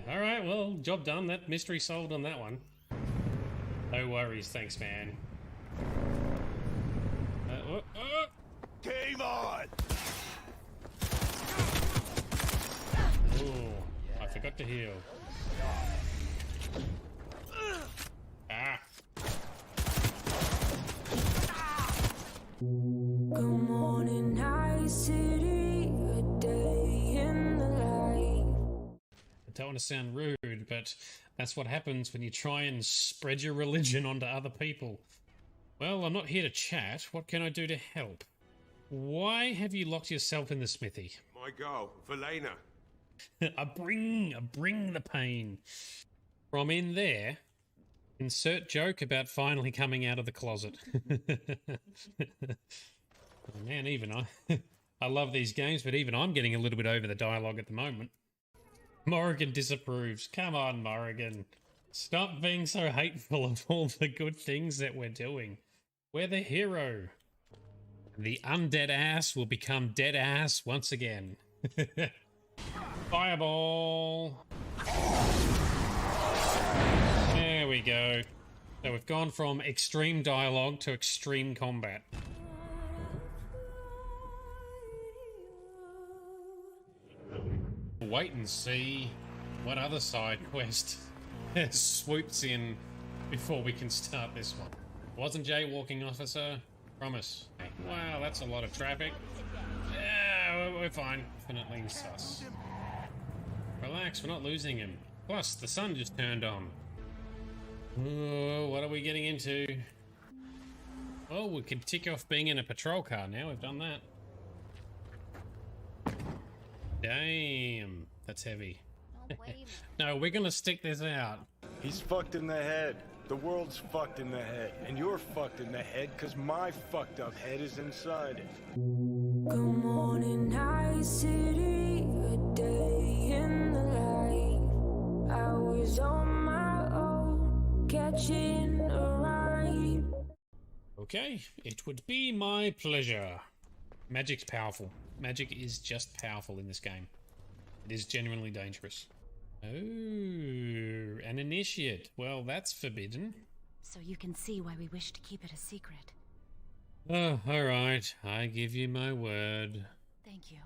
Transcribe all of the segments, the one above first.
Alright, well, job done. That mystery solved on that one. No worries, thanks, man. Game on! Oh, I forgot to heal. Ah. Good morning, night city, a day in the life. I don't want to sound rude, but that's what happens when you try and spread your religion onto other people. Well, I'm not here to chat. What can I do to help? Why have you locked yourself in the smithy? My girl, Valena. I bring the pain. From in there, insert joke about finally coming out of the closet. Man, even I love these games, but even I'm getting a little bit over the dialogue at the moment. Morrigan disapproves. Come on, Morrigan. Stop being so hateful of all the good things that we're doing. We're the hero. The undead ass will become dead ass once again. Fireball. There we go. So we've gone from extreme dialogue to extreme combat. Wait and see what other side quest swoops in before we can start this one. Wasn't jaywalking, officer? Promise. Wow, that's a lot of traffic. Yeah, we're fine. Definitely sus. Relax, we're not losing him. Plus, the sun just turned on. Oh, what are we getting into? Oh, we could tick off being in a patrol car now. We've done that. Damn, that's heavy. No, we're gonna stick this out. He's fucked in the head. The world's fucked in the head. And you're fucked in the head because my fucked up head is inside it. Good morning, night city, a day in the life. I was on my own, catching a ride. Okay, it would be my pleasure. Magic's powerful. Magic is just powerful in this game. It is genuinely dangerous. Oh, an initiate. Well, that's forbidden. So you can see why we wish to keep it a secret. Oh, alright. I give you my word. Thank you.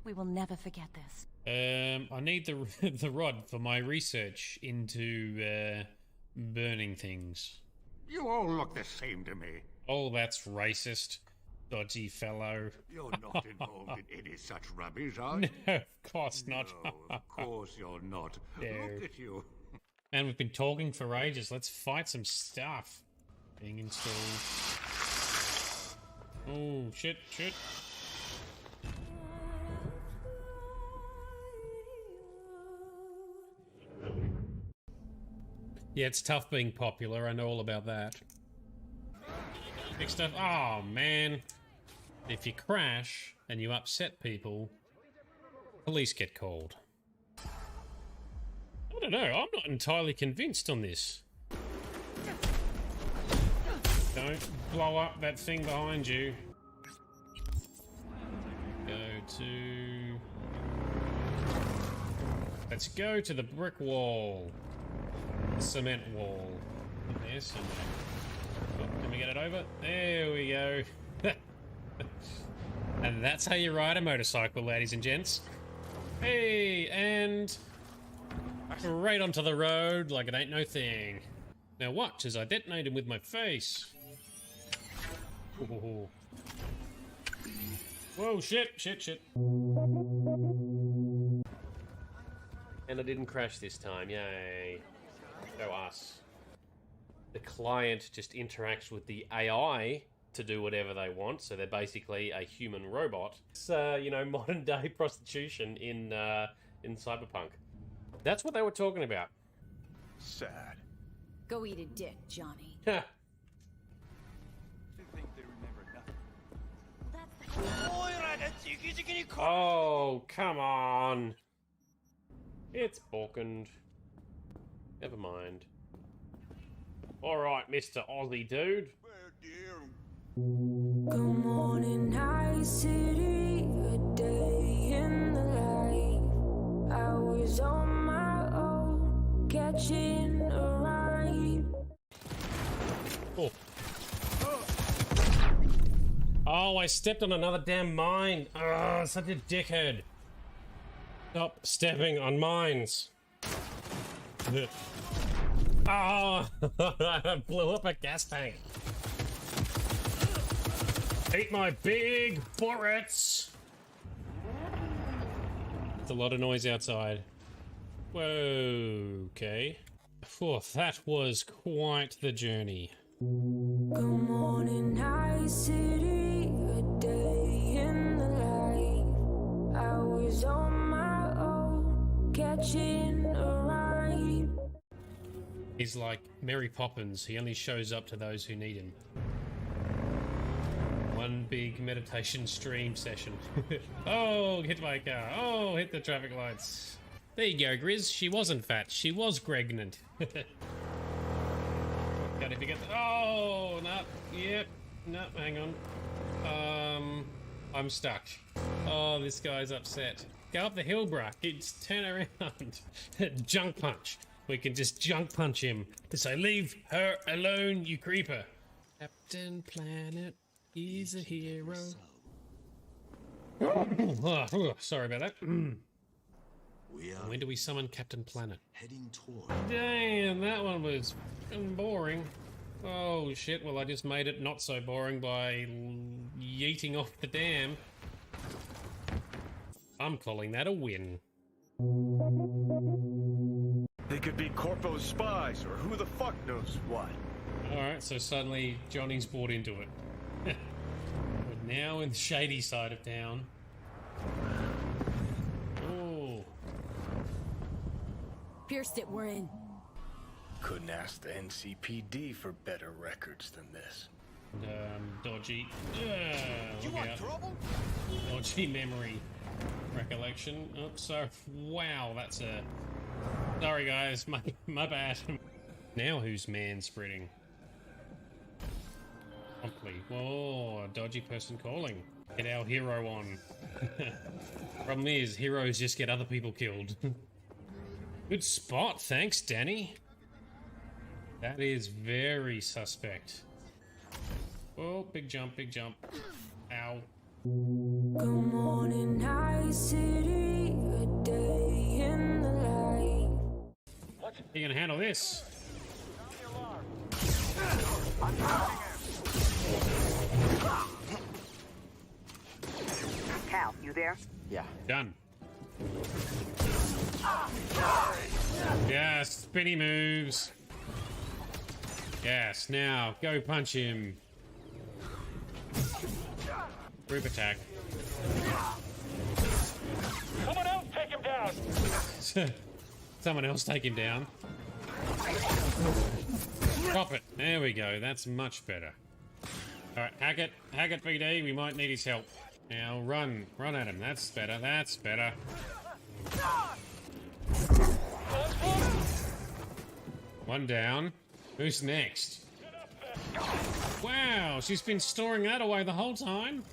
We will never forget this. I need the the rod for my research into burning things. You all look the same to me. Oh, that's racist. Dodgy fellow. You're not involved in any such rubbish, are you? No, of course not. No, of course you're not. No. Look at you. Man, we've been talking for ages. Let's fight some stuff. Being installed. Oh, shit. Yeah, it's tough being popular. I know all about that. Big stuff. Oh, man. If you crash and you upset people, police get called. I don't know. I'm not entirely convinced on this. Don't blow up that thing behind you. Let's go to the brick wall. The cement wall. There's cement. Oh, can we get it over? There we go. And that's how you ride a motorcycle, ladies and gents. Hey, and right onto the road like it ain't no thing. Now watch as I detonate him with my face. Ooh. Whoa, shit. And I didn't crash this time, yay. Go us. The client just interacts with the AI to do whatever they want, so they're basically a human robot. It's, you know, modern day prostitution in Cyberpunk. That's what they were talking about. Sad. Go eat a dick, Johnny. Oh, come on. It's broken. Never mind. Alright, Mr. Aussie dude. Good morning, night city, a day in the life. I was on my own. catching a ride. Oh. Oh, I stepped on another damn mine. Ah, such a dickhead. Stop stepping on mines. Oh, I blew up a gas tank. Eat my big bullets. There's a lot of noise outside. Whoa, okay. Phew, that was quite the journey. Good morning, Night City, a day in the life. I was on my own, catching a ride. He's like Mary Poppins. He only shows up to those who need him. One big meditation stream session. Oh, hit my car. Oh, hit the traffic lights. There you go, Grizz. She wasn't fat. She was pregnant. God, if you get the... Oh, no. Yep. No, hang on. I'm stuck. Oh, this guy's upset. Go up the hill, bruh. It's turn around. Junk punch. We can just junk punch him to say, leave her alone, you creeper. Captain Planet, he's a hero. Oh, sorry about that. When do we summon Captain Planet? Heading toward. Damn, that one was boring. Oh shit, well I just made it not so boring by yeeting off the dam. I'm calling that a win. They could be Corpo's spies, or who the fuck knows what. Alright, so suddenly Johnny's bought into it. We're now in the shady side of town. Oh. Pierced it, we're in. Couldn't ask the NCPD for better records than this. Dodgy. Look out. Dodgy memory recollection. Oops, sorry. Wow, that's a... Sorry guys, my bad. Now who's man-spreading? Promptly. Whoa, a dodgy person calling. Get our hero on. Problem is, heroes just get other people killed. Good spot, thanks, Danny. That is very suspect. Oh, big jump, big jump. Ow. Good morning, Night City, a day in the life. You gonna handle this? Cal, you there? Yeah. Done. Yes, spinny moves. Yes, now go punch him. Group attack. Someone else take him down! Someone else take him down. Drop it. There we go. That's much better. Alright, Hackett, PD, we might need his help. Now run at him. That's better, that's better. One down. Who's next? Wow, she's been storing that away the whole time.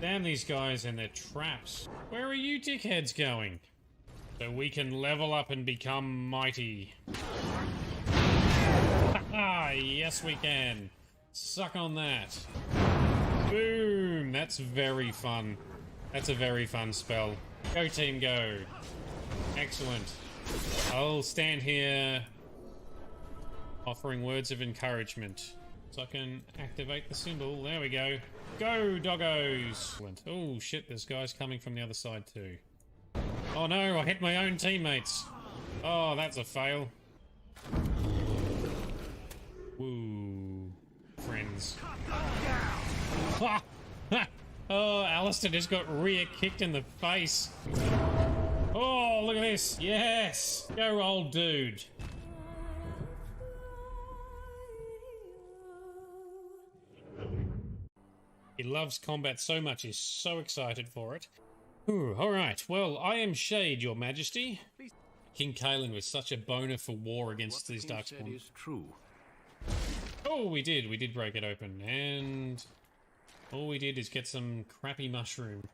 Damn these guys and their traps. Where are you dickheads going? So we can level up and become mighty. Haha, yes we can. Suck on that. Boom! That's very fun. That's a very fun spell. Go team, go. Excellent. I'll stand here offering words of encouragement. So I can activate the symbol. There we go. Go, doggos! Oh shit, there's guys coming from the other side too. Oh no, I hit my own teammates. Oh, that's a fail. Woo. Friends. Ha! Ha! Oh, Alistair just got rear kicked in the face. Oh, look at this. Yes! Go, old dude. He loves combat so much, he's so excited for it. Ooh, alright, well, I am Shade, your majesty. King Kaelin was such a boner for war against these Darkspawn. Is true. Oh, we did break it open, and all we did is get some crappy mushroom.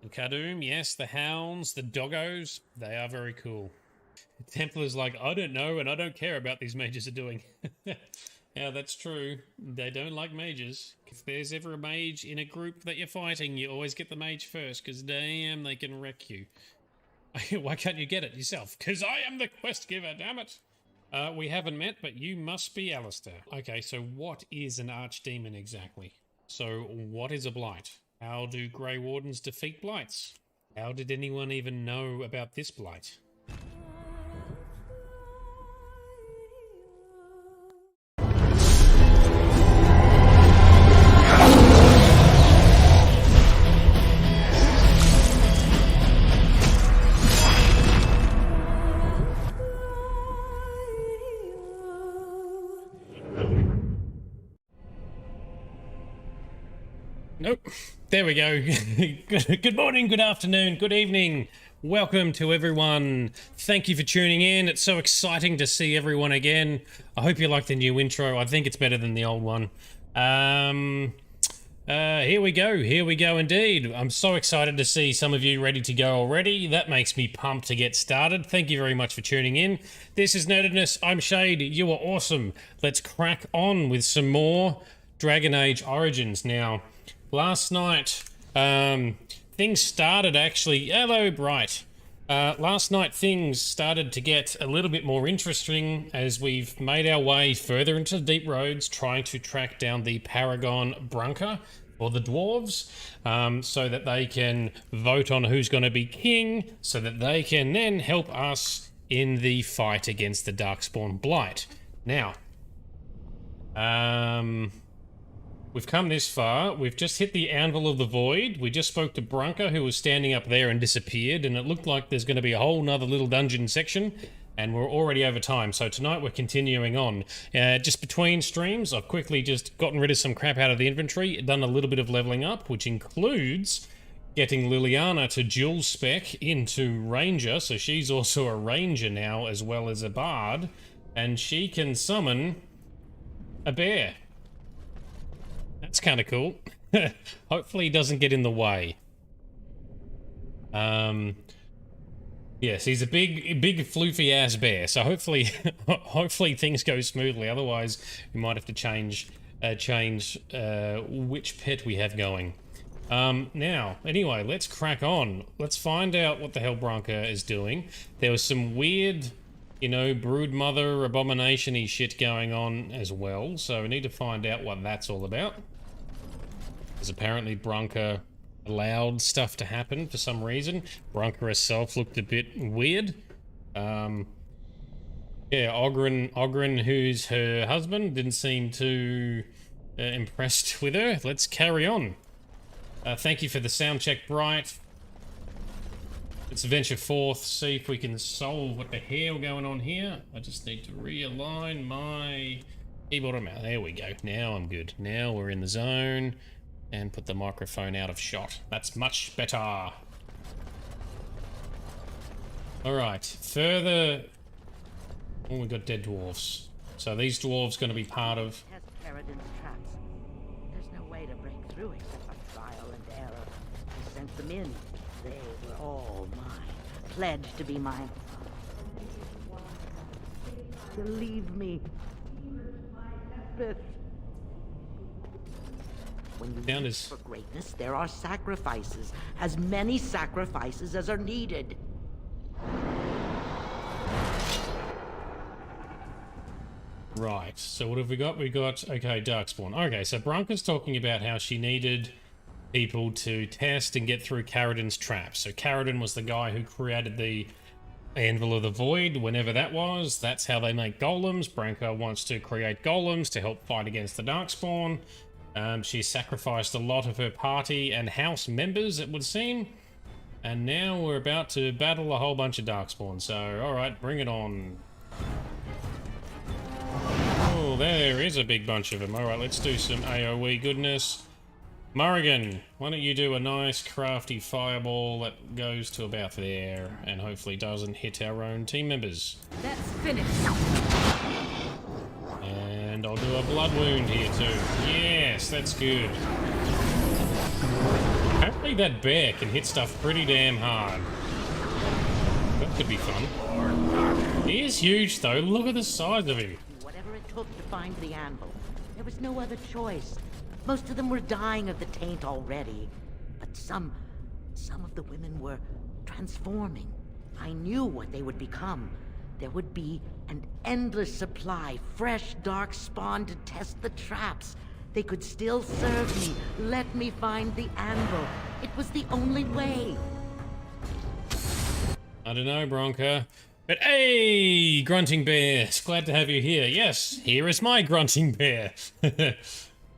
And Kadum, yes, the hounds, the doggos, they are very cool. Templar's like, I don't know and I don't care about these mages are doing. Yeah, that's true. They don't like mages. If there's ever a mage in a group that you're fighting, you always get the mage first, because damn, they can wreck you. Why can't you get it yourself? Because I am the quest giver, damn it! We haven't met, but you must be Alistair. Okay, so what is an Archdemon exactly? So what is a Blight? How do Grey Wardens defeat Blights? How did anyone even know about this Blight? Nope. There we go. Good morning, good afternoon, good evening. Welcome to everyone. Thank you for tuning in. It's so exciting to see everyone again. I hope you like the new intro. I think it's better than the old one. Here we go. Here we go indeed. I'm so excited to see some of you ready to go already. That makes me pumped to get started. Thank you very much for tuning in. This is Nerdedness. I'm Shade. You are awesome. Let's crack on with some more Dragon Age Origins now. Last night, things started actually... Hello, Bright. Last night, things started to get a little bit more interesting as we've made our way further into the deep roads, trying to track down the Paragon Brunker, or the dwarves, so that they can vote on who's going to be king, so that they can then help us in the fight against the Darkspawn Blight. Now, we've come this far. We've just hit the Anvil of the Void. We just spoke to Brunker, who was standing up there and disappeared, and it looked like there's going to be a whole nother little dungeon section, and we're already over time. So tonight we're continuing on. Just between streams, I've quickly just gotten rid of some crap out of the inventory, done a little bit of leveling up, which includes getting Liliana to dual spec into Ranger, so she's also a Ranger now, as well as a Bard, and she can summon a bear. That's kind of cool. Hopefully he doesn't get in the way. Yes, he's a big floofy ass bear, so hopefully hopefully things go smoothly. Otherwise, we might have to change which pet we have going. Now, anyway, let's crack on. Let's find out what the hell Brunker is doing. There was some weird, you know, broodmother abomination-y shit going on as well, so we need to find out what that's all about. Because apparently Brunker allowed stuff to happen for some reason. Brunker herself looked a bit weird. Yeah, Aubryn, who's her husband, didn't seem too impressed with her. Let's carry on. Thank you for the sound check, Bright. Let's venture forth, see if we can solve what the hell going on here. I just need to realign my keyboard and mouse. There we go. Now I'm good. Now we're in the zone. And put the microphone out of shot. That's much better. Alright, further... Oh, we've got dead dwarves. So these dwarves going to be part of... Test Paradin's traps. There's no way to break through except by trial and error. I sent them in. They were all mine. Pledged to be mine. Believe me. But when you Down reach is... for greatness, there are sacrifices. As many sacrifices as are needed. Right, so what have we got? We got, okay, Darkspawn. Okay, so Brunker's talking about how she needed people to test and get through Caradin's traps. So Caradin was the guy who created the Anvil of the Void, whenever that was. That's how they make golems. Brunker wants to create golems to help fight against the Darkspawn. She sacrificed a lot of her party and house members, it would seem. And now we're about to battle a whole bunch of Darkspawn. So, alright, bring it on. Oh, there is a big bunch of them. Alright, let's do some AoE goodness. Morrigan, why don't you do a nice crafty fireball that goes to about there and hopefully doesn't hit our own team members. That's finished. And I'll do a blood wound here too. Yes, that's good. Apparently Apparently that bear can hit stuff pretty damn hard. That could be fun. He is huge though, look at the size of him. Whatever it took to find the anvil. There was no other choice. Most of them were dying of the taint already. But some of the women were transforming. I knew what they would become. There would be an endless supply, fresh, dark spawn to test the traps. They could still serve me. Let me find the anvil. It was the only way. I don't know, Bronca. But hey, Grunting Bear, glad to have you here. Yes, here is my Grunting Bear.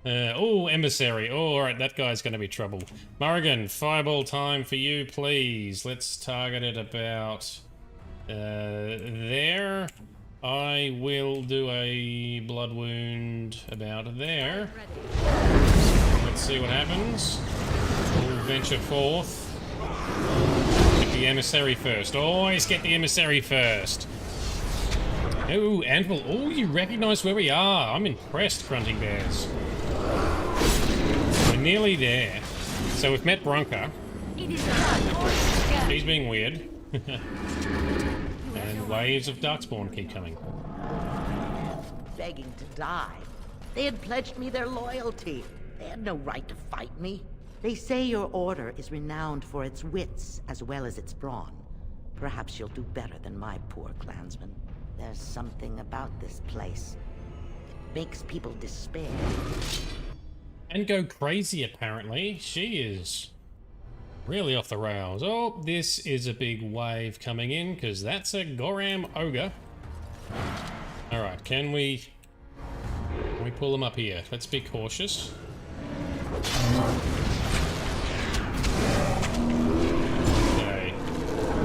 Oh, Emissary. Oh, alright, that guy's gonna be trouble. Morrigan, fireball time for you, please. Let's target it about... there. I will do a blood wound about there. Let's see what happens. We'll venture forth. Get the emissary first. Always get the emissary first. Oh, Anvil. Oh, you recognize where we are. I'm impressed, Grunting Bears. We're nearly there. So we've met Bronca. She's being weird. And waves of darkspawn keep coming. Begging to die. They had pledged me their loyalty. They had no right to fight me. They say your order is renowned for its wits as well as its brawn. Perhaps you'll do better than my poor clansmen. There's something about this place. It makes people despair. And go crazy, apparently. She is really off the rails. Oh, this is a big wave coming in, because that's a Goram Ogre. Alright, can we pull them up here? Let's be cautious. Okay.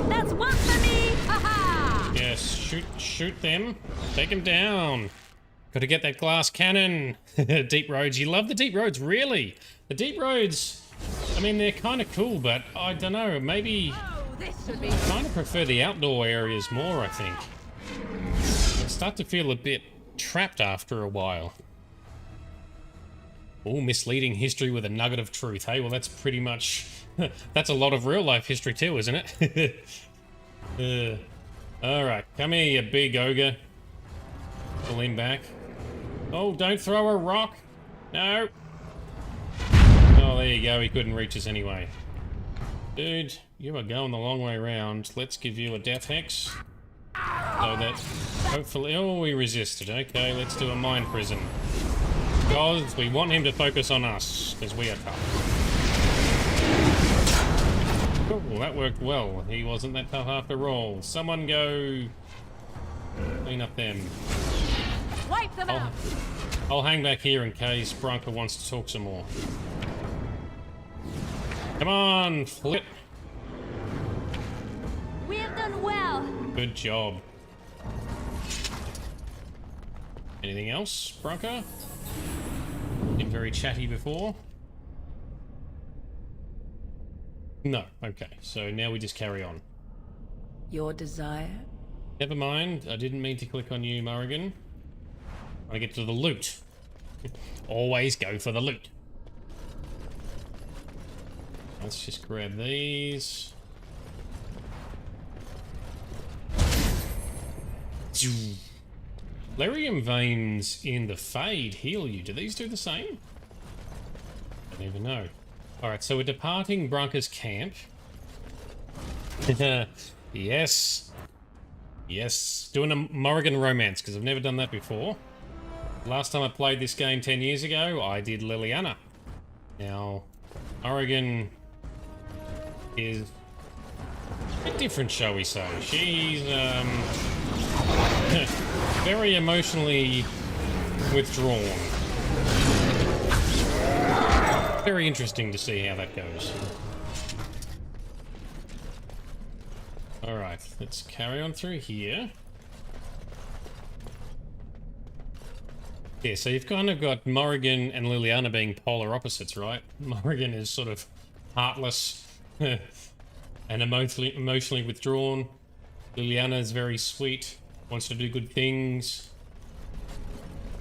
That's one for me! Haha! Yes, shoot them. Take them down. Gotta get that glass cannon. Deep roads. You love the deep roads, really? The deep roads, I mean, they're kind of cool, but I don't know, maybe... I kind of prefer the outdoor areas more, I think. I start to feel a bit trapped after a while. Oh, misleading history with a nugget of truth. Hey, well, that's pretty much... that's a lot of real-life history too, isn't it? Alright, come here, you big ogre. Pull him back. Oh, don't throw a rock! No! Oh, there you go, he couldn't reach us anyway. Dude, you are going the long way around. Let's give you a death hex. So that, hopefully... Oh, we resisted. Okay, let's do a mind prison. Because we want him to focus on us, because we are tough. Cool, that worked well. He wasn't that tough after all. Someone go... clean up them. Wipe them out! I'll hang back here in case Bronca wants to talk some more. Come on, flip. We have done well. Good job. Anything else, Bronca? Been very chatty before. No, okay. So now we just carry on. Your desire? Never mind. I didn't mean to click on you, Morrigan. I get to the loot. Always go for the loot. Let's just grab these. Lyrium veins in the Fade heal you. Do these do the same? I don't even know. Alright, so we're departing Bronca's camp. Yes. Yes. Doing a Morrigan Romance, because I've never done that before. Last time I played this game 10 years ago, I did Liliana. Now, Morrigan is a bit different, shall we say. She's, very emotionally withdrawn. Very interesting to see how that goes. Alright, let's carry on through here. Yeah, so you've kind of got Morrigan and Liliana being polar opposites, right? Morrigan is sort of heartless and emotionally withdrawn. Liliana is very sweet, wants to do good things.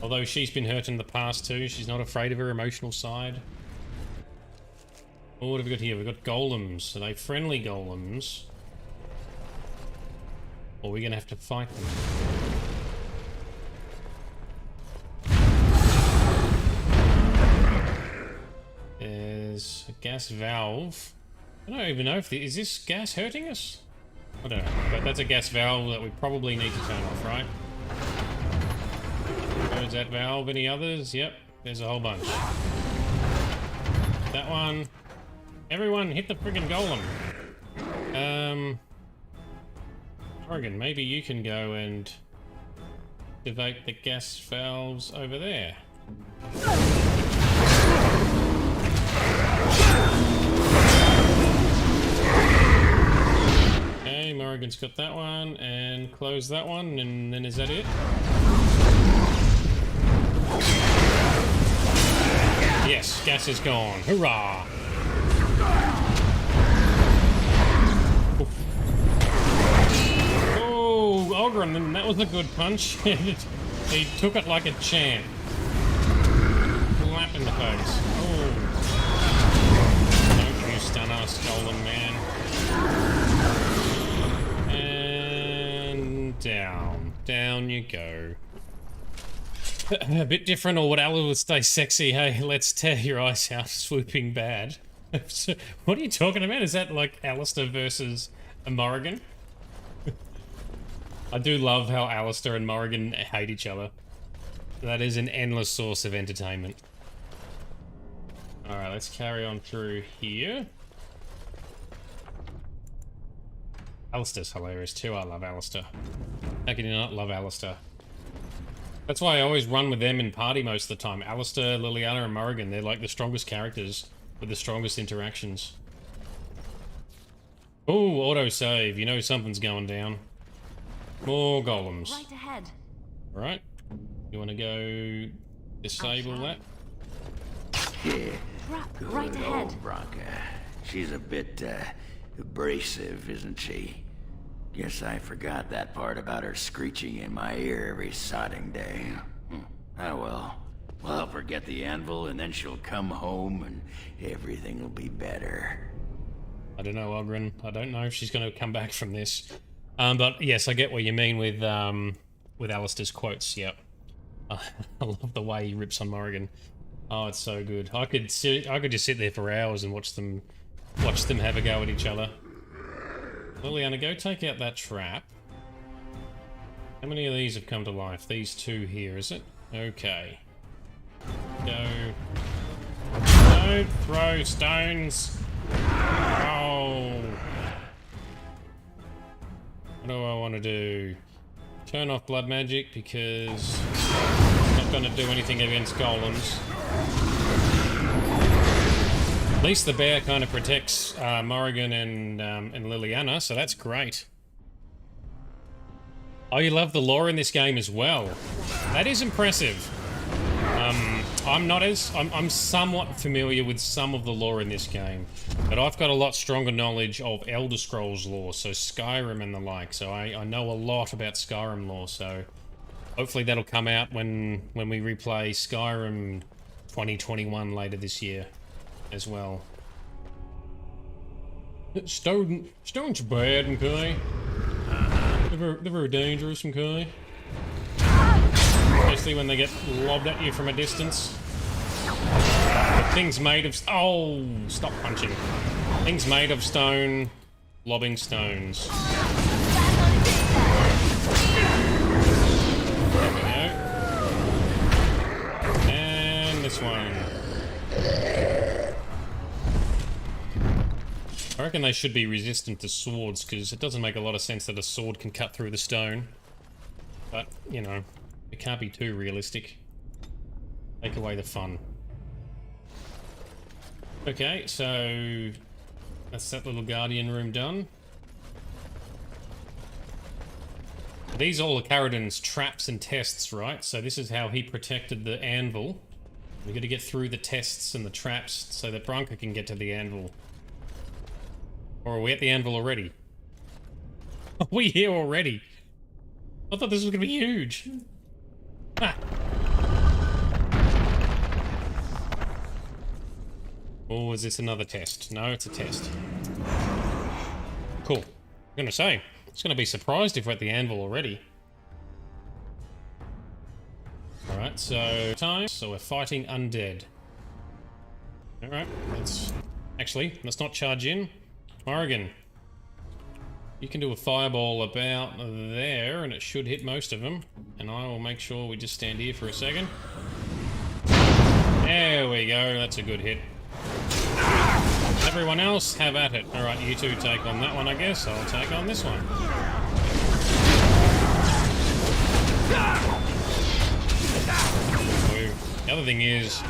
Although she's been hurt in the past too, she's not afraid of her emotional side. Oh, what have we got here? We've got golems. Are they friendly golems? Or are we going to have to fight them? There's a gas valve. I don't even know if is this gas hurting us? I don't know, but that's a gas valve that we probably need to turn off, right? There's that valve. Any others? Yep, there's a whole bunch. That one. Everyone hit the friggin' golem. Morrigan, maybe you can go and activate the gas valves over there. Okay, Morrigan's got that one, and close that one, and then is that it? Yes, gas is gone. Hurrah! Oh, Aubryn, that was a good punch. He took it like a champ. Slap in the face. Oh. Don't you stun us, golden man. And down. Down you go. A bit different, or would Alice stay sexy? Hey, let's tear your eyes out, swooping bad. What are you talking about? Is that like Alistair versus a Morrigan? I do love how Alistair and Morrigan hate each other. That is an endless source of entertainment. Alright, let's carry on through here. Alistair's hilarious too. I love Alistair. How can you not love Alistair? That's why I always run with them in party most of the time. Alistair, Liliana, and Morrigan, they're like the strongest characters with the strongest interactions. Oh, autosave. You know something's going down. More golems. Right ahead. Alright. You want to go disable that? Yeah. Right Good ahead. old Bronca. She's a bit, abrasive, isn't she? Guess I forgot that part about her screeching in my ear every sodding day. Oh well. We'll help her get the anvil, and then she'll come home, and everything will be better. I don't know, Aubryn. I don't know if she's going to come back from this. But yes, I get what you mean with Alistair's quotes. Yep. I love the way he rips on Morrigan. Oh, it's so good. I could just sit there for hours and watch them have a go at each other. Liliana, go take out that trap. How many of these have come to life? These two here, is it? Okay. Go. Don't throw stones. Oh. What do I want to do? Turn off blood magic because it's not going to do anything against golems. At least the bear kind of protects Morrigan and Liliana, so that's great. Oh, you love the lore in this game as well. That is impressive. I'm somewhat familiar with some of the lore in this game, but I've got a lot stronger knowledge of Elder Scrolls lore, so Skyrim and the like, so I know a lot about Skyrim lore, so hopefully that'll come out when we replay Skyrim 2021 later this year as well. Stones are bad, okay? They're very dangerous, okay? Especially when they get lobbed at you from a distance. But things made of... Oh, stop punching. Things made of stone, lobbing stones. There we go. And this one. I reckon they should be resistant to swords, because it doesn't make a lot of sense that a sword can cut through the stone. But, you know, it can't be too realistic. Take away the fun. Okay, so that's that little guardian room done. These all are Caradon's traps and tests, right? So this is how he protected the anvil. We've got to get through the tests and the traps so that Bronca can get to the anvil. Or are we at the anvil already? Are we here already? I thought this was going to be huge. Ah. Or is this another test? No, it's a test. Cool. I'm gonna say, it's gonna be surprised if we're at the anvil already. Alright, so we're fighting undead. Alright, let's not charge in. Morrigan, you can do a fireball about there and it should hit most of them. And I will make sure we just stand here for a second. There we go, that's a good hit. Everyone else, have at it. Alright, you two take on that one, I guess. I'll take on this one. So, the other thing is,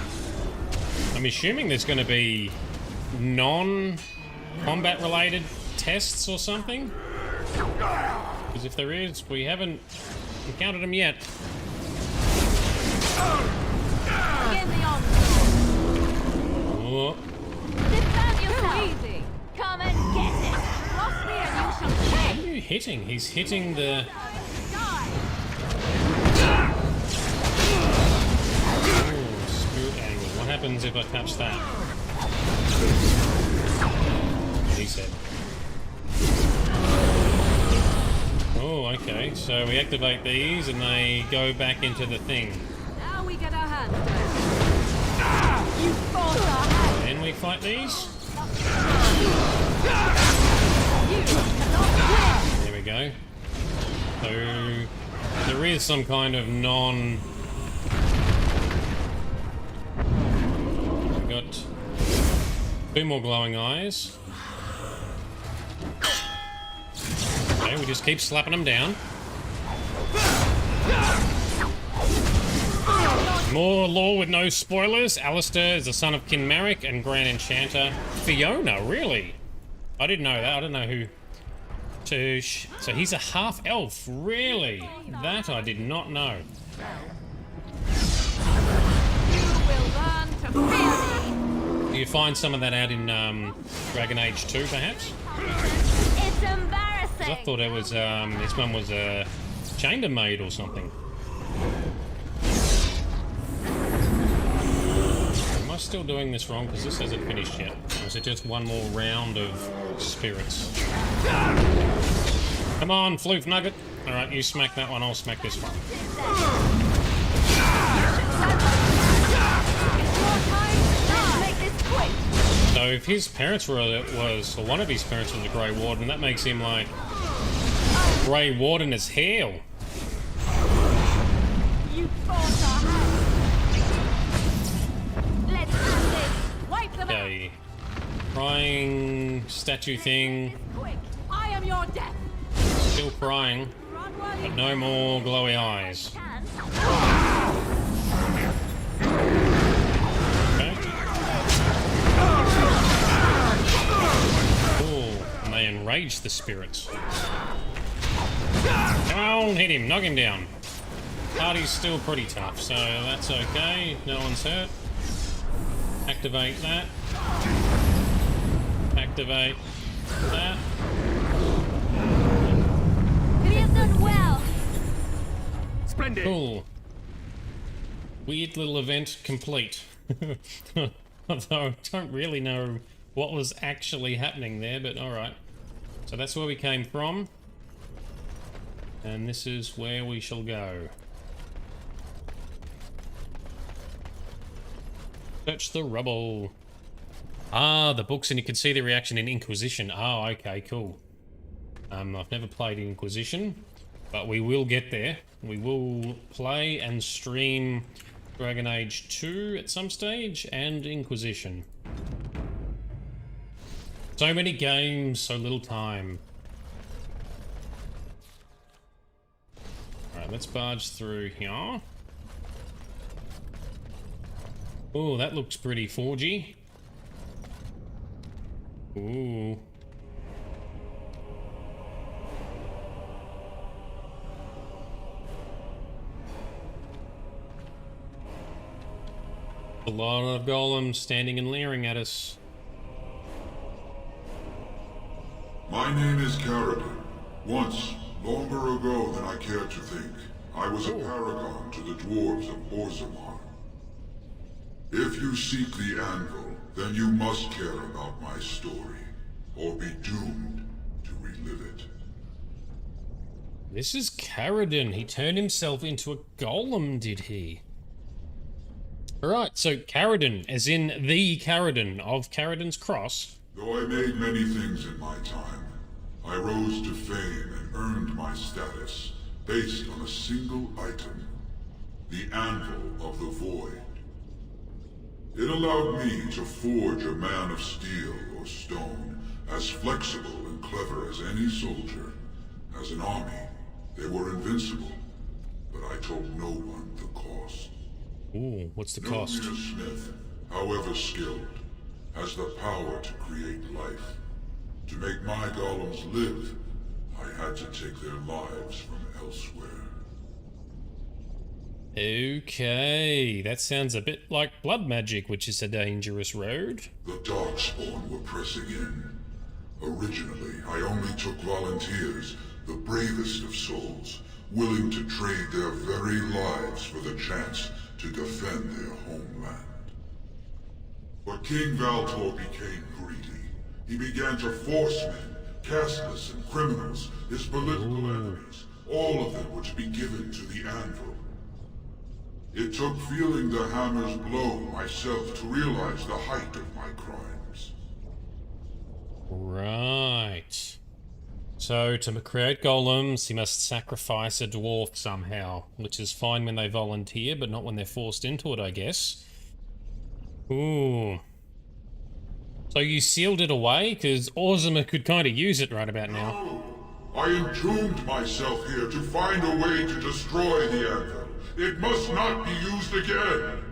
I'm assuming there's going to be non-combat related tests or something? Because if there is, we haven't encountered them yet. Give the onslaught. Oh. Defend yourself. Easy. Come and get it. Cross me and you shall pay. What are you hitting? He's hitting the... Die. Ooh, spirit angle. What happens if I touch that? He said. Oh, okay. So we activate these and they go back into the thing. Now we get our hands dirty. You force our hands. Then we fight these. You cannot win. There we go. So there is some kind of non... We've got 2 more glowing eyes. Okay, we just keep slapping them down. More lore with no spoilers. Alistair is the son of King Marek and Grand Enchanter Fiona, really? I didn't know that. I don't know who... So he's a half-elf, really? That I did not know. You will learn to fear me. Do you find some of that out in Dragon Age 2, perhaps? It's embarrassing. 'Cause I thought it was, this one was a chambermaid or something. Am I still doing this wrong? Because this hasn't finished yet. Or is it just one more round of spirits? Come on, Floof Nugget. Alright, you smack that one, I'll smack this one. So if his parents or one of his parents was a Grey Warden, that makes him like Grey Warden as hell. You force our hands. Let's have this. Wipe them out. Okay. Crying statue thing. Quick. I am your death. Still crying, but no more glowy eyes. Okay. Oh, and they enrage the spirits. Come on, hit him, knock him down. Party's still pretty tough, so that's okay. No one's hurt. Activate that. Activate that. It is done well. Splendid. Cool. Weird little event complete. Although I don't really know what was actually happening there, but alright. So that's where we came from. And this is where we shall go. Search the rubble. Ah, the books, and you can see the reaction in Inquisition. Oh, okay, cool. I've never played Inquisition, but we will get there. We will play and stream Dragon Age 2 at some stage, and Inquisition. So many games, so little time. Alright, let's barge through here. Oh, that looks pretty forgy. Ooh. A lot of golems standing and leering at us. My name is Carradine. Once, longer ago than I care to think, I was a paragon to the dwarves of Orzammar. If you seek the anvil, then you must care about my story, or be doomed to relive it. This is Caridin. He turned himself into a golem, did he? Alright, so Caridin, as in the Caridin of Caridin's Cross. Though I made many things in my time, I rose to fame and earned my status based on a single item, the Anvil of the Void. It allowed me to forge a man of steel or stone, as flexible and clever as any soldier. As an army, they were invincible, but I told no one the cost. Ooh, what's the No cost? mere smith, however skilled, has the power to create life. To make my golems live, I had to take their lives from elsewhere. Okay, that sounds a bit like blood magic, which is a dangerous road. The Darkspawn were pressing in. Originally, I only took volunteers, the bravest of souls, willing to trade their very lives for the chance to defend their homeland. But King Valtor became greedy. He began to force men, casteless and criminals, his political enemies. All of them were to be given to the anvil. It took feeling the hammer's blow myself to realize the height of my crimes. Right. So, to create golems, he must sacrifice a dwarf somehow, which is fine when they volunteer, but not when they're forced into it, I guess. Ooh. So you sealed it away? Because Orzuma could kind of use it right about now. No! I entombed myself here to find a way to destroy the anvil. It must not be used again!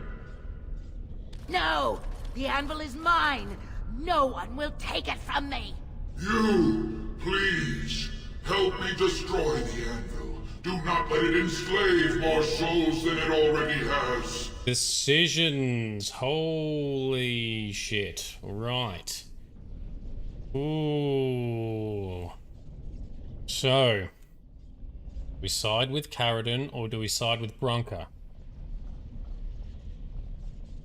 No! The anvil is mine! No one will take it from me! You, please, help me destroy the anvil. Do not let it enslave more souls than it already has. Decisions. Holy shit. Right. Ooh. So, we side with Caridin or do we side with Bronca?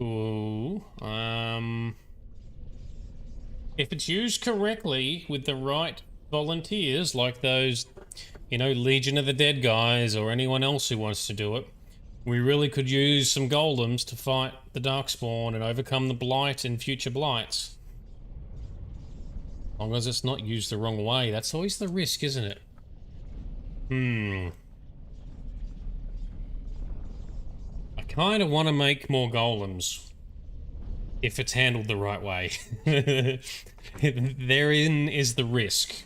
Ooh. If it's used correctly with the right volunteers, like those, you know, Legion of the Dead guys or anyone else who wants to do it, we really could use some golems to fight the Darkspawn and overcome the Blight and future Blights. As long as it's not used the wrong way, that's always the risk, isn't it? I kind of want to make more golems. If it's handled the right way. Therein is the risk.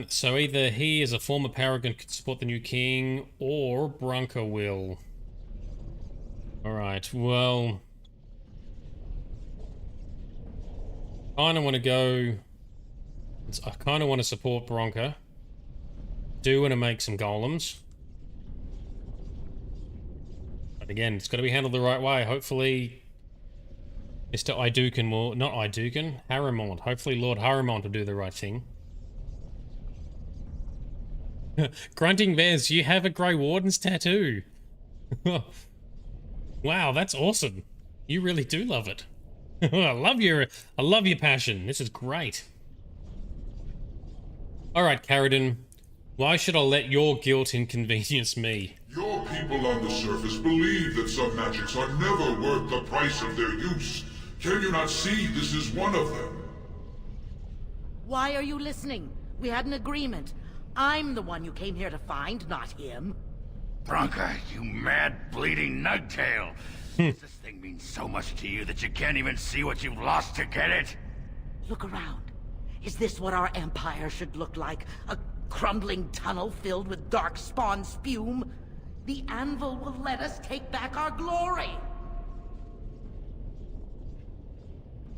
So either he as a former paragon could support the new king, or Bronca will. Alright, well... I want to go... I kind of want to support Bronca. Do want to make some golems. But again, it's got to be handled the right way. Hopefully, Mr. Iduken will... Not Iduken, Harrimont. Hopefully Lord Harrimont will do the right thing. Grunting Bears, you have a Grey Warden's tattoo. Wow, that's awesome. You really do love it. I love your passion. This is great. Alright, Caridin. Why should I let your guilt inconvenience me? Your people on the surface believe that some magics are never worth the price of their use. Can you not see this is one of them? Why are you listening? We had an agreement. I'm the one you came here to find, not him. Bronca, you mad, bleeding nugtail! Does this thing mean so much to you that you can't even see what you've lost to get it? Look around. Is this what our empire should look like? A crumbling tunnel filled with darkspawn spume? The anvil will let us take back our glory!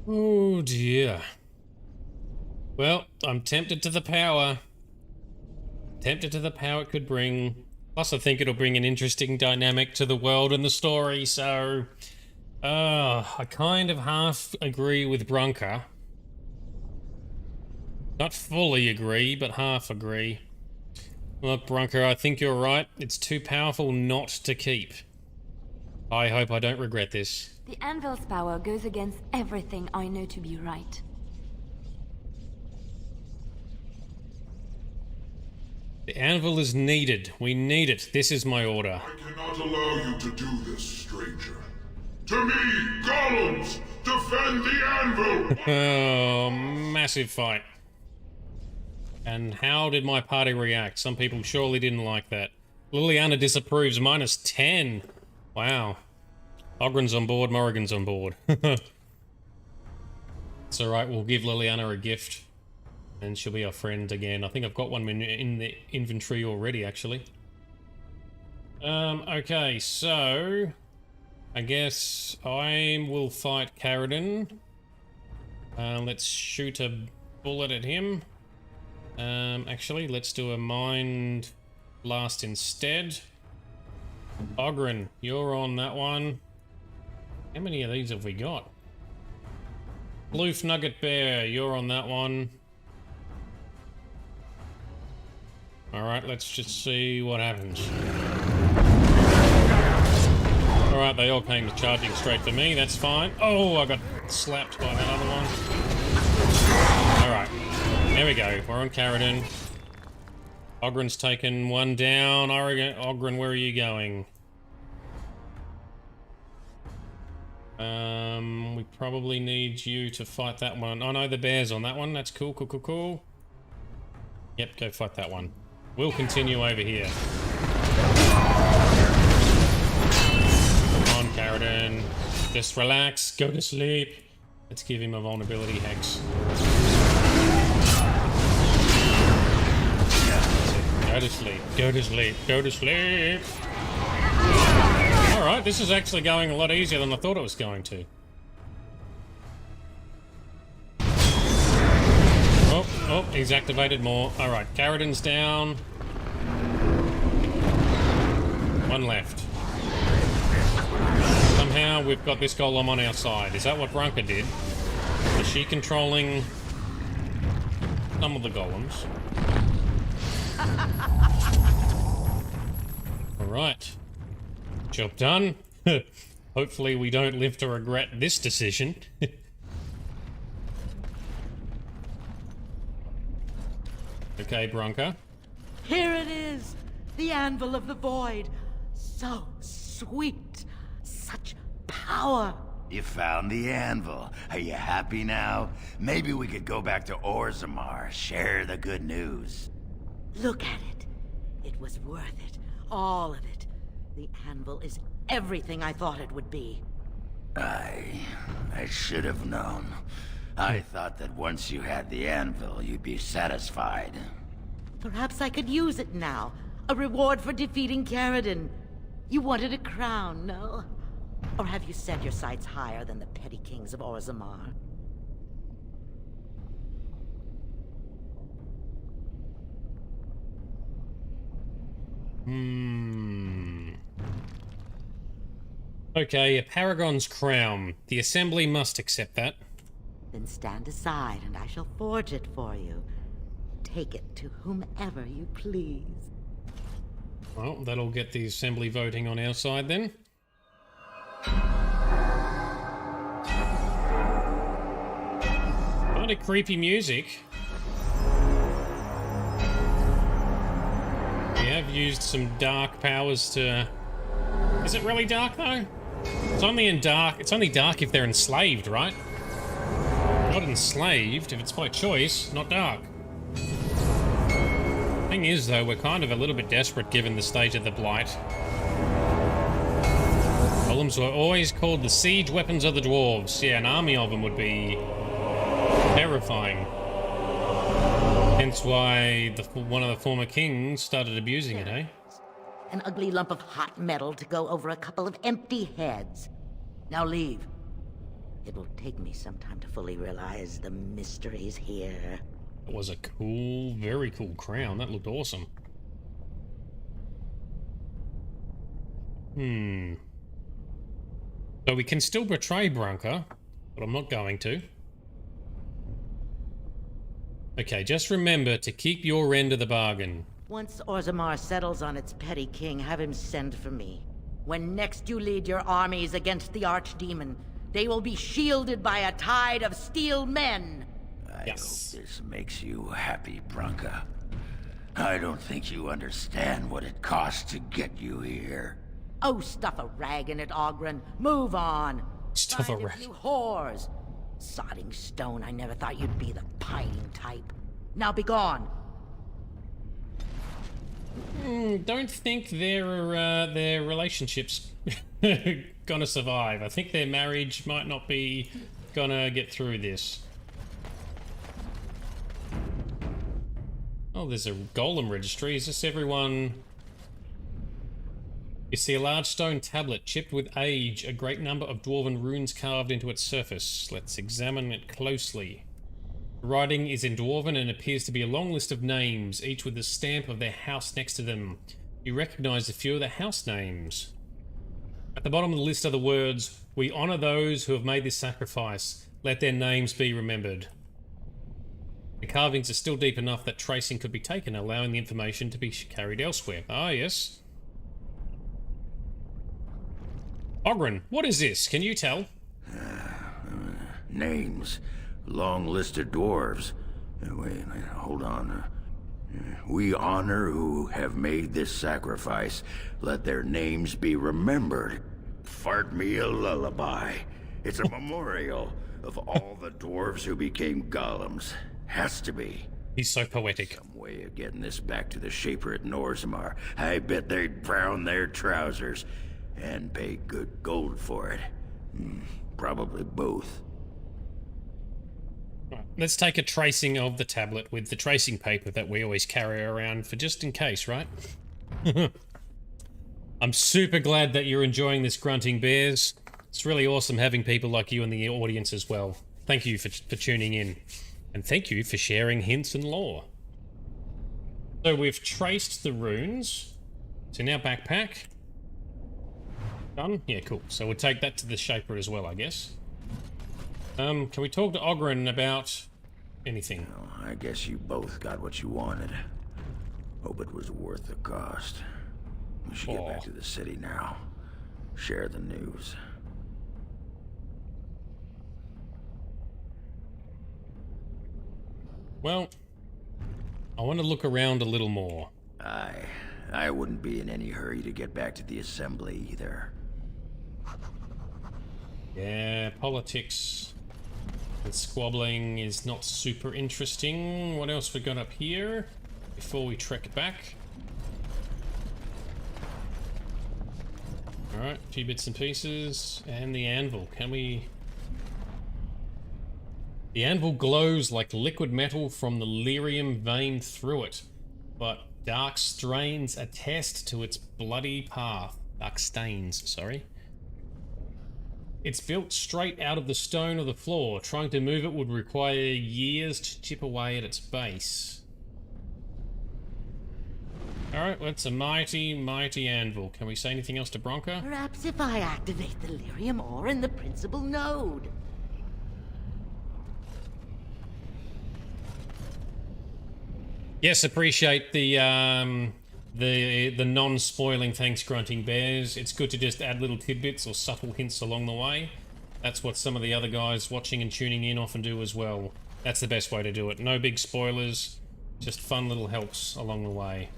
Oh dear. Well, I'm tempted to the power. Tempted to the power it could bring. Plus, I think it'll bring an interesting dynamic to the world and the story, so... I kind of half agree with Bronca. Not fully agree, but half agree. Look, Bronca, I think you're right. It's too powerful not to keep. I hope I don't regret this. The anvil's power goes against everything I know to be right. The anvil is needed. We need it. This is my order. I cannot allow you to do this, stranger. To me, golems! Defend the anvil! Oh, massive fight. And how did my party react? Some people surely didn't like that. Liliana disapproves, -10. Wow. Aubryn's on board, Morrigan's on board. It's alright, we'll give Liliana a gift. And she'll be our friend again. I think I've got one in the inventory already, actually. Okay, so... I guess I will fight Caradon. Let's shoot a bullet at him. Actually, let's do a mind blast instead. Aubryn, you're on that one. How many of these have we got? Bloof Nugget Bear, you're on that one. Alright, let's just see what happens. Alright, they all came charging straight for me, that's fine. Oh, I got slapped by that other one. Alright, there we go, we're on Caradon. Aubryn's taken one down. Aubryn, where are you going? We probably need you to fight that one. Oh no, the bear's on that one. That's cool, cool, cool, cool. Yep, go fight that one. We'll continue over here. Come on, Caradon. Just relax, go to sleep. Let's give him a vulnerability hex. Go to sleep, go to sleep, go to sleep. Alright, this is actually going a lot easier than I thought it was going to. Oh, he's activated more. Alright, Caradon's down. One left. Somehow we've got this golem on our side. Is that what Branka did? Is she controlling some of the golems? Alright. Job done. Hopefully we don't live to regret this decision. Okay, Branka. Here it is! The Anvil of the Void! So sweet! Such power! You found the anvil. Are you happy now? Maybe we could go back to Orzammar, share the good news. Look at it. It was worth it. All of it. The anvil is everything I thought it would be. I should have known. I thought that once you had the anvil, you'd be satisfied. Perhaps I could use it now. A reward for defeating Caradon. You wanted a crown, no? Or have you set your sights higher than the petty kings of Orzammar? Okay, a Paragon's crown. The Assembly must accept that. Then stand aside and I shall forge it for you. Take it to whomever you please. Well, that'll get the Assembly voting on our side then. Kind of creepy music. We have used some dark powers to... Is it really dark though? It's only dark if they're enslaved, right? Not enslaved, if it's by choice, not dark. Thing is though, we're kind of a little bit desperate given the state of the Blight. Golems were always called the siege weapons of the dwarves. Yeah, an army of them would be terrifying. Hence why one of the former kings started abusing it, eh? An ugly lump of hot metal to go over a couple of empty heads. Now leave. It will take me some time to fully realize the mysteries here. It was a cool, very cool crown. That looked awesome. So we can still betray Branka, but I'm not going to. Okay, just remember to keep your end of the bargain. Once Orzammar settles on its petty king, have him send for me. When next you lead your armies against the Archdemon, they will be shielded by a tide of steel men. I hope this makes you happy, Branka. I don't think you understand what it costs to get you here. Oh, stuff a rag in it, Aubryn. Move on. Stuff a Find rag. New whores. Sodding stone, I never thought you'd be the pining type. Now be gone. Don't think their relationship's gonna survive. I think their marriage might not be gonna get through this. Oh, there's a golem registry. Is this everyone? You see a large stone tablet chipped with age, a great number of dwarven runes carved into its surface. Let's examine it closely. The writing is in Dwarven and appears to be a long list of names, each with the stamp of their house next to them. You recognize a few of the house names. At the bottom of the list are the words, "We honor those who have made this sacrifice. Let their names be remembered." The carvings are still deep enough that tracing could be taken, allowing the information to be carried elsewhere. Ah, yes. Aubryn, what is this? Can you tell? Names. Long list of dwarves. Wait, hold on. We honor who have made this sacrifice. Let their names be remembered. Fart me a lullaby. It's a memorial of all the dwarves who became golems. Has to be. He's so poetic. Some way of getting this back to the Shaper at Norzimar. I bet they'd brown their trousers and pay good gold for it. Probably both. Right, let's take a tracing of the tablet with the tracing paper that we always carry around for just in case, right? I'm super glad that you're enjoying this, Grunting Bears. It's really awesome having people like you in the audience as well. Thank you for tuning in. And thank you for sharing hints and lore. So we've traced the runes. It's in our backpack. Done? Yeah, cool. So we'll take that to the Shaper as well, I guess. Can we talk to Aubryn about anything? Well, I guess you both got what you wanted. Hope it was worth the cost. We should get back to the city now. Share the news. Well, I want to look around a little more. I wouldn't be in any hurry to get back to the assembly either. Yeah, politics and squabbling is not super interesting. What else we got up here before we trek back? Alright, a few bits and pieces. And the anvil. Can we... The anvil glows like liquid metal from the lyrium vein through it, but dark stains attest to its bloody path. Dark stains, sorry. It's built straight out of the stone of the floor. Trying to move it would require years to chip away at its base. Alright, well, it's a mighty, mighty anvil. Can we say anything else to Branka? Perhaps if I activate the lyrium ore in the principal node. Yes, appreciate the non-spoiling thanks, Grunting Bears. It's good to just add little tidbits or subtle hints along the way. That's what some of the other guys watching and tuning in often do as well. That's the best way to do it. No big spoilers, just fun little helps along the way.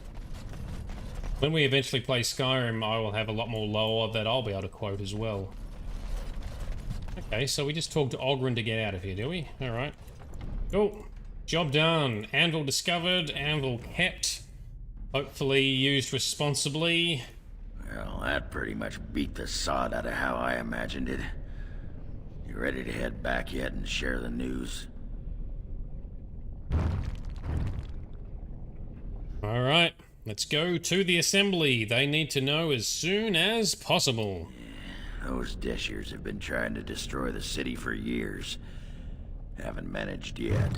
When we eventually play Skyrim, I will have a lot more lore that I'll be able to quote as well. Okay, so we just talked to Aubryn to get out of here, do we? Alright. Cool. Job done. Anvil discovered, anvil kept. Hopefully used responsibly. Well, that pretty much beat the sod out of how I imagined it. You ready to head back yet and share the news? Alright, let's go to the assembly. They need to know as soon as possible. Those Deshers have been trying to destroy the city for years. Haven't managed yet.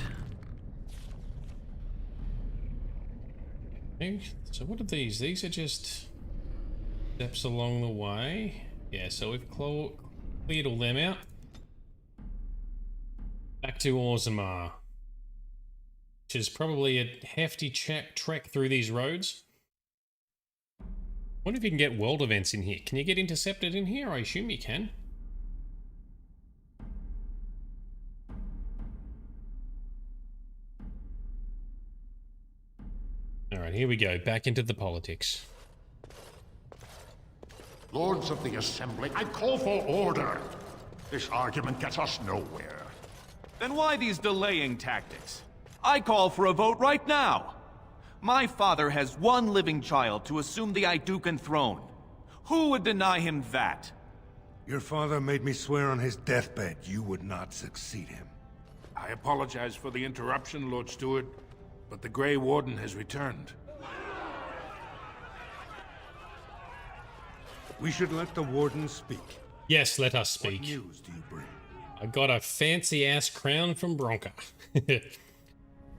Okay, so what are these? These are just steps along the way. Yeah, so we've cleared all them out. Back to Orzammar, which is probably a hefty trek through these roads. Wonder if you can get world events in here. Can you get intercepted in here? I assume you can. Alright, here we go. Back into the politics. Lords of the Assembly, I call for order. This argument gets us nowhere. Then why these delaying tactics? I call for a vote right now. My father has one living child to assume the Idukan throne. Who would deny him that? Your father made me swear on his deathbed you would not succeed him. I apologize for the interruption, Lord Steward, but the Grey Warden has returned. We should let the Warden speak. Yes, let us speak. What news do you bring? I got a fancy-ass crown from Bronca.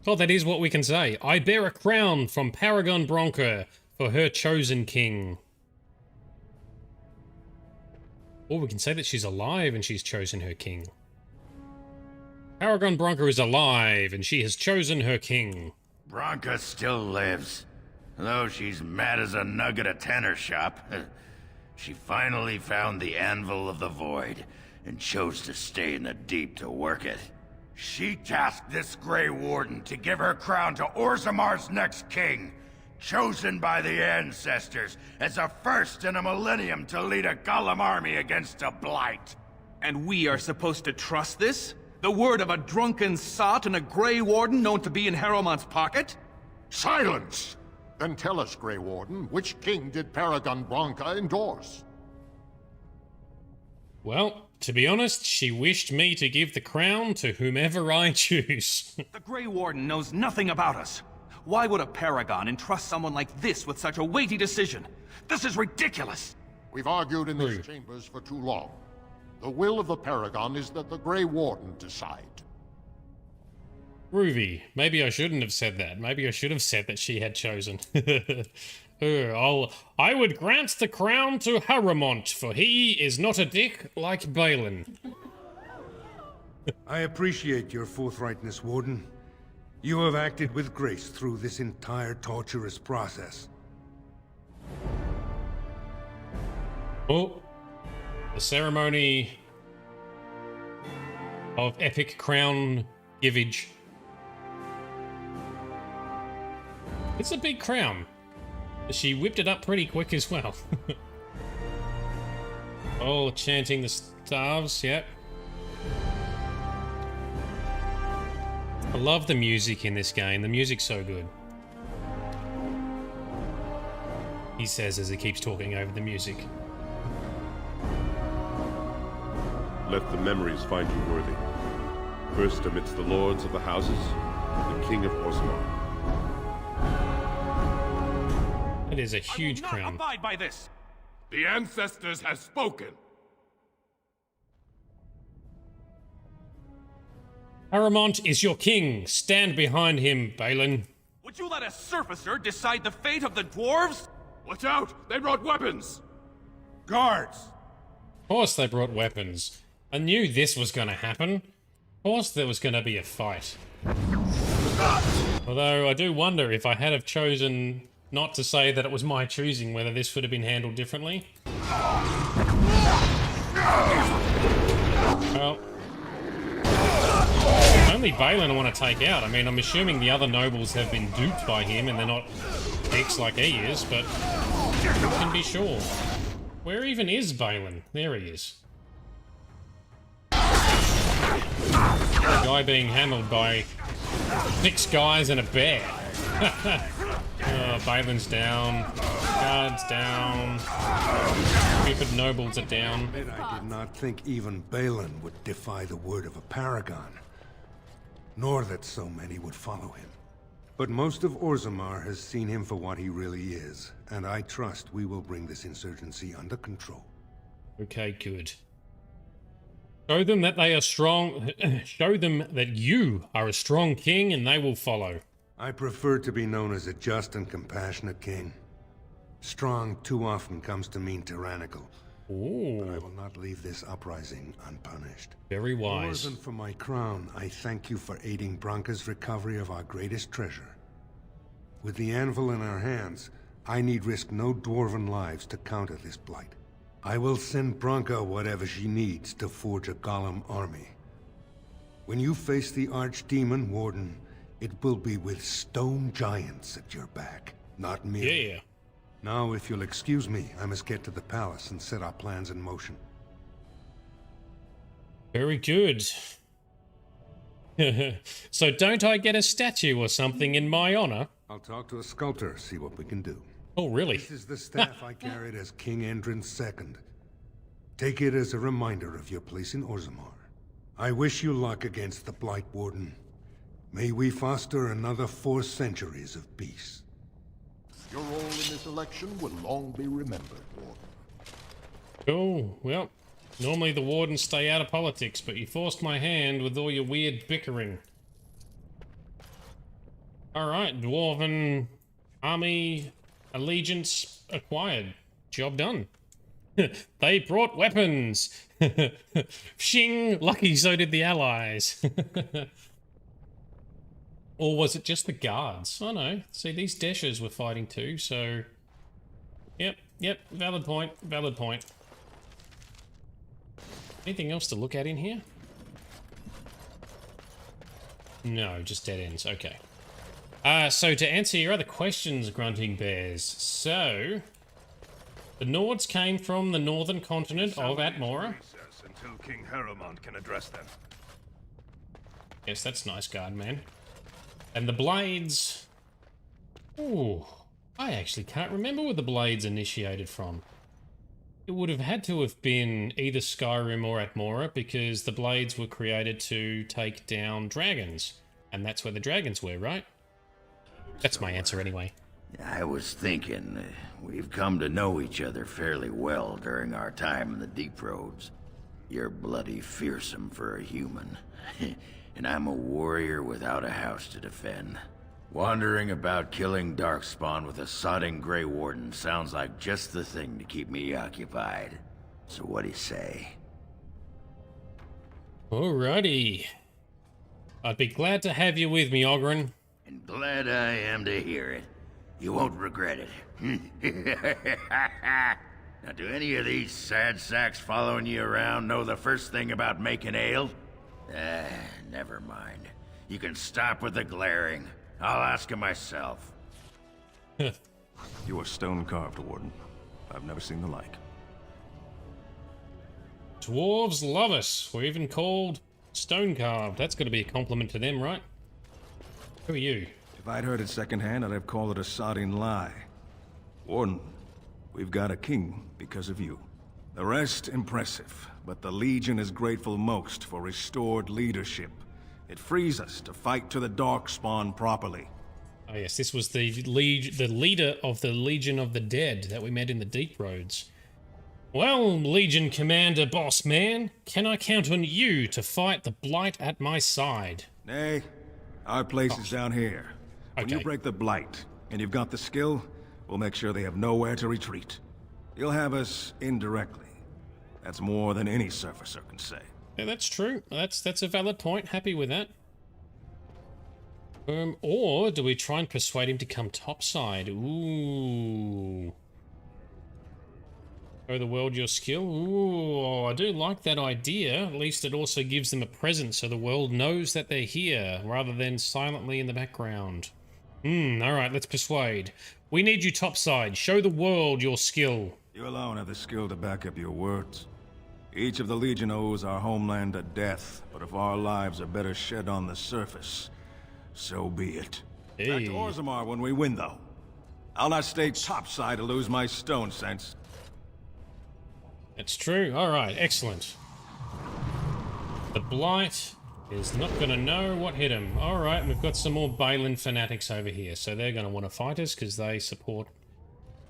Oh, that is what we can say. I bear a crown from Paragon Bronca for her chosen king. Or we can say that she's alive and she's chosen her king. Paragon Bronca is alive and she has chosen her king. Bronca still lives. Though she's mad as a nug at a tanner shop. She finally found the Anvil of the Void and chose to stay in the deep to work it. She tasked this Grey Warden to give her crown to Orzamar's next king, chosen by the ancestors as a first in a millennium to lead a Golem army against a Blight. And we are supposed to trust this? The word of a drunken sot and a Grey Warden known to be in Harrowmont's pocket? Silence! Then tell us, Grey Warden, which king did Paragon Bronca endorse? Well, to be honest, she wished me to give the crown to whomever I choose. The Grey Warden knows nothing about us. Why would a Paragon entrust someone like this with such a weighty decision? This is ridiculous! We've argued in these chambers for too long. The will of the Paragon is that the Grey Warden decide. Groovy. Maybe I shouldn't have said that. Maybe I should have said that she had chosen. I would grant the crown to Harrowmont, for he is not a dick like Balin. I appreciate your forthrightness, Warden. You have acted with grace through this entire torturous process. Oh, the ceremony of epic crown givage. It's a big crown. She whipped it up pretty quick as well. Oh, chanting the stars, yep. I love the music in this game. The music's so good. He says as he keeps talking over the music. Let the memories find you worthy. First amidst the lords of the houses, the King of Orzammar. It is a huge crown. I will not abide by this! The ancestors have spoken. Harrowmont is your king. Stand behind him, Balin. Would you let a surfacer decide the fate of the dwarves? Watch out! They brought weapons! Guards! Of course they brought weapons. I knew this was going to happen. Of course there was going to be a fight. Although I do wonder if I had have chosen not to say that it was my choosing, whether this would have been handled differently. Well, only Balin I want to take out. I mean, I'm assuming the other nobles have been duped by him and they're not dicks like he is, but who can be sure? Where even is Balin? There he is. The guy being hammered by 6 guys and a bear. Balin's down. Guards down. Stupid nobles are down. I did not think even Balin would defy the word of a paragon. Nor that so many would follow him. But most of Orzammar has seen him for what he really is, and I trust we will bring this insurgency under control. Okay, good. Show them that they are strong. Show them that you are a strong king and they will follow. I prefer to be known as a just and compassionate king. Strong too often comes to mean tyrannical. Ooh. But I will not leave this uprising unpunished. Very wise. More than for my crown, I thank you for aiding Bronca's recovery of our greatest treasure. With the anvil in our hands, I need risk no dwarven lives to counter this blight. I will send Branka whatever she needs to forge a golem army. When you face the Archdemon, Warden, it will be with stone giants at your back, not me. Yeah. Now, if you'll excuse me, I must get to the palace and set our plans in motion. Very good. So don't I get a statue or something in my honor? I'll talk to a sculptor, see what we can do. Oh, really? This is the staff I carried as King Endrin's II. Take it as a reminder of your place in Orzammar. I wish you luck against the Blight, Warden. May we foster another 4 centuries of peace. Your role in this election will long be remembered, Warden. Oh, well, normally the Wardens stay out of politics, but you forced my hand with all your weird bickering. Alright, Dwarven army allegiance acquired. Job done. They brought weapons! Shing! Lucky so did the allies. Or was it just the guards? Oh no, see these Deshers were fighting too, so... Yep, valid point, valid point. Anything else to look at in here? No, just dead ends, okay. So to answer your other questions, Grunting Bears, so... The Nords came from the northern continent of Atmora. Until King Heremont can address them. Yes, that's nice, guard man. And the Blades... Ooh, I actually can't remember where the Blades initiated from. It would have had to have been either Skyrim or Atmora, because the Blades were created to take down dragons. And that's where the dragons were, right? That's my answer anyway. I was thinking, we've come to know each other fairly well during our time in the Deep Roads. You're bloody fearsome for a human. And I'm a warrior without a house to defend. Wandering about killing Darkspawn with a sodding Grey Warden sounds like just the thing to keep me occupied. So what do you say? Alrighty. I'd be glad to have you with me, Aubryn. And glad I am to hear it. You won't regret it. Now, do any of these sad sacks following you around know the first thing about making ale? Never mind. You can stop with the glaring. I'll ask him myself. You are stone-carved, Warden. I've never seen the like. Dwarves love us. We're even called stone-carved. That's got to be a compliment to them, right? Who are you? If I'd heard it secondhand, I'd have called it a sodding lie. Warden, we've got a king because of you. The rest, impressive, but the Legion is grateful most for restored leadership. It frees us to fight to the Darkspawn properly. Oh yes, this was the leader of the Legion of the Dead that we met in the Deep Roads. Well, Legion Commander Boss Man, can I count on you to fight the Blight at my side? Nay, our place is down here. When you break the Blight, and you've got the skill, we'll make sure they have nowhere to retreat. You'll have us indirectly. That's more than any surfacer can say. Yeah, that's true. That's a valid point. Happy with that. Or do we try and persuade him to come topside? Ooh. Show the world your skill. Ooh, I do like that idea. At least it also gives them a presence so the world knows that they're here, rather than silently in the background. Alright, let's persuade. We need you topside. Show the world your skill. You alone have the skill to back up your words. Each of the Legion owes our homeland a death, but if our lives are better shed on the surface, so be it. Hey. Back to Orzammar when we win, though. I'll not stay topside to lose my stone sense. That's true. Alright, excellent. The Blight is not going to know what hit him. Alright, we've got some more Balin fanatics over here, so they're going to want to fight us because they support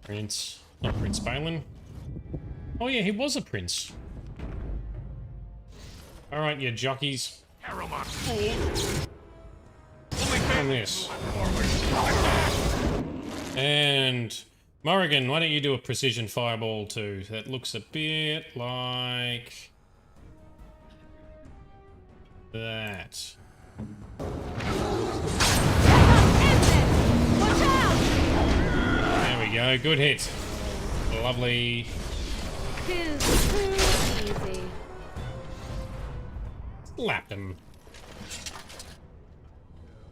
Prince... not Prince Balin. Oh yeah, he was a prince. Alright, you jockeys. On this. And... Morrigan, why don't you do a precision fireball too? That looks a bit like... that. There we go. go. Good hit. Lovely. Too easy. Slap him.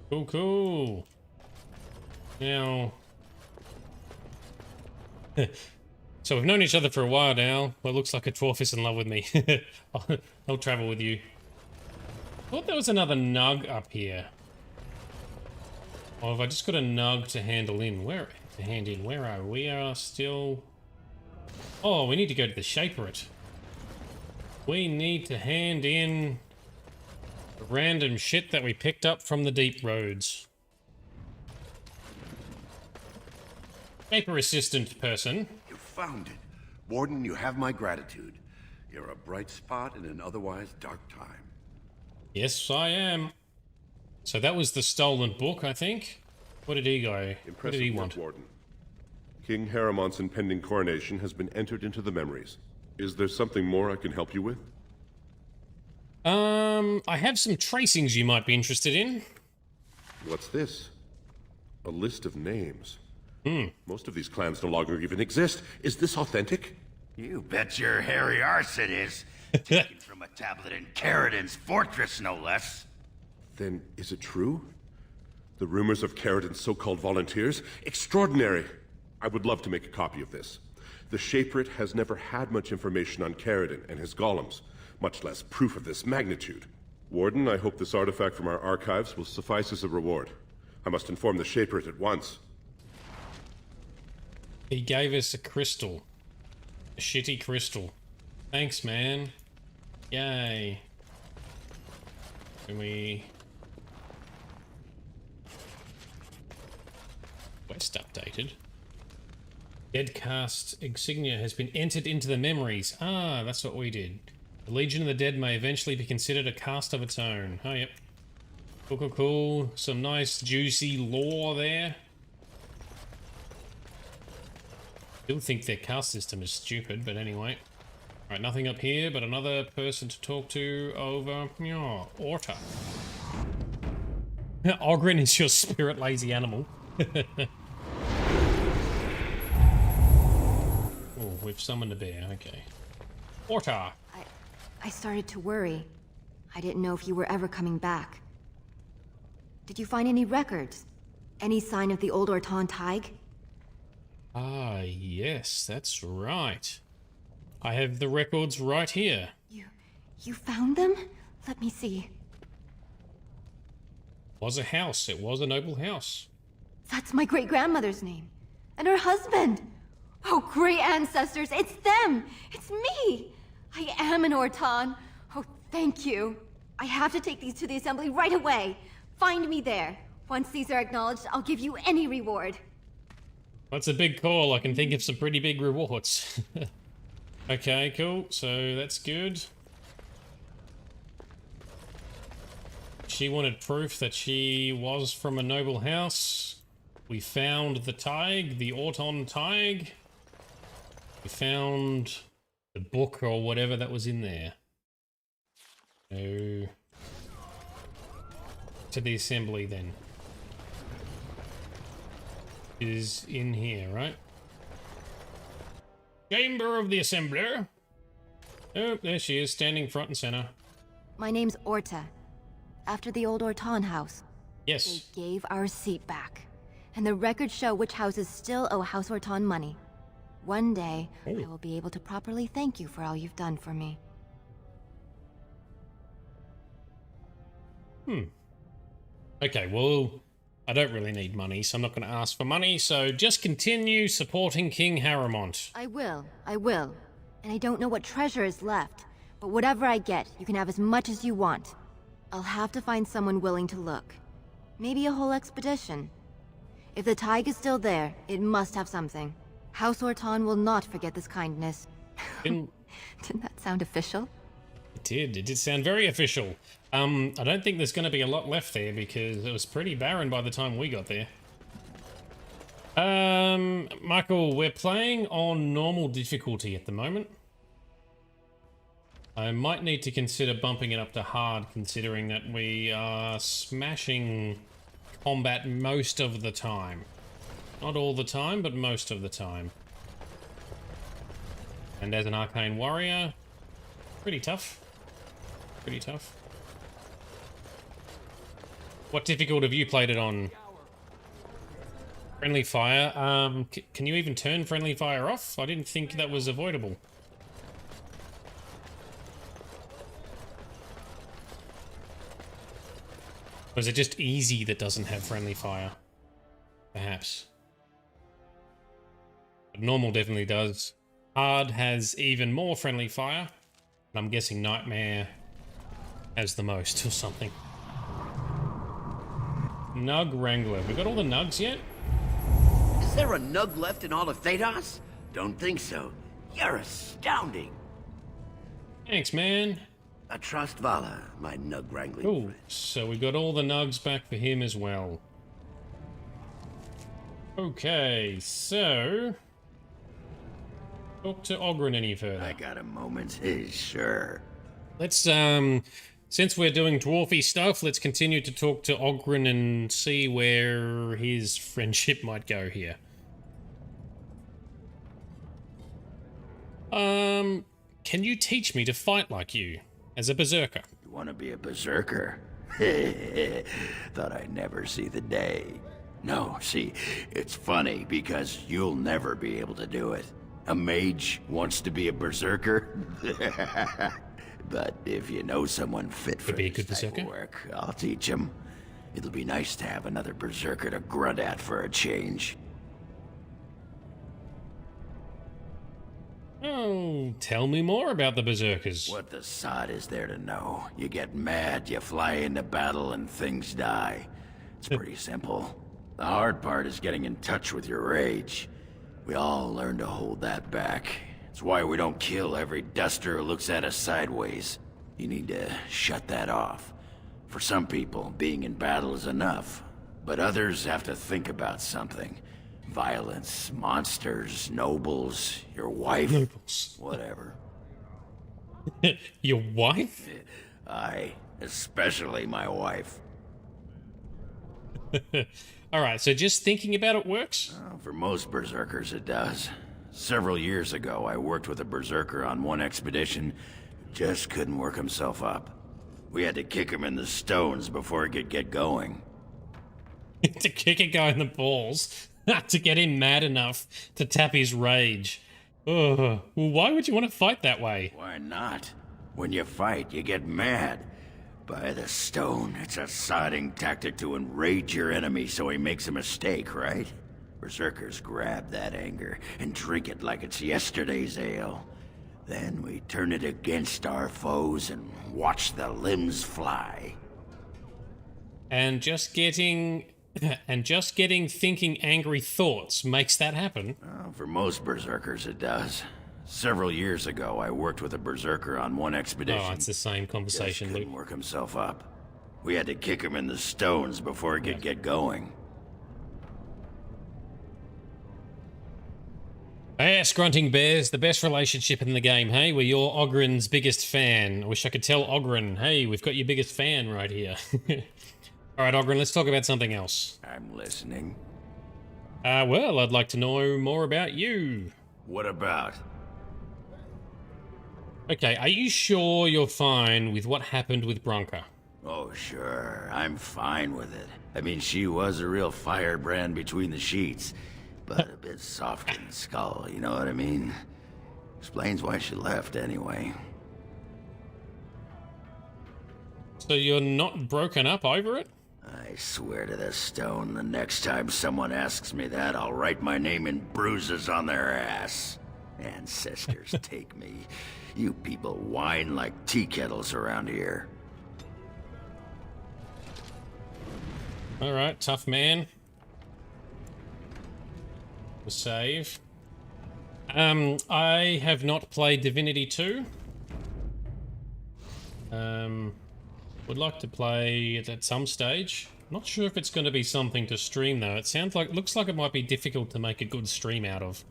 Cool, cool. Now... So we've known each other for a while now. Well, it looks like a dwarf is in love with me. I'll travel with you. Thought there was another nug up here. Oh, have I just got a nug to handle in? Where are we? We are still... Oh, we need to go to the Shaperate. We need to hand in the random shit that we picked up from the deep roads. Paper assistant person. You found it. Warden, you have my gratitude. You're a bright spot in an otherwise dark time. Yes, I am. So that was the stolen book, I think. What did he go? What did he want? Warden. King Haramont's impending coronation has been entered into the memories. Is there something more I can help you with? I have some tracings you might be interested in. What's this? A list of names. Most of these clans no longer even exist. Is this authentic? You bet your hairy arse it is. Taken from a tablet in Caridin's fortress, no less. Then is it true? The rumors of Caridin's so-called volunteers? Extraordinary! I would love to make a copy of this. The Shaperate has never had much information on Caridin and his golems, much less proof of this magnitude. Warden, I hope this artifact from our archives will suffice as a reward. I must inform the Shaperate at once. He gave us a crystal. A shitty crystal. Thanks, man. Yay. Can we... Quest updated. Deadcast insignia has been entered into the memories. Ah, that's what we did. The Legion of the Dead may eventually be considered a caste of its own. Oh, yep. Cool, cool, cool. Some nice, juicy lore there. Still think their caste system is stupid, but anyway. Alright, nothing up here, but another person to talk to over... Oh, Orta. Aubryn is your spirit lazy animal. Oh, we've summoned a bear, okay. Orta! I started to worry. I didn't know if you were ever coming back. Did you find any records? Any sign of the old Orton Tig? Ah, yes, that's right. I have the records right here. You found them? Let me see. It was a house. It was a noble house. That's my great-grandmother's name. And her husband. Oh, great ancestors, it's them! It's me! I am an Orton. Oh, thank you. I have to take these to the assembly right away. Find me there. Once these are acknowledged, I'll give you any reward. That's a big call. I can think of some pretty big rewards. Okay, cool. So that's good. She wanted proof that she was from a noble house. We found the Tig, the Orton Tig. We found the book or whatever that was in there. So, to the assembly then. Is in here, right? Chamber of the Assembler. Oh, there she is, standing front and center. My name's Orta. After the old Orton house. Yes. They gave our seat back. And the records show which houses still owe House Orton money. One day, I will be able to properly thank you for all you've done for me. Okay, well, I don't really need money, so I'm not going to ask for money, so just continue supporting King Haramont. I will. And I don't know what treasure is left, but whatever I get, you can have as much as you want. I'll have to find someone willing to look. Maybe a whole expedition. If the Tig is still there, it must have something. House Orton will not forget this kindness. Didn't that sound official? It did sound very official. I don't think there's going to be a lot left there because it was pretty barren by the time we got there. Michael, we're playing on normal difficulty at the moment. I might need to consider bumping it up to hard, considering that we are smashing combat most of the time. Not all the time, but most of the time. And as an arcane warrior, pretty tough. Pretty tough. What difficult have you played it on? Friendly fire. Can you even turn friendly fire off? I didn't think that was avoidable. Or is it just easy that doesn't have friendly fire? Perhaps. But normal definitely does. Hard has even more friendly fire. And I'm guessing Nightmare has the most or something. Nug Wrangler. We got all the nugs yet? Is there a nug left in all of Thedos? Don't think so. You're astounding. Thanks, man. I trust Vala, my nug wrangling Cool. friend. So we got all the nugs back for him as well. Okay, so... Talk to Aubryn any further. I got a moment. Sure. Let's, since we're doing dwarfy stuff, let's continue to talk to Aubryn and see where his friendship might go here. Can you teach me to fight like you, as a berserker? You want to be a berserker? Thought I'd never see the day. No, see, it's funny because you'll never be able to do it. A mage wants to be a berserker? But if you know someone fit for this type of work, I'll teach him. It'll be nice to have another berserker to grunt at for a change. Oh, tell me more about the berserkers. What the sod is there to know? You get mad, you fly into battle, and things die. It's pretty simple. The hard part is getting in touch with your rage. We all learn to hold that back. It's why we don't kill every duster who looks at us sideways. You need to shut that off. For some people, being in battle is enough. But others have to think about something. Violence, monsters, nobles, your wife, whatever. Your wife? Aye, especially my wife. Alright, so just thinking about it works? For most berserkers it does. Several years ago, I worked with a berserker on one expedition who just couldn't work himself up. We had to kick him in the stones before he could get going. To kick a guy in the balls? To get him mad enough to tap his rage. Well, why would you want to fight that way? Why not? When you fight, you get mad. By the stone, it's a sodding tactic to enrage your enemy so he makes a mistake, right? Berserkers grab that anger and drink it like it's yesterday's ale. Then we turn it against our foes and watch the limbs fly. And just getting thinking angry thoughts makes that happen. For most berserkers, it does. Several years ago, I worked with a berserker on one expedition. Oh, it's the same conversation. Just couldn't work himself up. We had to kick him in the stones before he could get going. Yes, Grunting Bears, the best relationship in the game, hey? We're your Aubryn's biggest fan. I wish I could tell Aubryn, hey, we've got your biggest fan right here. Alright, Aubryn, let's talk about something else. I'm listening. Well, I'd like to know more about you. What about? Okay, are you sure you're fine with what happened with Bronca? Oh, sure. I'm fine with it. I mean, she was a real firebrand between the sheets, but a bit soft in the skull, you know what I mean? Explains why she left, anyway. So you're not broken up over it? I swear to the stone, the next time someone asks me that, I'll write my name in bruises on their ass. Ancestors take me. You people whine like tea kettles around here. Alright, tough man. The save. I have not played Divinity 2. Would like to play it at some stage. Not sure if it's going to be something to stream though. It looks like it might be difficult to make a good stream out of.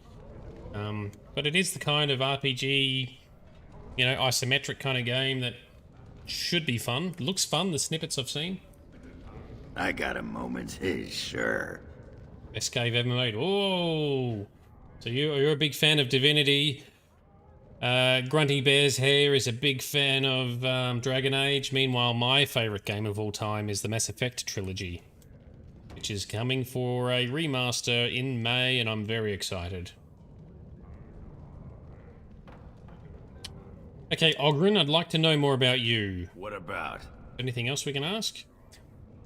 But it is the kind of RPG, you know, isometric kind of game that should be fun. Looks fun, the snippets I've seen. I got a moment, sure. Best cave ever made. Oh, so you're a big fan of Divinity. Grunty Bear's Hair is a big fan of Dragon Age. Meanwhile, my favorite game of all time is the Mass Effect trilogy, which is coming for a remaster in May, and I'm very excited. Okay, Aubryn, I'd like to know more about you. What about? Anything else we can ask?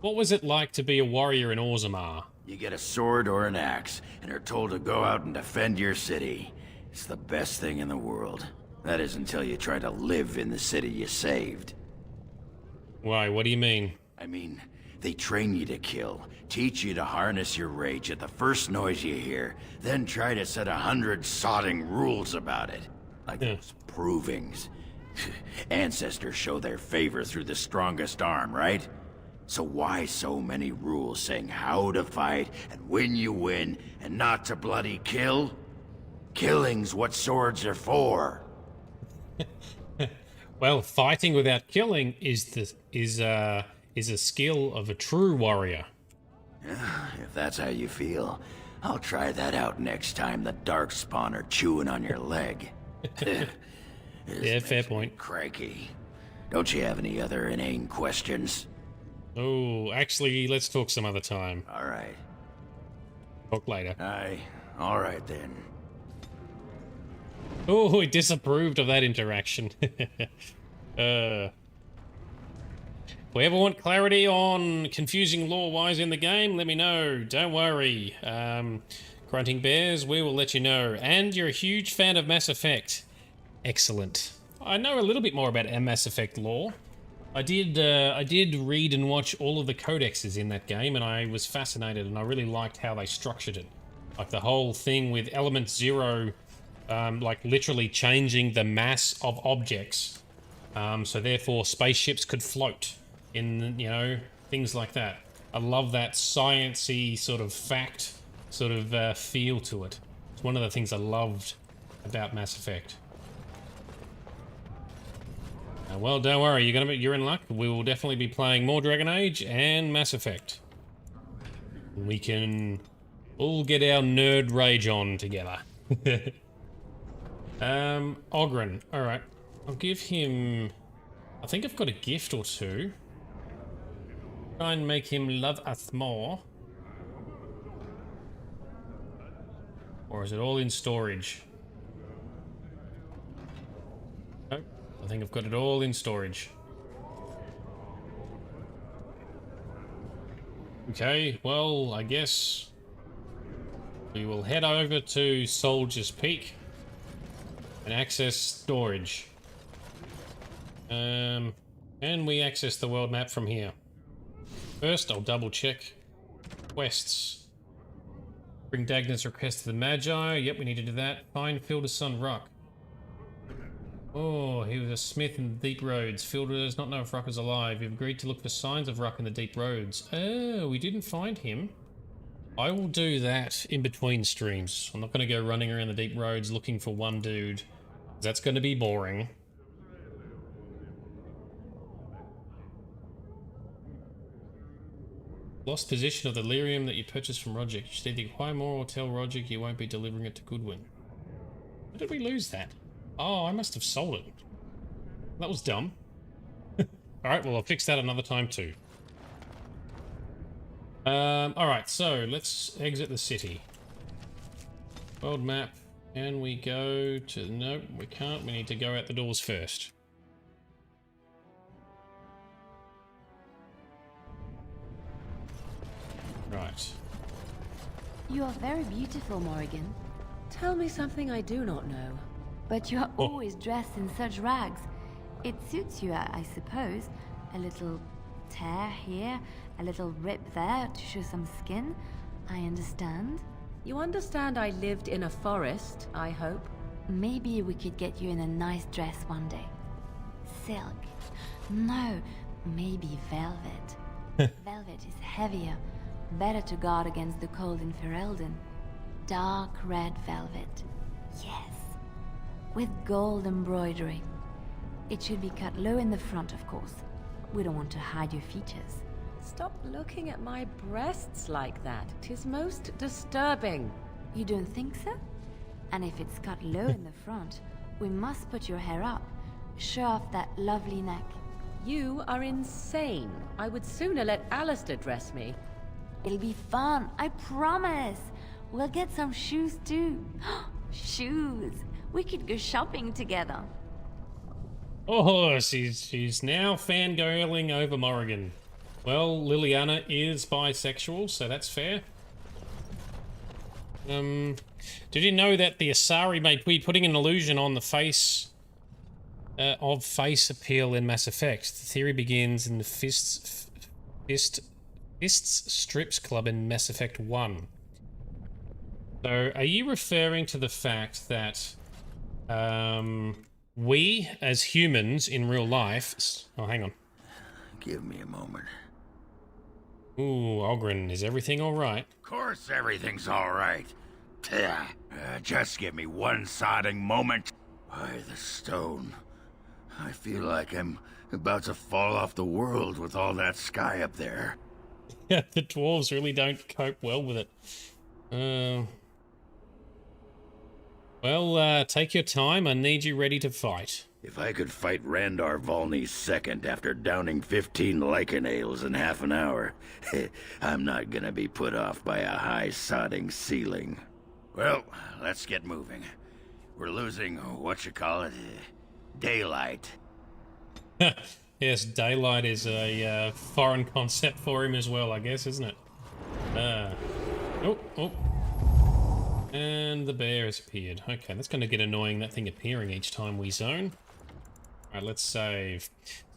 What was it like to be a warrior in Orzammar? You get a sword or an axe, and are told to go out and defend your city. It's the best thing in the world. That is until you try to live in the city you saved. Why, what do you mean? I mean, they train you to kill, teach you to harness your rage at the first noise you hear, then try to set 100 sodding rules about it. Like those provings. Ancestors show their favor through the strongest arm, right? So why so many rules saying how to fight and when you win and not to bloody kill? Killing's what swords are for. Well, fighting without killing is a skill of a true warrior. If that's how you feel, I'll try that out next time the Darkspawn are chewing on your leg. Yeah, fair point. Crikey. Don't you have any other inane questions? Oh, actually, let's talk some other time. All right. Talk later. Aye. All right then. Oh, he disapproved of that interaction. If we ever want clarity on confusing lore-wise in the game, let me know. Don't worry. Grunting Bears, we will let you know. And you're a huge fan of Mass Effect. Excellent. I know a little bit more about Mass Effect lore. I did read and watch all of the codexes in that game, and I was fascinated, and I really liked how they structured it. Like the whole thing with Element Zero, like literally changing the mass of objects, so therefore spaceships could float in, you know, things like that. I love that science-y sort of fact, sort of feel to it. It's one of the things I loved about Mass Effect. Well, don't worry, you're in luck. We will definitely be playing more Dragon Age and Mass Effect. We can all get our nerd rage on together. Aubryn. Alright. I'll give him... I think I've got a gift or two. Try and make him love us more. Or is it all in storage? Nope. I think I've got it all in storage. Okay, well, I guess we will head over to Soldier's Peak and access storage. Can we access the world map from here? First, I'll double check quests. Bring Dagnar's request to the Magi. Yep, we need to do that. Find Fielder's son, Rock. Oh, he was a smith in the deep roads. Fielder does not know if Rock is alive. You've agreed to look for signs of Rock in the deep roads. Oh, we didn't find him. I will do that in between streams. I'm not going to go running around the deep roads looking for one dude. That's going to be boring. Lost possession of the lyrium that you purchased from Rogic. You should either acquire more or tell Rogic you won't be delivering it to Goodwin. Where did we lose that? Oh, I must have sold it. That was dumb. Alright, well, I'll fix that another time too. Alright, so let's exit the city. World map. Can we go to... Nope, we can't. We need to go out the doors first. Right. You are very beautiful, Morrigan. Tell me something I do not know. But you are always dressed in such rags. It suits you, I suppose. A little tear here, a little rip there to show some skin. I understand. You understand I lived in a forest, I hope? Maybe we could get you in a nice dress one day. Silk. No, maybe velvet. Velvet is heavier, better to guard against the cold in Ferelden. Dark red velvet. Yes. With gold embroidery. It should be cut low in the front, of course. We don't want to hide your features. Stop looking at my breasts like that. 'Tis most disturbing. You don't think so? And if it's cut low in the front, we must put your hair up. Show off that lovely neck. You are insane. I would sooner let Alistair dress me. It'll be fun, I promise. We'll get some shoes too. Shoes! We could go shopping together. Oh, she's now fangirling over Morrigan. Well, Liliana is bisexual, so that's fair. Did you know that the Asari may be putting an illusion on the face of face appeal in Mass Effect? The theory begins in the Fists Strips Club in Mass Effect 1. So, are you referring to the fact that we, as humans in real life... Oh, hang on. Give me a moment. Ooh, Aubryn, is everything alright? Of course everything's alright. Just give me one sodding moment. By the stone. I feel like I'm about to fall off the world with all that sky up there. Yeah, the dwarves really don't cope well with it. Well, take your time. I need you ready to fight. If I could fight Randar Volney's second after downing 15 lichen ales in half an hour, I'm not gonna be put off by a high sodding ceiling. Well, let's get moving. We're losing, daylight. Yes, daylight is a foreign concept for him as well, I guess, isn't it? Oh. And the bear has appeared. Okay, that's going to get annoying, that thing appearing each time we zone. Alright, let's save.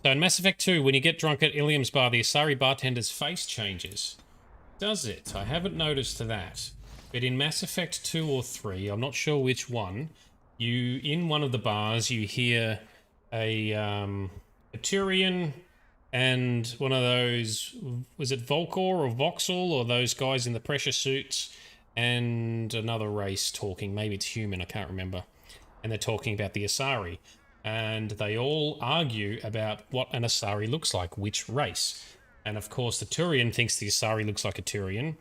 So in Mass Effect 2, when you get drunk at Ilium's bar, the Asari bartender's face changes. Does it? I haven't noticed that. But in Mass Effect 2 or 3, I'm not sure which one, in one of the bars, you hear a Turian and one of those, was it Volcor or Voxel, or those guys in the pressure suits, and another race talking. Maybe it's human, I can't remember. And they're talking about the Asari. And they all argue about what an Asari looks like, which race. And of course the Turian thinks the Asari looks like a Turian.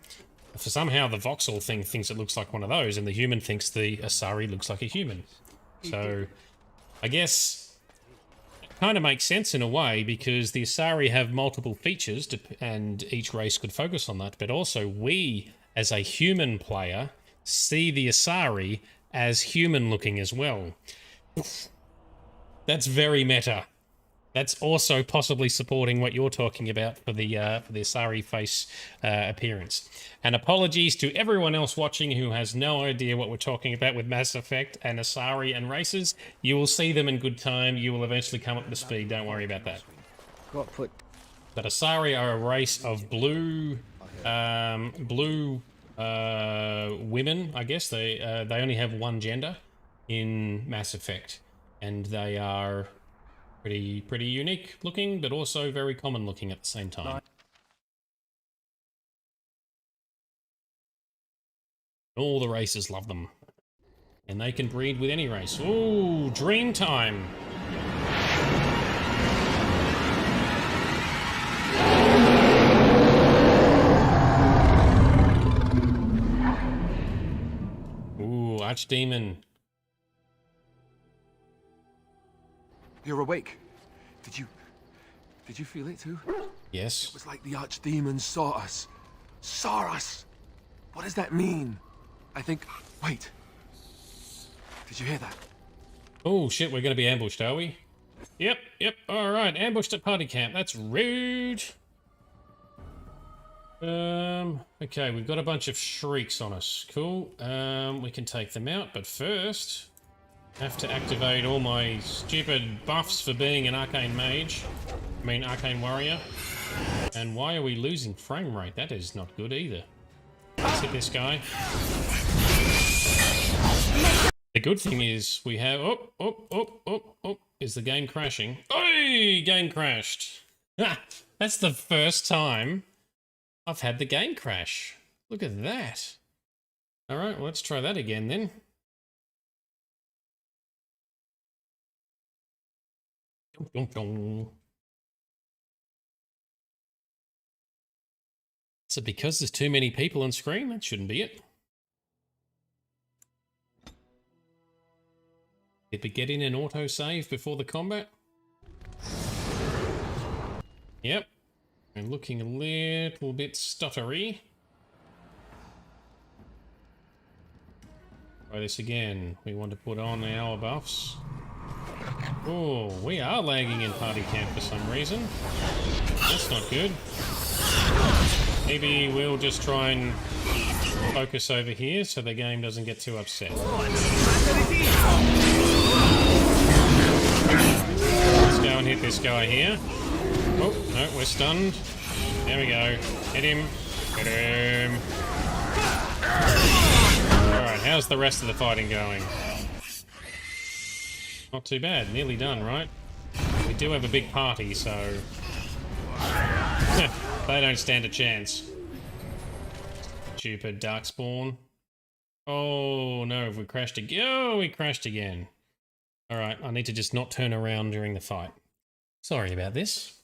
For somehow the Voxel thing thinks it looks like one of those, and the human thinks the Asari looks like a human. So, I guess it kind of makes sense in a way, because the Asari have multiple features, and each race could focus on that, but also we, as a human player, see the Asari as human-looking as well. That's very meta. That's also possibly supporting what you're talking about for the Asari face appearance. And apologies to everyone else watching who has no idea what we're talking about with Mass Effect and Asari and races. You will see them in good time. You will eventually come up to speed. Don't worry about that. But Asari are a race of blue women, I guess. They only have one gender in Mass Effect, and they are pretty unique looking, but also very common looking at the same time. All the races love them, and they can breed with any race. Ooh, dream time! Ooh, Archdemon. You're awake. Did you feel it too? Yes. It was like the Archdemon saw us. Saw us! What does that mean? I think... Wait. Did you hear that? Oh shit, we're gonna be ambushed, are we? Yep, alright, ambushed at party camp. That's rude. Okay, we've got a bunch of shrieks on us. Cool. We can take them out, but first... have to activate all my stupid buffs for being an arcane mage. I mean, arcane warrior. And why are we losing frame rate? That is not good either. Let's hit this guy. The good thing is we have... Oh, is the game crashing? Oi! Game crashed. Ha! That's the first time I've had the game crash. Look at that. Alright, well, let's try that again then. Dun, dun, dun. So because there's too many people on screen, that shouldn't be it. Did we get in an autosave before the combat? Yep. I'm looking a little bit stuttery. Try this again. We want to put on our buffs. Oh, we are lagging in party camp for some reason. That's not good. Maybe we'll just try and focus over here so the game doesn't get too upset. Let's go and hit this guy here. Oh, no, we're stunned. There we go. Hit him. Hit him. Alright, how's the rest of the fighting going? Not too bad. Nearly done, right? We do have a big party, so... they don't stand a chance. Stupid Darkspawn. Oh, no, have we crashed again? Oh, we crashed again. Alright, I need to just not turn around during the fight. Sorry about this.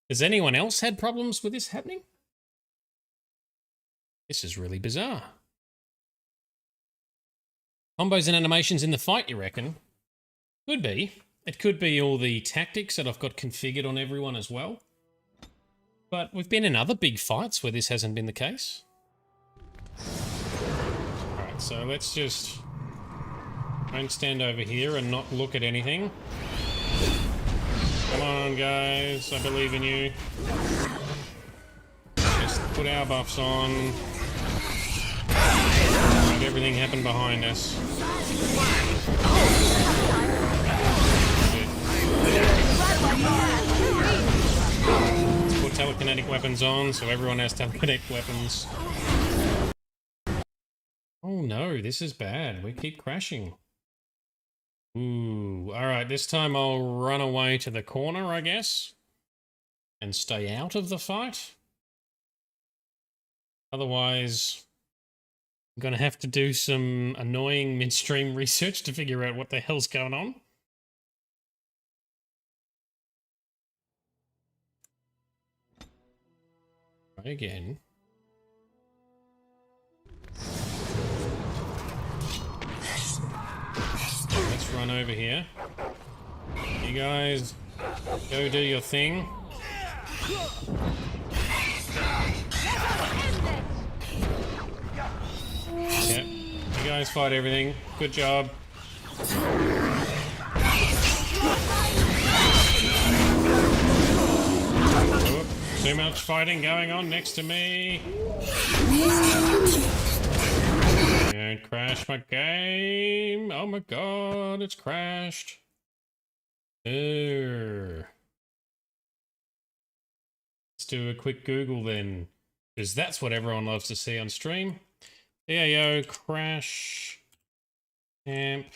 Has anyone else had problems with this happening? This is really bizarre. Combos and animations in the fight, you reckon? Could be. It could be all the tactics that I've got configured on everyone as well. But we've been in other big fights where this hasn't been the case. Alright, so let's just... don't stand over here and not look at anything. Come on, guys. I believe in you. Just put our buffs on. Let everything happen behind us. Let's put telekinetic weapons on so everyone has telekinetic weapons. Oh no, this is bad. We keep crashing. Ooh, alright, this time I'll run away to the corner, I guess. And stay out of the fight. Otherwise, I'm gonna have to do some annoying midstream research to figure out what the hell's going on. Try again. Let's run over here. You guys, go do your thing. Yep. You guys fight everything. Good job. Oop, too much fighting going on next to me. Don't crash my game. Oh my god, it's crashed. Let's do a quick Google then, because that's what everyone loves to see on stream. DAO crash camp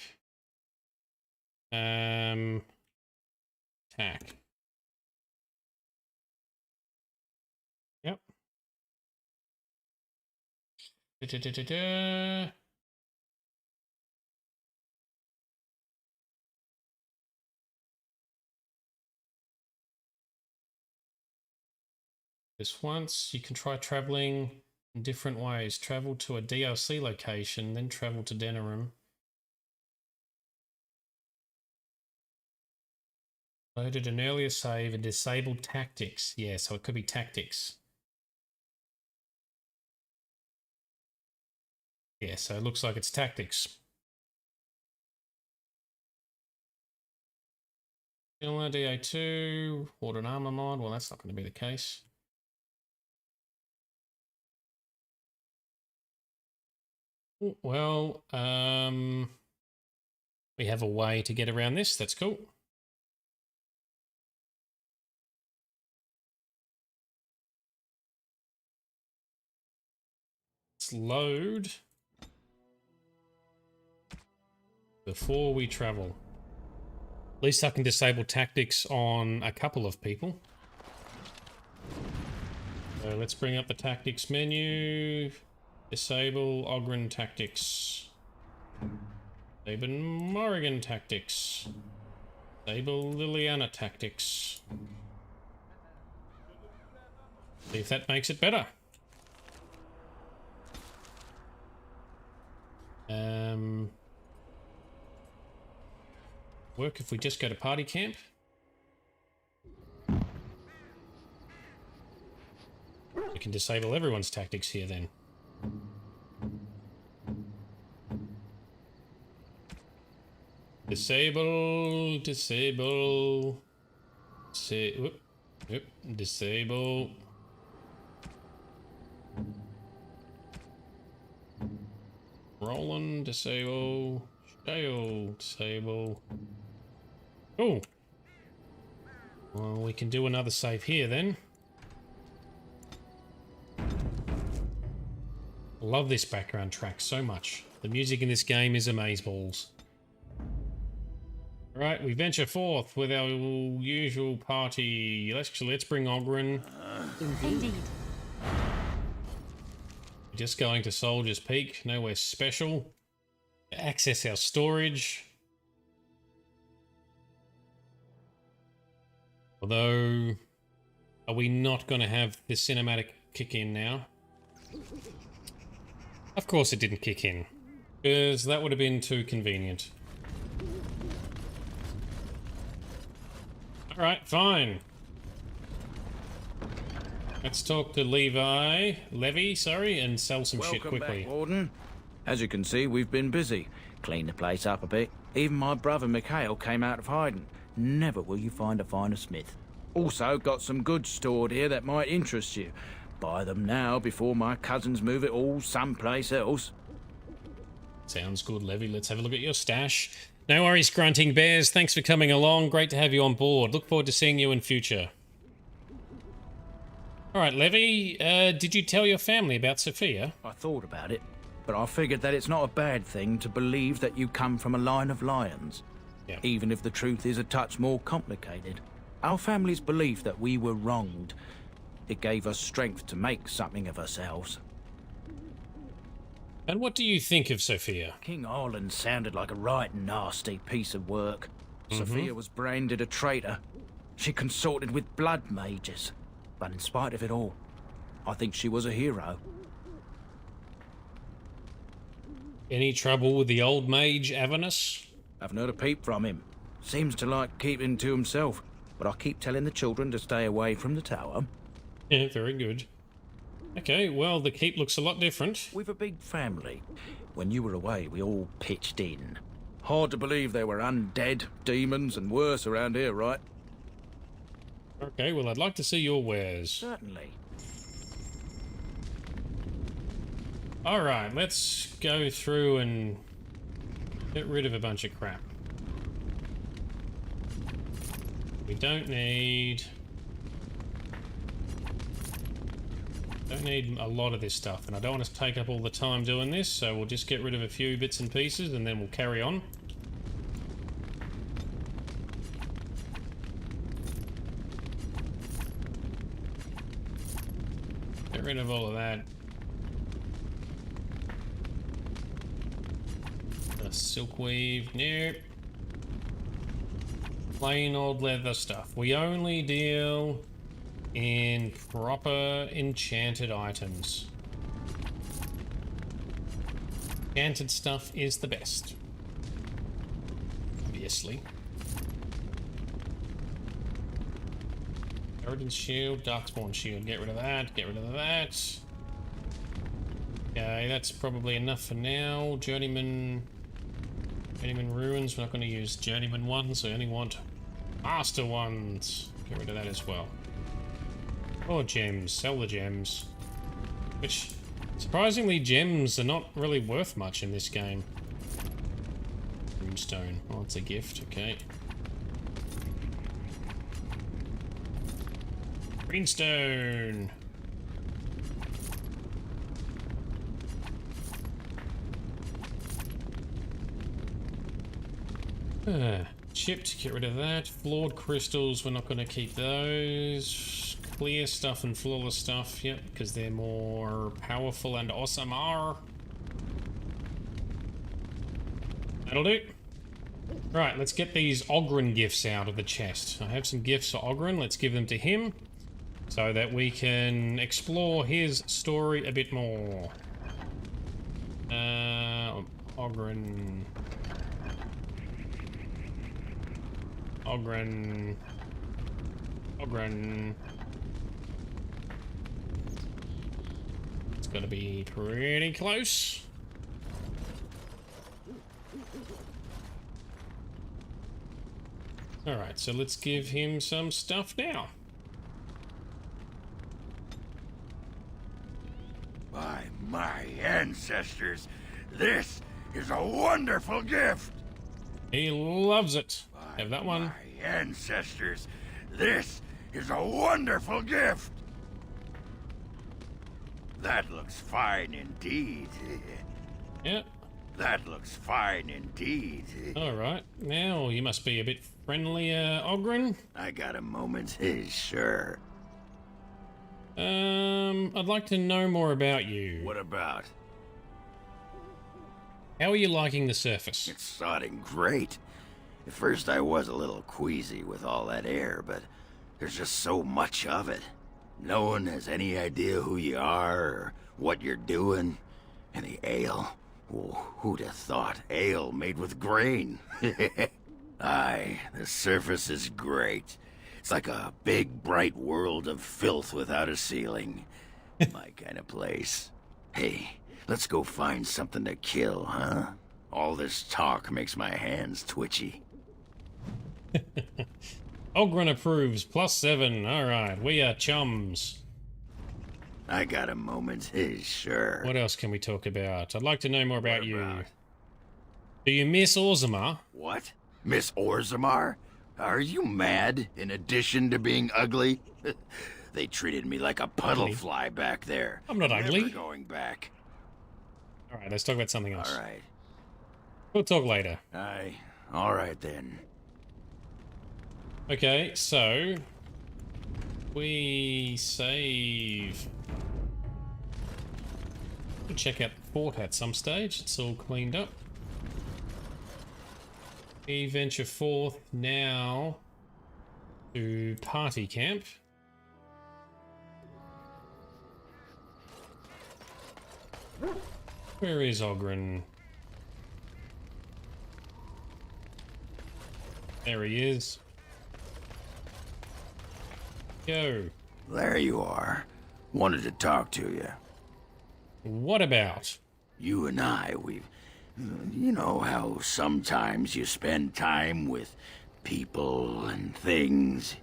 attack. Yep. This once, you can try traveling in different ways. Travel to a DLC location, then travel to Denerim. Loaded an earlier save and disabled tactics. Yeah, so it could be tactics. Yeah, so it looks like it's tactics. Similar DA2, Warden Armor mod. Well, that's not going to be the case. Well, we have a way to get around this. That's cool. Let's load before we travel. At least I can disable tactics on a couple of people. So let's bring up the tactics menu. Disable Aubryn tactics. Disable Morrigan tactics. Disable Liliana tactics. See if that makes it better. Work if we just go to party camp? We can disable everyone's tactics here then. Disable, disable, disable. Roland, disable, Shale, disable. Oh! Well, we can do another save here then. Love this background track so much. The music in this game is amazeballs. Right, we venture forth with our usual party. Let's bring Aubryn. Indeed. Just going to Soldier's Peak, nowhere special. Access our storage. Although, are we not going to have the cinematic kick in now? Of course it didn't kick in, because that would have been too convenient. Alright, fine. Let's talk to Levy, sorry, and sell some shit quickly. Welcome back, Warden. As you can see, we've been busy. Cleaned the place up a bit. Even my brother Mikhail came out of hiding. Never will you find a finer smith. Also, got some goods stored here that might interest you. Buy them now before my cousins move it all someplace else. Sounds good, Levy. Let's have a look at your stash. No worries, Grunting Bears. Thanks for coming along. Great to have you on board. Look forward to seeing you in future. Alright, Levy, did you tell your family about Sophia? I thought about it, but I figured that it's not a bad thing to believe that you come from a line of lions. Yeah. Even if the truth is a touch more complicated. Our family's belief that we were wronged, it gave us strength to make something of ourselves. And what do you think of Sophia? King Arlen sounded like a right nasty piece of work. Sophia was branded a traitor. She consorted with blood mages. But in spite of it all, I think she was a hero. Any trouble with the old mage, Avernus? Haven't heard a peep from him. Seems to like keeping to himself. But I keep telling the children to stay away from the tower. Yeah, very good. Okay, well, the keep looks a lot different. We've a big family. When you were away, we all pitched in. Hard to believe there were undead, demons, and worse around here, right? Okay, well, I'd like to see your wares. Certainly. Alright, let's go through and get rid of a bunch of crap. We don't need a lot of this stuff, and I don't want to take up all the time doing this, so we'll just get rid of a few bits and pieces and then we'll carry on. Get rid of all of that. The silkweave, nope. Plain old leather stuff. We only deal in proper enchanted items. Enchanted stuff is the best. Obviously. Eridan's shield, Darkspawn shield. Get rid of that, get rid of that. Okay, that's probably enough for now. Journeyman ruins. We're not going to use Journeyman ones, I only want Master ones. Get rid of that as well. Or gems. Sell the gems. Which, surprisingly, gems are not really worth much in this game. Brimstone. Oh, it's a gift. Okay. Greenstone. Chipped, get rid of that. Flawed crystals, we're not going to keep those. Clear stuff and flawless stuff, yep, because they're more powerful and awesomer. That'll do. Right, let's get these Aubryn gifts out of the chest. I have some gifts for Aubryn, let's give them to him, so that we can explore his story a bit more. Aubryn. Aubryn. Aubryn. It's gonna be pretty close. Alright, so let's give him some stuff now. By my ancestors, this is a wonderful gift! He loves it. Have that one. My ancestors, this is a wonderful gift! That looks fine indeed. Yep. That looks fine indeed. Alright, now you must be a bit friendlier, Aubryn. I got a moment, sure. I'd like to know more about you. What about? How are you liking the surface? It's sodding great. At first I was a little queasy with all that air, but there's just so much of it. No one has any idea who you are or what you're doing. And the ale. Oh, who'd have thought ale made with grain? Aye, the surface is great. It's like a big, bright world of filth without a ceiling. My kind of place. Hey, let's go find something to kill, huh? All this talk makes my hands twitchy. Aubryn approves. +7. Alright, we are chums. I got a moment, sure. What else can we talk about? I'd like to know more about you. Do you miss Orzammar? What? Miss Orzammar? Are you mad, in addition to being ugly? They treated me like a puddle fly back there. I'm not ugly. Never going back. Alright, let's talk about something else. Alright. We'll talk later. Aye. Alright then. Okay, so... we save... we'll check out the fort at some stage. It's all cleaned up. We venture forth now to party camp. Where is Aubryn? There he is. Go. There you are. Wanted to talk to you. What about? You and I, you know how sometimes you spend time with people and things.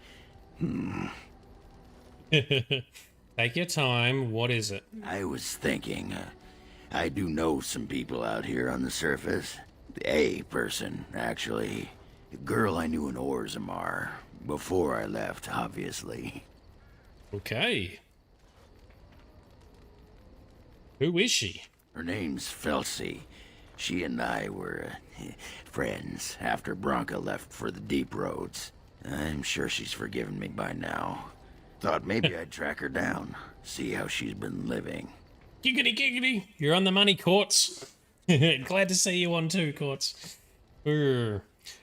Take your time. What is it? I was thinking, I do know some people out here on the surface. A person, actually. A girl I knew in Orzammar. Before I left, obviously. Okay. Who is she? Her name's Felsi. She and I were friends after Branka left for the deep roads. I'm sure she's forgiven me by now. Thought maybe I'd track her down, see how she's been living. Giggity giggity! You're on the money, Quartz. Glad to see you on too, Quartz.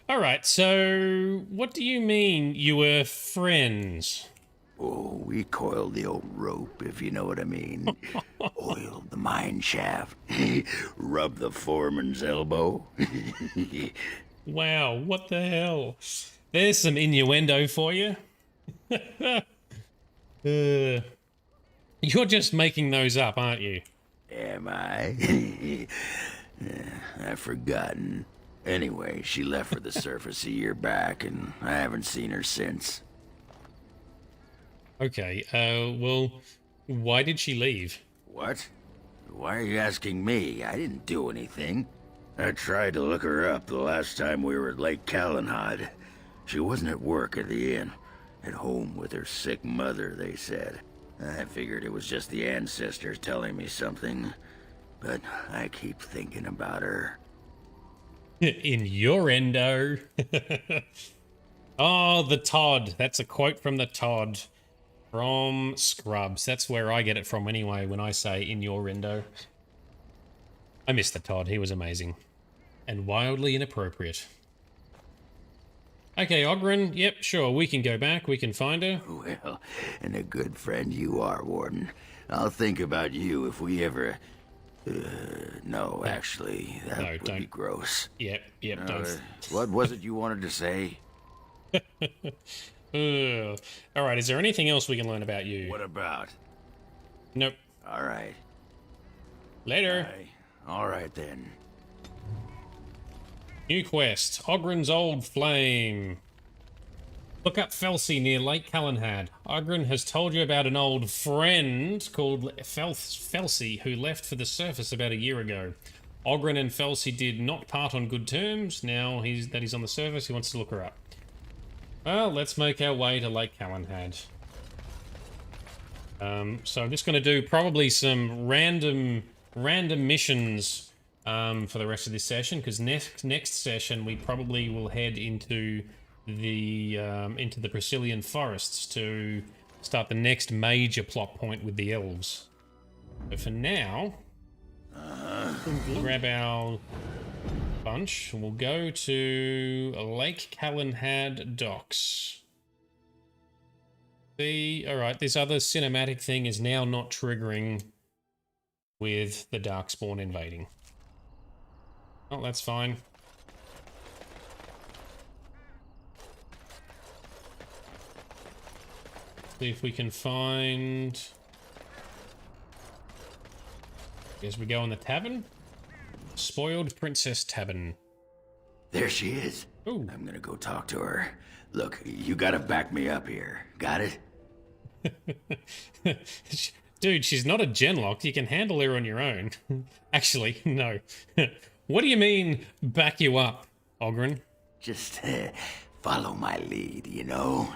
Alright, so what do you mean you were friends? Oh, we coiled the old rope, if you know what I mean. Oiled the mine shaft. Rubbed the foreman's elbow. Wow, what the hell? There's some innuendo for you. You're just making those up, aren't you? Am I? I've forgotten. Anyway, she left for the surface a year back, and I haven't seen her since. Okay, well, why did she leave? What? Why are you asking me? I didn't do anything. I tried to look her up the last time we were at Lake Calenhad. She wasn't at work at the inn. At home with her sick mother, they said. I figured it was just the ancestors telling me something. But I keep thinking about her. In your endo. Oh, the Todd. That's a quote from the Todd. From Scrubs. That's where I get it from anyway when I say in your endo. I miss the Todd. He was amazing. And wildly inappropriate. Okay, Aubryn. Yep, sure. We can go back. We can find her. Well, and a good friend you are, Warden. I'll think about you if we ever... No, actually, that would be gross. Yep, don't. What was it you wanted to say? Alright, is there anything else we can learn about you? What about? Nope. Alright. Later. Alright then. New quest, Aubryn's Old Flame. Look up Felsi near Lake Callanhad. Aubryn has told you about an old friend called Felsi who left for the surface about a year ago. Aubryn and Felsi did not part on good terms. Now that he's on the surface, he wants to look her up. Well, let's make our way to Lake Callanhad. So I'm just going to do probably some random missions for the rest of this session, because next session we probably will head into the Brazilian forests to start the next major plot point with the elves. But for now, we'll grab our bunch and we'll go to Lake Callanhad docks. Alright, this other cinematic thing is now not triggering with the Darkspawn invading. Oh, that's fine. See if we can find... Guess we go in the tavern? Spoiled Princess Tavern. There she is. Ooh. I'm gonna go talk to her. Look, you gotta back me up here. Got it? Dude, she's not a genlock. You can handle her on your own. Actually, no. What do you mean, back you up, Aubryn? Just follow my lead, you know?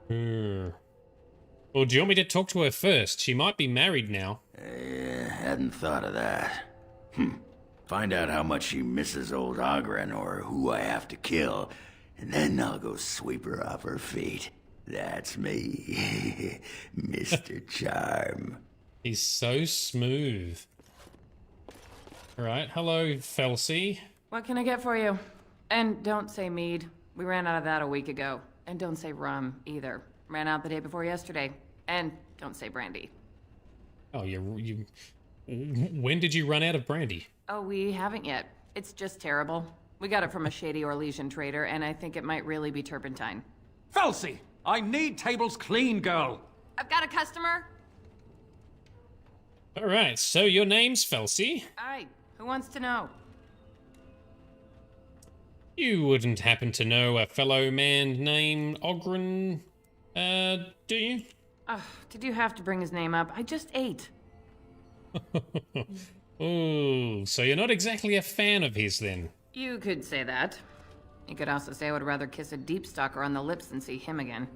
Well, do you want me to talk to her first? She might be married now. Hadn't thought of that. Find out how much she misses old Aubryn or who I have to kill, and then I'll go sweep her off her feet. That's me, Mr. Charm. He's so smooth. Alright, hello, Felsi. What can I get for you? And don't say mead. We ran out of that a week ago. And don't say rum, either. Ran out the day before yesterday. And don't say brandy. Oh, you... When did you run out of brandy? Oh, we haven't yet. It's just terrible. We got it from a shady Orlesian trader, and I think it might really be turpentine. Felsi! I need tables clean, girl! I've got a customer. Alright, so your name's Felsi? Aye, who wants to know? You wouldn't happen to know a fellow man named Aubryn, do you? Did you have to bring his name up? I just ate. Oh, so you're not exactly a fan of his then? You could say that. You could also say I would rather kiss a deep stalker on the lips than see him again.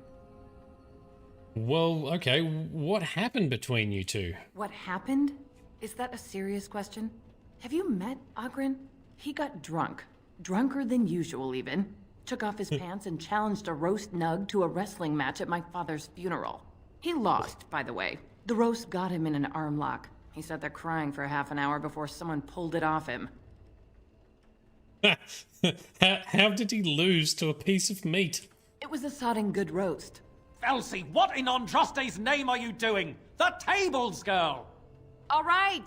Well, okay, what happened between you two? What happened? Is that a serious question? Have you met Aubryn? He got drunk. Drunker than usual, even. Took off his pants and challenged a roast nug to a wrestling match at my father's funeral. He lost, by the way. The roast got him in an arm lock. He sat there crying for half an hour before someone pulled it off him. How did he lose to a piece of meat? It was a sodding good roast. Felsi, what in Andraste's name are you doing? The tables, girl! All right!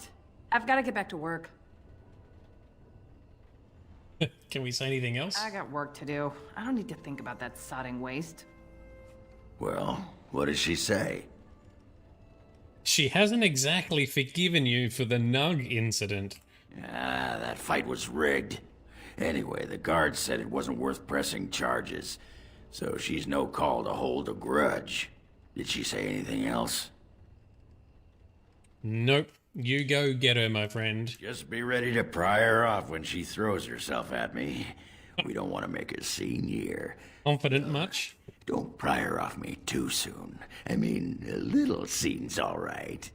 I've got to get back to work. Can we say anything else? I got work to do. I don't need to think about that sodding waste. Well, what does she say? She hasn't exactly forgiven you for the Nug incident. That fight was rigged. Anyway, the guard said it wasn't worth pressing charges, so she's no call to hold a grudge. Did she say anything else? Nope. You go get her, my friend. Just be ready to pry her off when she throws herself at me. We don't want to make a scene here. Confident much? Don't pry her off me too soon. I mean, a little scene's all right.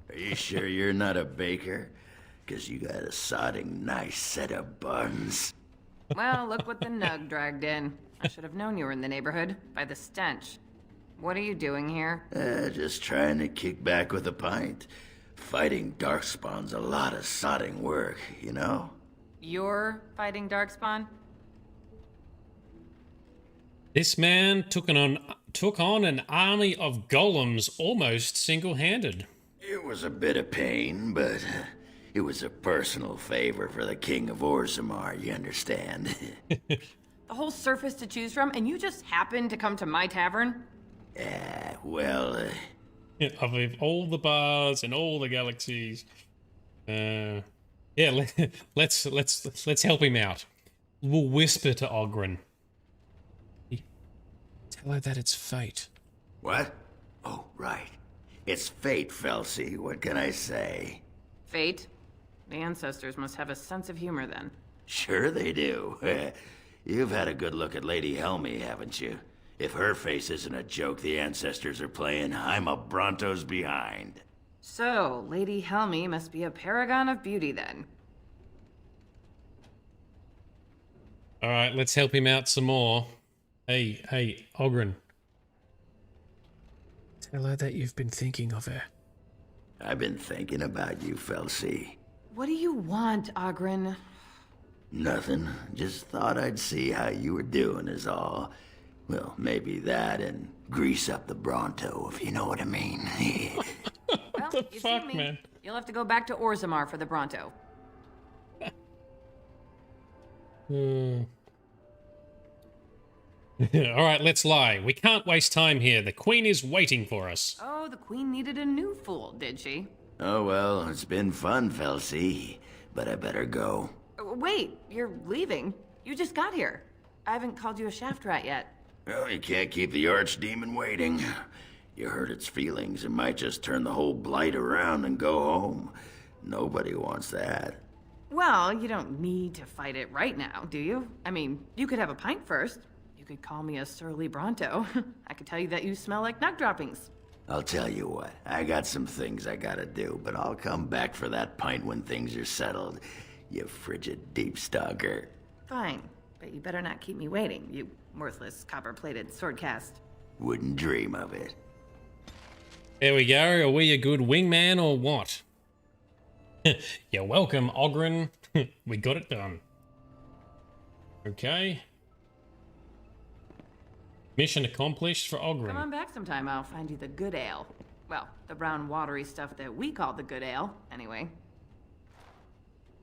Are you sure you're not a baker? 'Cause you got a sodding nice set of buns. Well, look what the Nug dragged in. I should have known you were in the neighborhood, by the stench. What are you doing here? Just trying to kick back with a pint. Fighting Darkspawn's a lot of sodding work, you know? You're fighting Darkspawn? This man took on an army of golems almost single-handed. It was a bit of pain, but it was a personal favor for the King of Orzammar, you understand? The whole surface to choose from, and you just happened to come to my tavern? Well, Yeah, of all the bars and all the galaxies, yeah, let's help him out. We'll whisper to Aubryn. Tell her that it's fate. What? Oh, right. It's fate, Felsi. What can I say? Fate? The ancestors must have a sense of humor then. Sure they do. You've had a good look at Lady Helmy, haven't you? If her face isn't a joke the ancestors are playing, I'm a Bronto's behind. So, Lady Helmy must be a paragon of beauty then. Alright, let's help him out some more. Hey, Aubryn. Tell her that you've been thinking of her. I've been thinking about you, Felsi. What do you want, Aubryn? Nothing. Just thought I'd see how you were doing is all. Well, maybe that and grease up the Bronto, if you know what I mean. Well, the you fuck, see me. man? You'll have to go back to Orzammar for the Bronto. Alright, let's lie. We can't waste time here. The Queen is waiting for us. Oh, the Queen needed a new fool, did she? Oh, well, it's been fun, Felsi. But I better go. Wait, you're leaving? You just got here. I haven't called you a shaft rat yet. Well, you can't keep the Archdemon waiting. You hurt its feelings, it might just turn the whole Blight around and go home. Nobody wants that. Well, you don't need to fight it right now, do you? I mean, you could have a pint first. You could call me a surly Bronto. I could tell you that you smell like nug droppings. I'll tell you what, I got some things I gotta do, but I'll come back for that pint when things are settled. You frigid deep stalker. Fine, but you better not keep me waiting, you worthless copper-plated swordcast. Wouldn't dream of it. There we go. Are we a good wingman or what? You're welcome, Aubryn. We got it done. Okay. Mission accomplished for Aubryn. Come on back sometime, I'll find you the good ale. Well, the brown watery stuff that we call the good ale, anyway.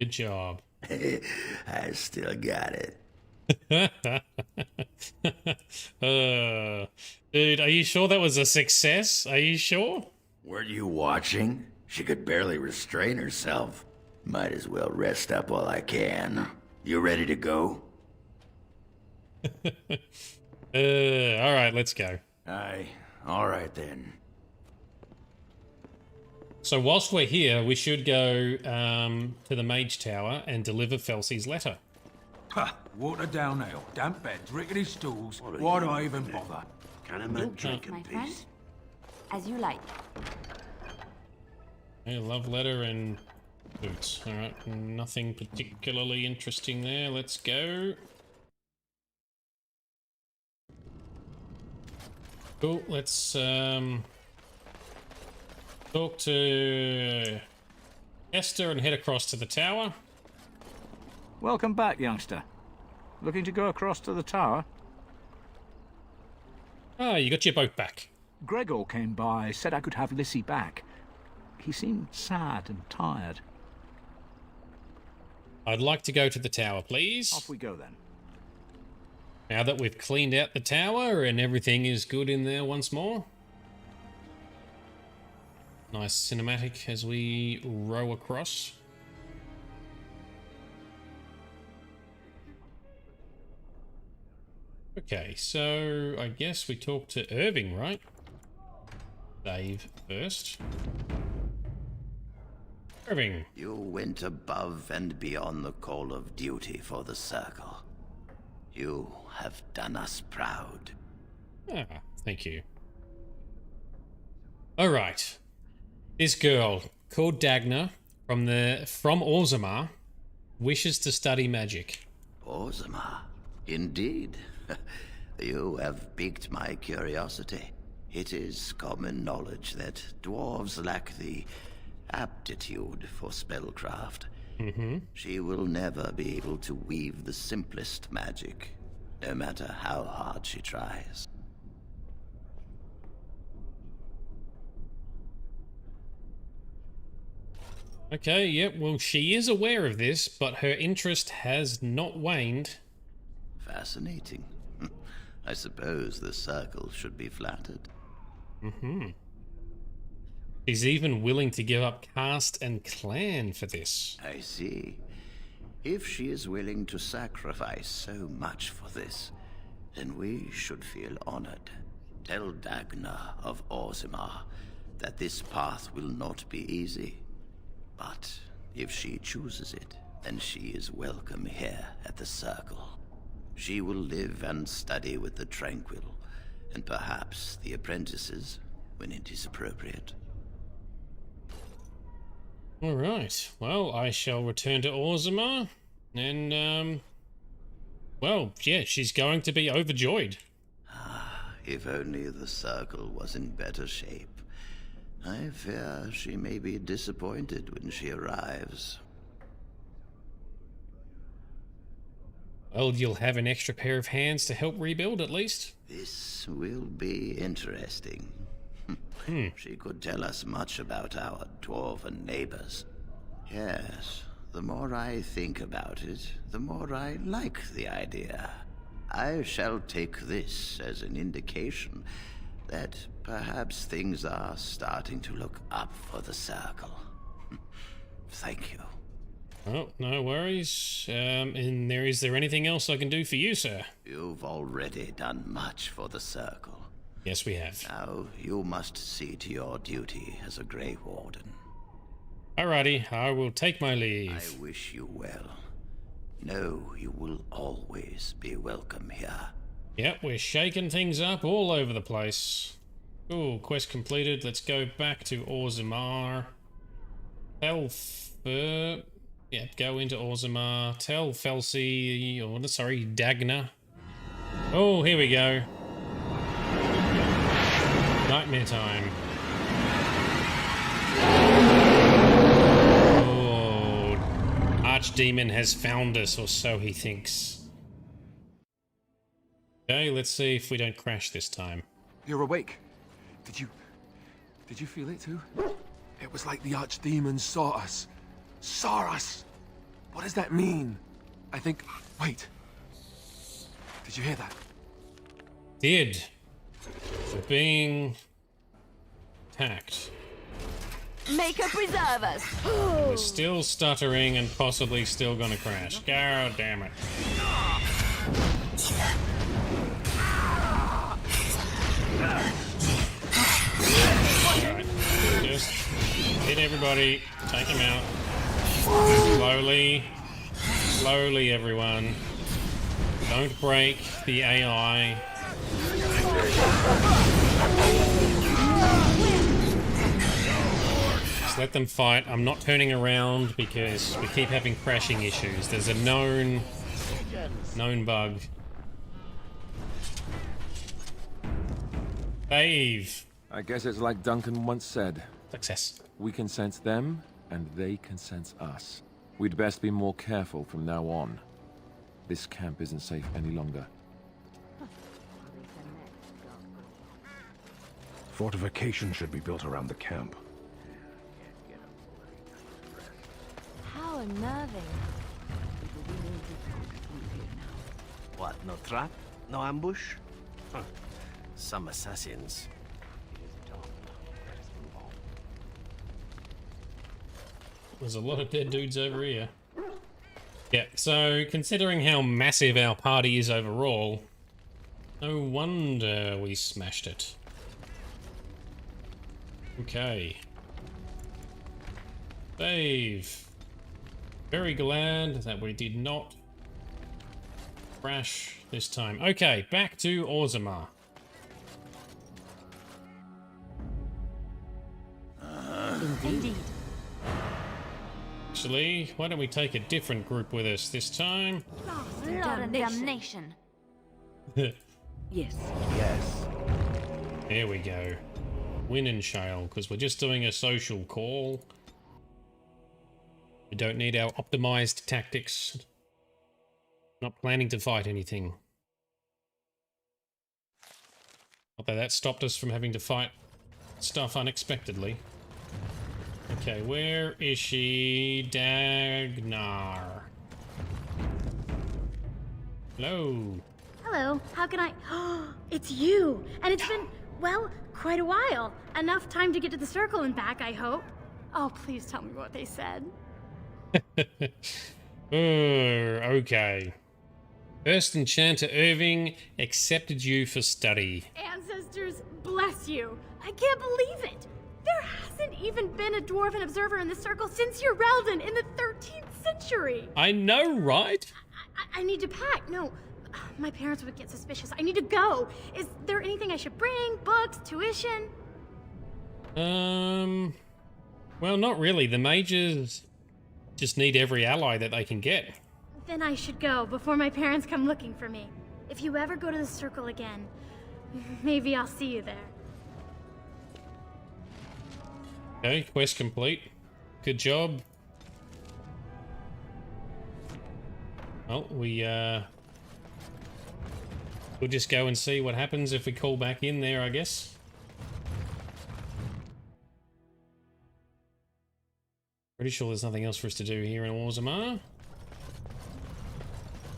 Good job. I still got it. Dude, are you sure that was a success? Are you sure? Weren't you watching? She could barely restrain herself. Might as well rest up while I can. You ready to go? Alright, let's go. Aye, alright then. So whilst we're here, we should go to the Mage Tower and deliver Felsi's letter. Ha! Water down ale, damp beds, rickety stools. Why do I even bother? Can a man drink in My friend, peace? as you like. A love letter and boots. Alright, nothing particularly interesting there. Let's go. Cool, let's talk to Esther and head across to the tower. Welcome back, youngster. Looking to go across to the tower? Ah, you got your boat back. Gregor came by, said I could have Lissy back. He seemed sad and tired. I'd like to go to the tower, please. Off we go then. Now that we've cleaned out the tower and everything is good in there once more. Nice cinematic as we row across. Okay, so I guess we talk to Irving, right? Dave first. Irving. You went above and beyond the call of duty for the Circle. You have done us proud. Ah, thank you. Alright. This girl, called Dagna, from Orzammar, wishes to study magic. Orzammar? Indeed. You have piqued my curiosity. It is common knowledge that dwarves lack the aptitude for spellcraft. She will never be able to weave the simplest magic, no matter how hard she tries. Okay, yep, well, she is aware of this, but her interest has not waned. Fascinating. I suppose the circle should be flattered. Mm-hmm. She's even willing to give up caste and clan for this. I see. If she is willing to sacrifice so much for this, then we should feel honored. Tell Dagna of Orzammar that this path will not be easy. But if she chooses it, then she is welcome here at the Circle. She will live and study with the Tranquil, and perhaps the apprentices, when it is appropriate. Alright, well, I shall return to Orzammar, and, well, yeah, she's going to be overjoyed. If only the Circle was in better shape. I fear she may be disappointed when she arrives. Well, you'll have an extra pair of hands to help rebuild, at least. This will be interesting. She could tell us much about our dwarven neighbors. Yes, the more I think about it, the more I like the idea. I shall take this as an indication that perhaps things are starting to look up for the Circle. Thank you. Oh, no worries. And is there anything else I can do for you, sir? You've already done much for the Circle. Yes, we have. Now, you must see to your duty as a Grey Warden. Alrighty, I will take my leave. I wish you well. Know you will always be welcome here. Yep, we're shaking things up all over the place. Cool, quest completed. Let's go back to Orzammar. Yeah, go into Orzammar. Tell Felsi, or sorry, Dagna. Oh, here we go. Nightmare time. Oh, Archdemon has found us, or so he thinks. Okay, let's see if we don't crash this time. You're awake. Did you feel it too? It was like the Archdemon saw us. Saw us! What does that mean? I think... Wait. Did you hear that? Did. We're being attacked. Make her preserve us. We're still stuttering and possibly still gonna crash. God damn it. Right. Just hit everybody. Take him out. Slowly. Slowly, everyone. Don't break the AI. Just let them fight. I'm not turning around because we keep having crashing issues. There's a known bug. Save. I guess it's like Duncan once said. Success. We can sense them, and they can sense us. We'd best be more careful from now on. This camp isn't safe any longer. Fortification should be built around the camp. How unnerving. What, no trap? No ambush? Huh. Some assassins. There's a lot of dead dudes over here. Yeah, so considering how massive our party is overall, no wonder we smashed it. Okay. Save. Very glad that we did not crash this time. Okay, back to Orzammar. Indeed. Actually, why don't we take a different group with us this time? Blood and damnation. Yes. Yes. There we go. Win and Shale, because we're just doing a social call. We don't need our optimized tactics. Not planning to fight anything. Although that stopped us from having to fight stuff unexpectedly. Okay, where is she? Dagnar. Hello. Hello, how can I... It's you! And it's been, well, quite a while. Enough time to get to the circle and back, I hope. Oh, please tell me what they said. Okay. First Enchanter Irving accepted you for study. Ancestors, bless you. I can't believe it. There hasn't even been a dwarven observer in the circle since Urelden in the 13th century. I know, right? I need to pack. No, my parents would get suspicious. I need to go. Is there anything I should bring? Books? Tuition? Well, not really. The mages just need every ally that they can get. Then I should go before my parents come looking for me. If you ever go to the circle again, maybe I'll see you there. Okay, quest complete. Good job. Well, we'll just go and see what happens if we call back in there, I guess. Pretty sure there's nothing else for us to do here in Orzammar.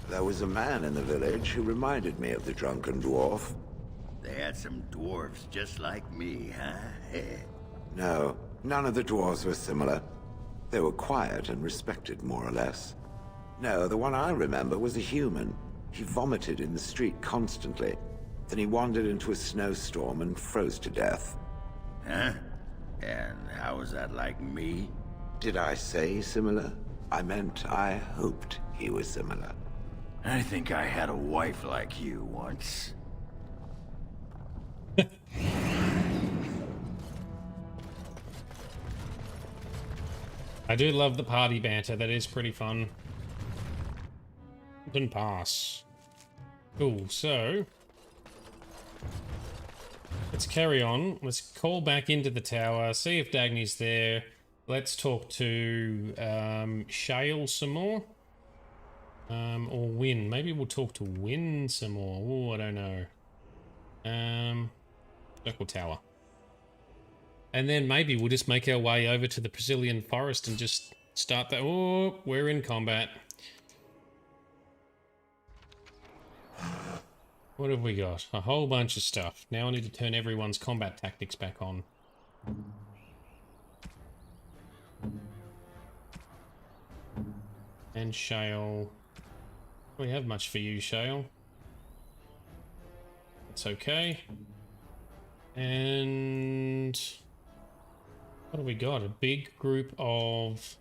There was a man in the village who reminded me of the drunken dwarf. They had some dwarves just like me, huh? No, none of the dwarves were similar. They were quiet and respected, more or less. No, the one I remember was a human. He vomited in the street constantly. Then he wandered into a snowstorm and froze to death. Huh? And how was that like me? Did I say similar? I meant I hoped he was similar. I think I had a wife like you once. I do love the party banter. That is pretty fun. Didn't pass. Cool, so let's carry on. Let's call back into the tower, see if Dagny's there. Let's talk to Shale some more. Or Win. Maybe we'll talk to Win some more. Oh, I don't know. Circle Tower. And then maybe we'll just make our way over to the Brazilian Forest and just start that. Oh, we're in combat. What have we got? A whole bunch of stuff. Now I need to turn everyone's combat tactics back on. And Shale. Don't we have much for you, Shale. It's okay. And what have we got? A big group of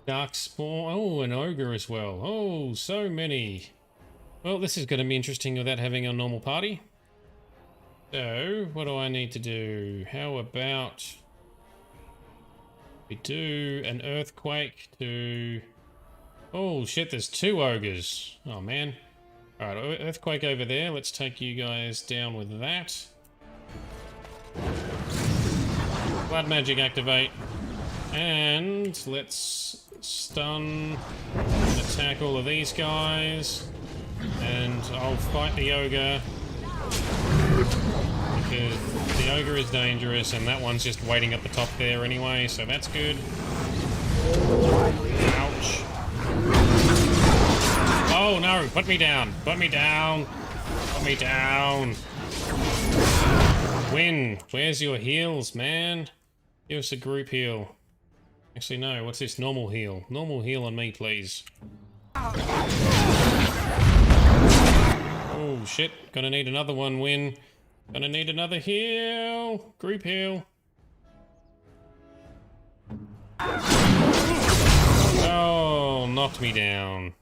Darkspawn. Oh, an ogre as well. Oh, so many. Well, this is going to be interesting without having a normal party. So, what do I need to do? How about we do an earthquake to... Oh shit, there's 2 ogres. Oh man. Alright, earthquake over there. Let's take you guys down with that. Blood magic activate. And let's stun and attack all of these guys. And I'll fight the ogre. Because the ogre is dangerous and that one's just waiting at the top there anyway, so that's good. Ouch. Oh no, put me down, put me down, put me down. Win, where's your heals, man? Give us a group heal. Actually no, what's this? Normal heal. Normal heal on me, please. Oh shit, gonna need another one, Win. Gonna need another heal. Group heal. Oh, knocked me down.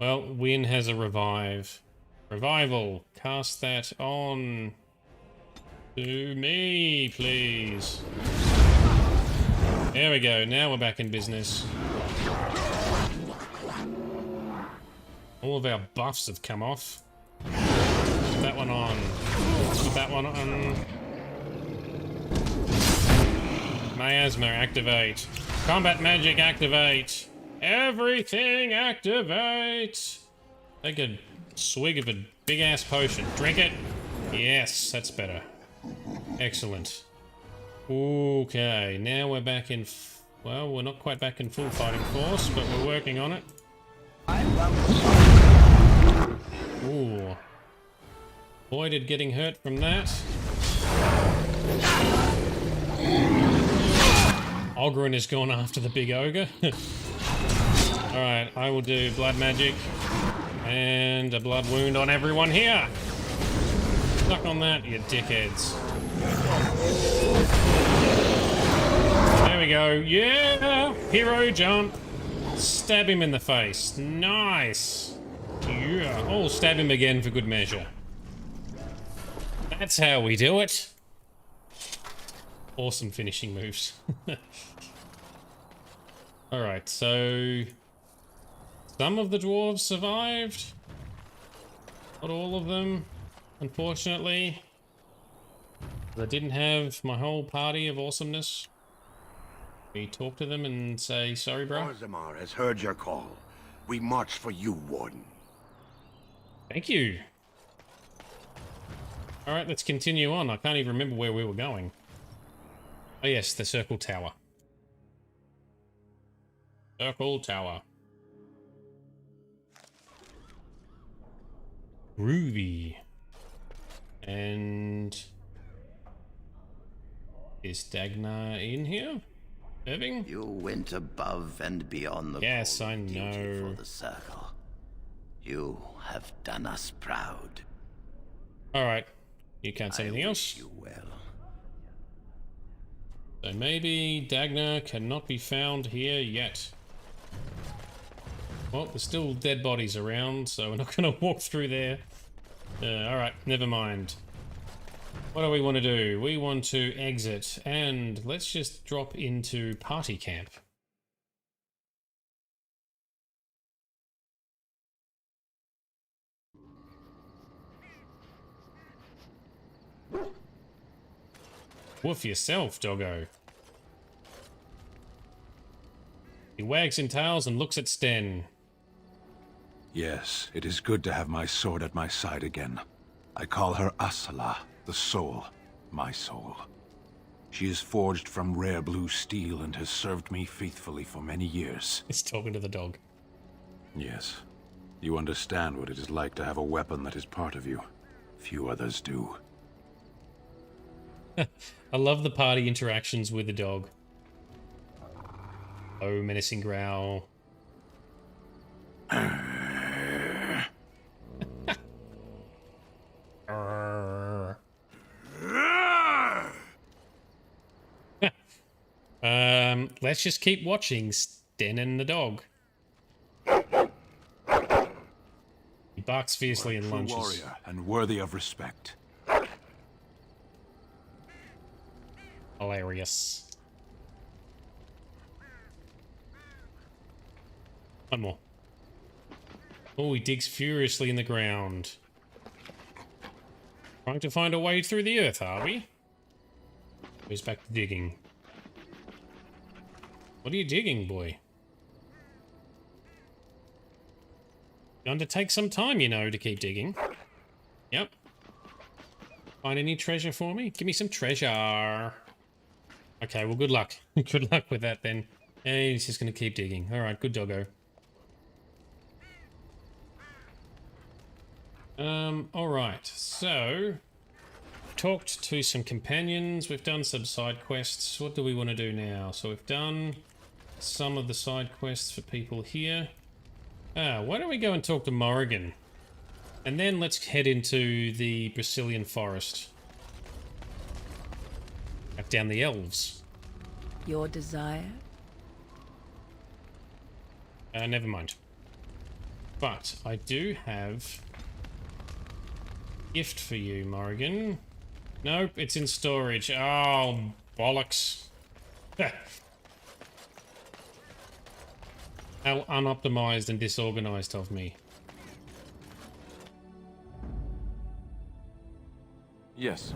Well, Win has a revive. Revival. Cast that on to me, please. There we go. Now we're back in business. All of our buffs have come off. Put that one on. Put that one on. Miasma, activate. Combat magic, activate. Everything, activate. Take a swig of a big-ass potion. Drink it. Yes, that's better. Excellent. Okay, now we're back in... well, we're not quite back in full fighting force, but we're working on it. Ooh. Avoided getting hurt from that. Aubryn has gone after the big ogre. Alright, I will do blood magic. And a blood wound on everyone here. Suck on that, you dickheads. There we go. Yeah! Hero jump. Stab him in the face. Nice. Yeah. Oh, stab him again for good measure. That's how we do it. Awesome finishing moves. Alright, so... some of the dwarves survived. Not all of them, unfortunately. I didn't have my whole party of awesomeness. We talk to them and say, sorry, bro. Orzammar has heard your call. We march for you, Warden. Thank you. Alright, let's continue on. I can't even remember where we were going. Oh yes, the Circle Tower. Circle Tower. Groovy. And... is Dagnar in here? Irving? You went above and beyond the yes, I duty know. for the circle. You have done us proud. Alright. You can't say anything else? You well. So maybe Dagnar cannot be found here yet. Well, there's still dead bodies around, so we're not going to walk through there. Alright, never mind. What do we want to do? We want to exit, and let's just drop into party camp. Woof yourself, doggo. He wags his tails and looks at Sten. Yes, it is good to have my sword at my side again. I call her Asala, the soul, my soul. She is forged from rare blue steel and has served me faithfully for many years. He's talking to the dog. Yes. You understand what it is like to have a weapon that is part of you. Few others do. I love the party interactions with the dog. Oh, menacing growl. Let's just keep watching Sten and the dog. He barks fiercely and lunges. Warrior and worthy of respect. Hilarious. One more. Oh, he digs furiously in the ground. Trying to find a way through the earth, are we? Goes back to digging. What are you digging, boy? Going to take some time, you know, to keep digging. Yep. Find any treasure for me? Give me some treasure. Okay, well, good luck. Good luck with that, then. Hey, he's just going to keep digging. Alright, good doggo. Alright, so... talked to some companions, we've done some side quests. What do we want to do now? So we've done some of the side quests for people here. Why don't we go and talk to Morrigan? And then let's head into the Brazilian forest. Back down the elves. Your desire? Never mind. But I do have a gift for you, Morrigan. Nope, it's in storage. Oh, bollocks. How unoptimized and disorganized of me. Yes.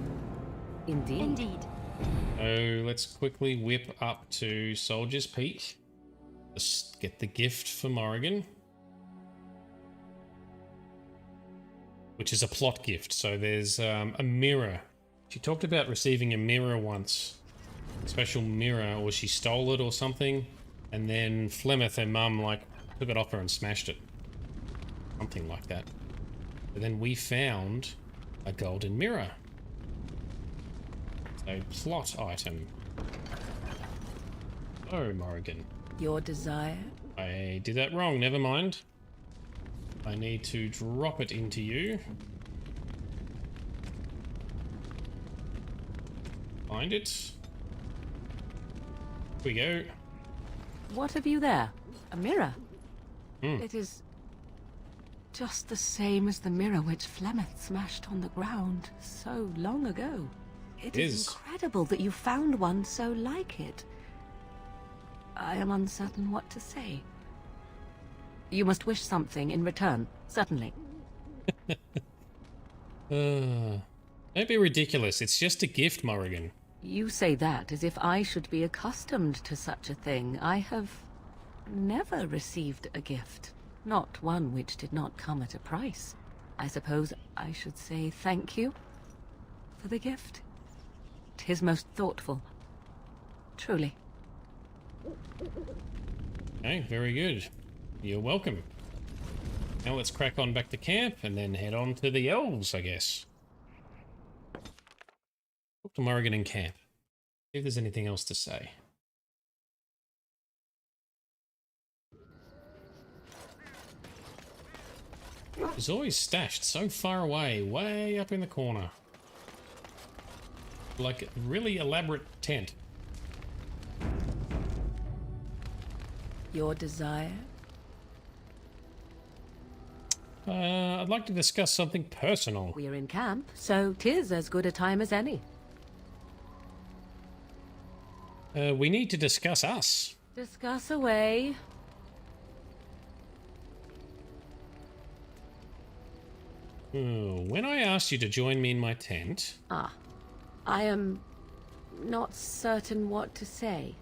Indeed. Indeed. So let's quickly whip up to Soldier's Peak. Let's get the gift for Morrigan. Which is a plot gift. So there's a mirror. She talked about receiving a mirror once. special mirror, or she stole it or something, and then Flemeth, her mum, like, took it off her and smashed it. Something like that. But then we found a golden mirror. A plot item. Oh, Morrigan. Your desire? I did that wrong, never mind. I need to drop it into you. Find it. Here we go. What have you there? A mirror? Hmm. It is just the same as the mirror which Flemeth smashed on the ground so long ago. It is incredible that you found one so like it. I am uncertain what to say. You must wish something in return, certainly. Don't be ridiculous. It's just a gift, Morrigan. You say that as if I should be accustomed to such a thing. I have never received a gift. Not one which did not come at a price. I suppose I should say thank you for the gift. 'Tis most thoughtful. Truly. Okay, very good. You're welcome. Now let's crack on back to camp and then head on to the elves, I guess. Talk to Morrigan in camp. See if there's anything else to say. It's always stashed so far away, way up in the corner. Like a really elaborate tent. Your desire? I'd like to discuss something personal. We're in camp, so 'tis as good a time as any. We need to discuss us. Discuss away. When I asked you to join me in my tent... I am not certain what to say.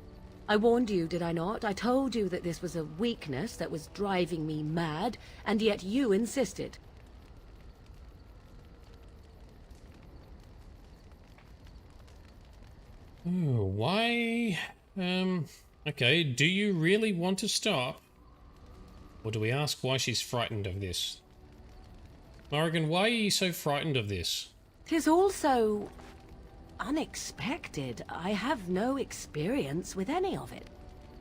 I warned you, did I not? I told you that this was a weakness that was driving me mad, and yet you insisted. Why? Okay, do you really want to stop? Or do we ask why she's frightened of this? Morrigan, why are you so frightened of this? 'Tis also unexpected. I have no experience with any of it.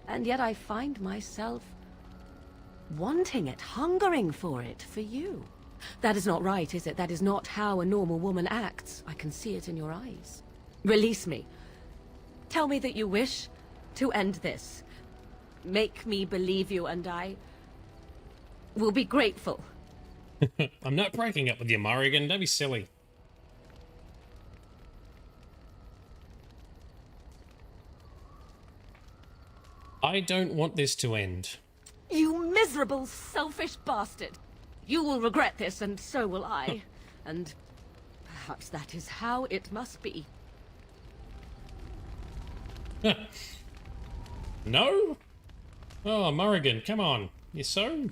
And yet I find myself wanting it, hungering for it, for you. That is not right, is it? That is not how a normal woman acts. I can see it in your eyes. Release me. Tell me that you wish to end this. Make me believe you, and I will be grateful. I'm not breaking up with you, Morrigan. Don't be silly. I don't want this to end. You miserable, selfish bastard! You will regret this, and so will I. And perhaps that is how it must be. No? Oh, Morrigan, come on. You're so...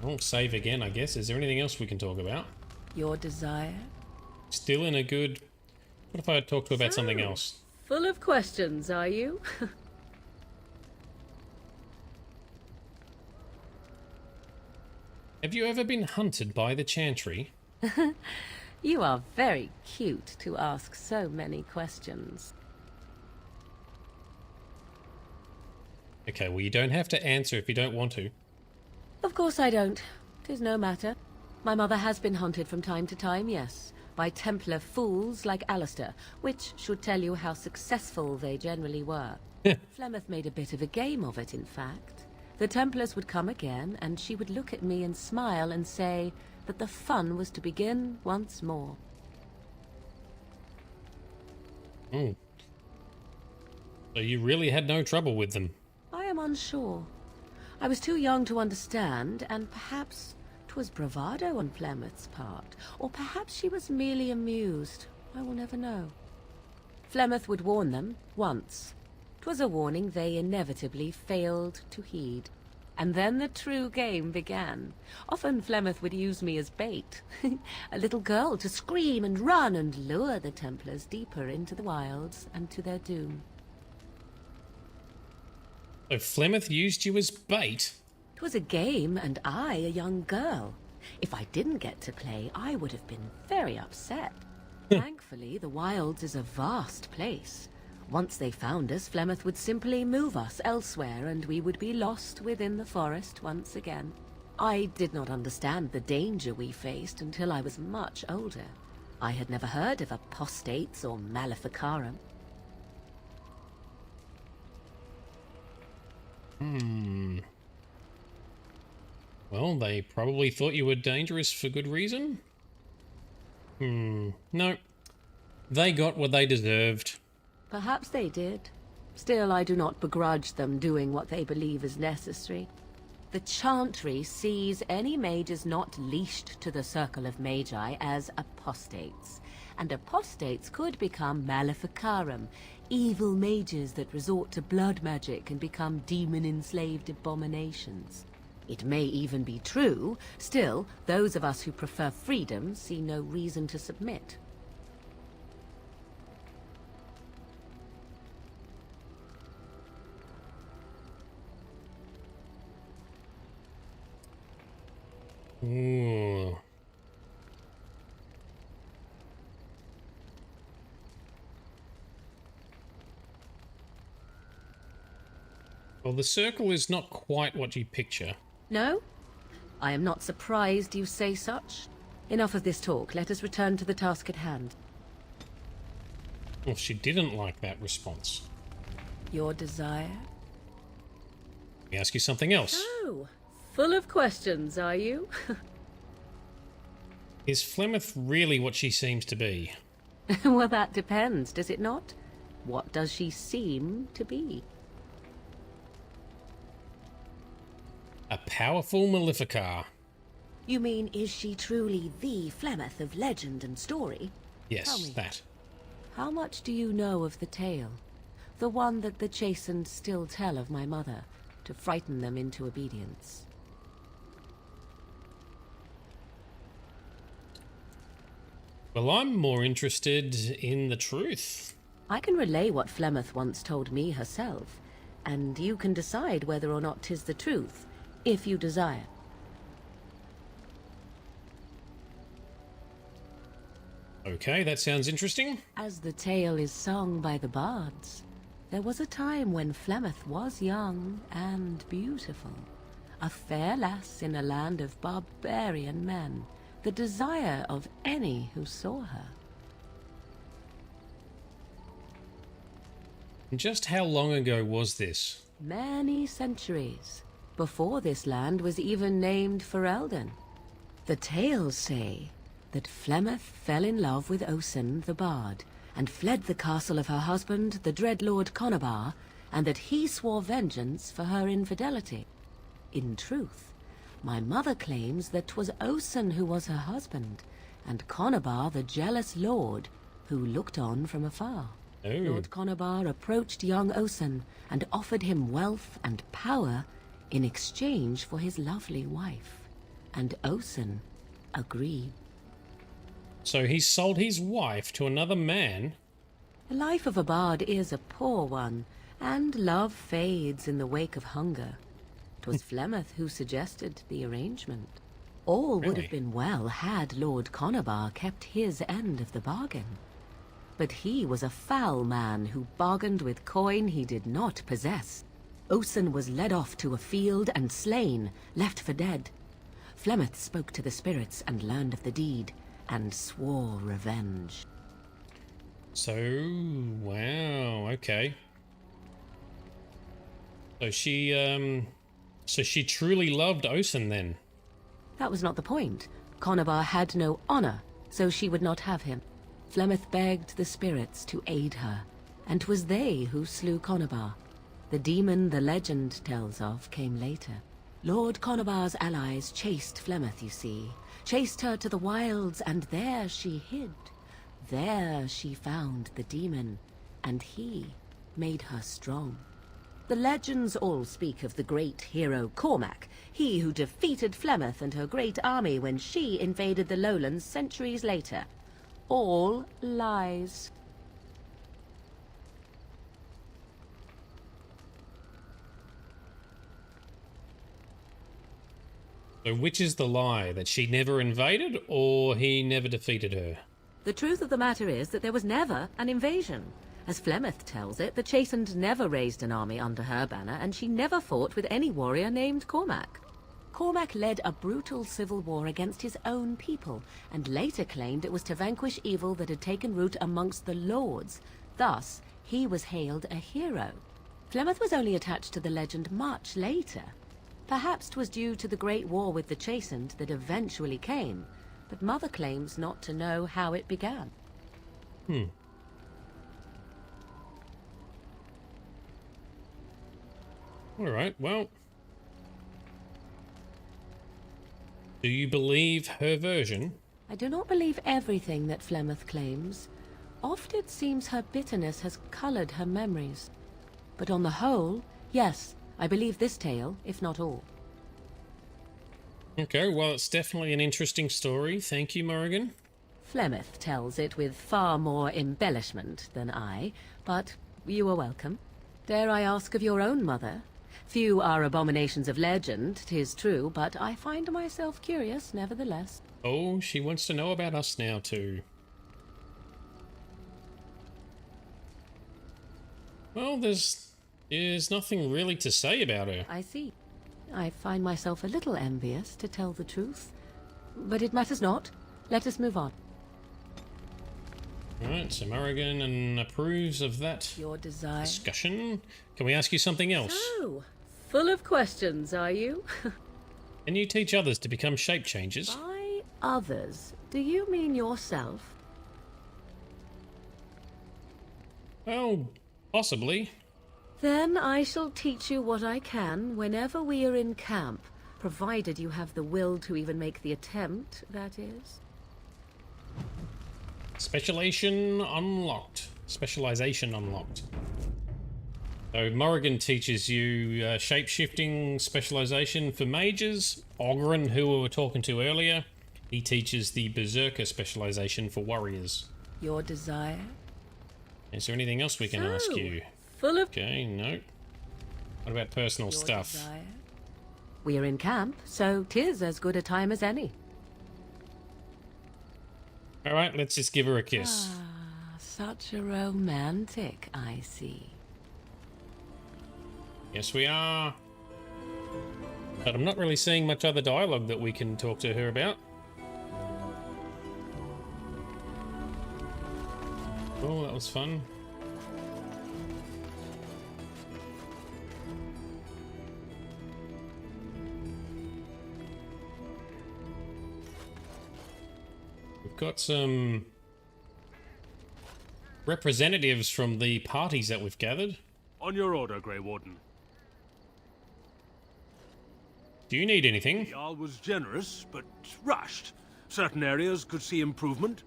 I'll save again, I guess. Is there anything else we can talk about? Your desire? Still in a good... What if I talked to you about something else? Full of questions, are you? Have you ever been hunted by the Chantry? You are very cute to ask so many questions. Okay, well, you don't have to answer if you don't want to. Of course I don't. 'Tis no matter. My mother has been hunted from time to time, yes, by Templar fools like Alistair, which should tell you how successful they generally were. Flemeth made a bit of a game of it, in fact. The Templars would come again, and she would look at me and smile and say that the fun was to begin once more. So you really had no trouble with them? I am unsure. I was too young to understand, and perhaps 'twas bravado on Flemeth's part, or perhaps she was merely amused. I will never know. Flemeth would warn them, once. 'Twas a warning they inevitably failed to heed. And then the true game began. Often Flemeth would use me as bait. A little girl to scream and run and lure the Templars deeper into the wilds and to their doom. So Flemeth used you as bait? It was a game, and I a young girl. If I didn't get to play, I would have been very upset. Thankfully, the wilds is a vast place. Once they found us, Flemeth would simply move us elsewhere, and we would be lost within the forest once again. I did not understand the danger we faced until I was much older. I had never heard of apostates or maleficarum. Well, they probably thought you were dangerous for good reason? No. They got what they deserved. Perhaps they did. Still, I do not begrudge them doing what they believe is necessary. The Chantry sees any mages not leashed to the Circle of Magi as apostates. And apostates could become maleficarum, evil mages that resort to blood magic and become demon-enslaved abominations. It may even be true. Still, those of us who prefer freedom see no reason to submit. Ooh. Well, the circle is not quite what you picture. No? I am not surprised you say such. Enough of this talk. Let us return to the task at hand. Well, she didn't like that response. Your desire? Let me ask you something else. Oh, full of questions, are you? Is Flemeth really what she seems to be? Well, that depends, does it not? What does she seem to be? A powerful Maleficar. You mean, is she truly the Flemeth of legend and story? Yes, that. How much do you know of the tale? The one that the chastened still tell of my mother, to frighten them into obedience. Well, I'm more interested in the truth. I can relay what Flemeth once told me herself, and you can decide whether or not 'tis the truth, if you desire. Okay, that sounds interesting. As the tale is sung by the bards, there was a time when Flemeth was young and beautiful, a fair lass in a land of barbarian men, the desire of any who saw her. And just how long ago was this? Many centuries, before this land was even named Ferelden. The tales say that Flemeth fell in love with Osen the Bard, and fled the castle of her husband, the dread Lord Conobar, and that he swore vengeance for her infidelity. In truth, my mother claims that 'twas Osen who was her husband, and Conobar the jealous lord who looked on from afar. Oh. Lord Conobar approached young Osen and offered him wealth and power in exchange for his lovely wife, and Osen agreed. So he sold his wife to another man? The life of a bard is a poor one, and love fades in the wake of hunger. 'Twas Flemeth who suggested the arrangement. All would have been well had Lord Conobar kept his end of the bargain. But he was a foul man who bargained with coin he did not possess. Osen was led off to a field and slain, left for dead. Flemeth spoke to the spirits and learned of the deed, and swore revenge. So, wow, okay. So she truly loved Osen then? That was not the point. Conobar had no honor, so she would not have him. Flemeth begged the spirits to aid her, and 'twas they who slew Conobar. The demon the legend tells of came later. Lord Conobar's allies chased Flemeth, you see. Chased her to the wilds, and there she hid. There she found the demon, and he made her strong. The legends all speak of the great hero Cormac, he who defeated Flemeth and her great army when she invaded the lowlands centuries later. All lies. So which is the lie? That she never invaded, or he never defeated her? The truth of the matter is that there was never an invasion. As Flemeth tells it, the Chastened never raised an army under her banner, and she never fought with any warrior named Cormac. Cormac led a brutal civil war against his own people, and later claimed it was to vanquish evil that had taken root amongst the lords. Thus, he was hailed a hero. Flemeth was only attached to the legend much later. Perhaps 'twas due to the great war with the Chastened that eventually came, but Mother claims not to know how it began. Alright, well... Do you believe her version? I do not believe everything that Flemeth claims. Oft it seems her bitterness has coloured her memories. But on the whole, yes, I believe this tale, if not all. Okay, well, it's definitely an interesting story. Thank you, Morrigan. Flemeth tells it with far more embellishment than I, but you are welcome. Dare I ask of your own mother? Few are abominations of legend, 'tis true, but I find myself curious nevertheless. Oh, she wants to know about us now, too. Well, there's nothing really to say about her. I see. I find myself a little envious, to tell the truth. But it matters not. Let us move on. Alright, so Morrigan approves of that Your desire. discussion. Can we ask you something else? So, full of questions, are you? Can you teach others to become shape changers? By others, do you mean yourself? Well, possibly. Then I shall teach you what I can whenever we are in camp, provided you have the will to even make the attempt, that is. Specialization unlocked. So Morrigan teaches you shape-shifting specialization for mages. Aubryn, who we were talking to earlier, he teaches the berserker specialization for warriors. Your desire? Is there anything else we can ask you? Full of... Okay, no. What about personal stuff? Desire? We are in camp, so 'tis as good a time as any. Alright, let's just give her a kiss. Ah, such a romantic, I see. Yes, we are. But I'm not really seeing much other dialogue that we can talk to her about. Oh, that was fun. We've got some representatives from the parties that we've gathered. On your order, Grey Warden. Do you need anything? The Jarl was generous, but rushed. Certain areas could see improvement.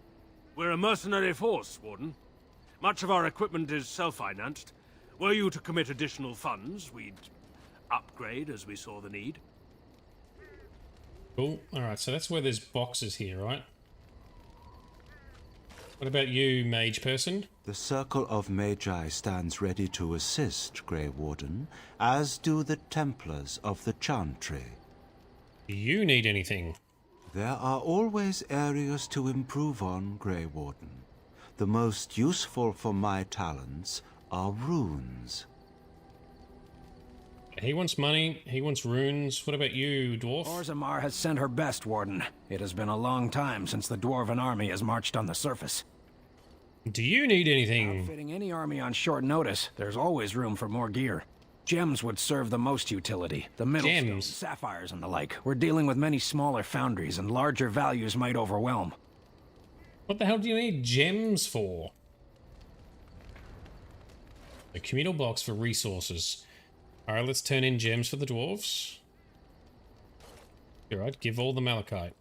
We're a mercenary force, Warden. Much of our equipment is self-financed. Were you to commit additional funds, we'd upgrade as we saw the need. Cool. Alright, so that's where there's boxes here, right? What about you, mage person? The Circle of Magi stands ready to assist, Grey Warden, as do the Templars of the Chantry. Do you need anything? There are always areas to improve on, Grey Warden. The most useful for my talents are runes. He wants money, he wants runes. What about you, dwarf? Orzammar has sent her best, Warden. It has been a long time since the Dwarven army has marched on the surface. Do you need anything? Outfitting any army on short notice, there's always room for more gear. Gems would serve the most utility. The middle stones, sapphires and the like. We're dealing with many smaller foundries, and larger values might overwhelm. What the hell do you need gems for? A communal box for resources. Alright, let's turn in gems for the dwarves. Alright, give all the malachite.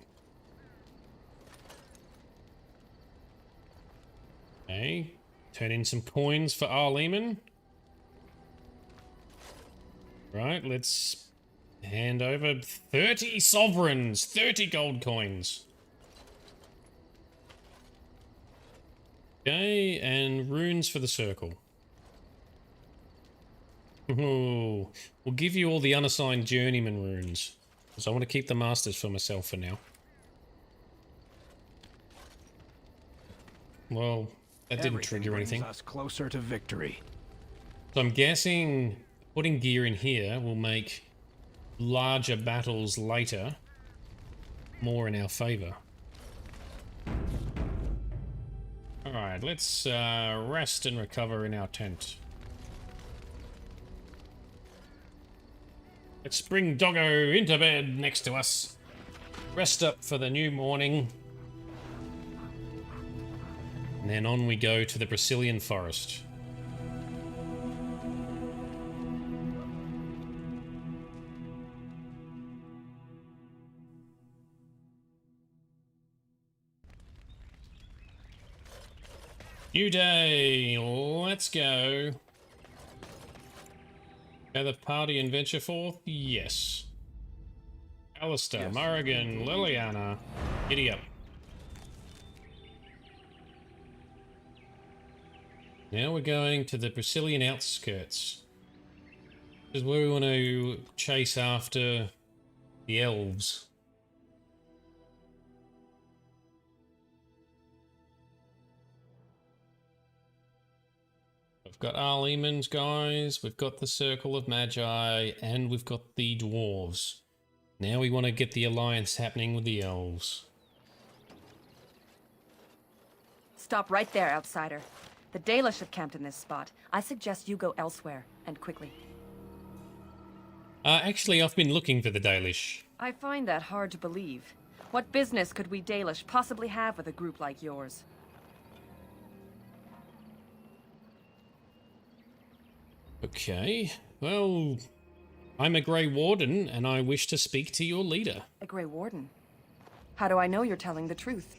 Okay, turn in some coins for Arleman. Right, let's hand over 30 sovereigns, 30 gold coins. Okay, and runes for the circle. Ooh, we'll give you all the unassigned journeyman runes, because I want to keep the masters for myself for now. Well, that didn't trigger anything. Brings us closer to victory. So I'm guessing putting gear in here will make larger battles later more in our favor. Alright, let's rest and recover in our tent. Let's bring Doggo into bed next to us. Rest up for the new morning. And then on we go to the Brazilian forest. New day, let's go. Gather party and venture forth? Yes. Alistair, yes. Morrigan, Liliana, giddy up. Now we're going to the Brazilian outskirts. This is where we want to chase after the elves. We've got Arleman's guys, we've got the Circle of Magi, and we've got the dwarves. Now we want to get the alliance happening with the elves. Stop right there, outsider. The Dalish have camped in this spot. I suggest you go elsewhere, and quickly. Actually, I've been looking for the Dalish. I find that hard to believe. What business could we Dalish possibly have with a group like yours? Okay, well, I'm a Grey Warden, and I wish to speak to your leader. A Grey Warden? How do I know you're telling the truth?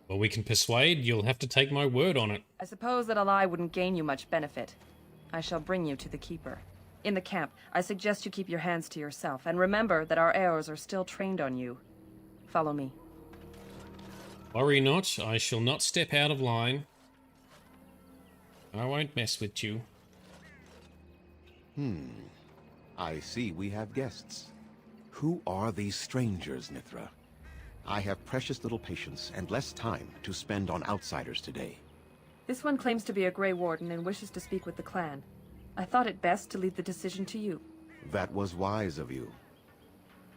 Well, we can persuade. You'll have to take my word on it. I suppose that a lie wouldn't gain you much benefit. I shall bring you to the Keeper. In the camp, I suggest you keep your hands to yourself, and remember that our arrows are still trained on you. Follow me. Worry not, I shall not step out of line. I won't mess with you. I see we have guests. Who are these strangers, Mithra? I have precious little patience and less time to spend on outsiders today. This one claims to be a Grey Warden and wishes to speak with the clan. I thought it best to leave the decision to you. That was wise of you.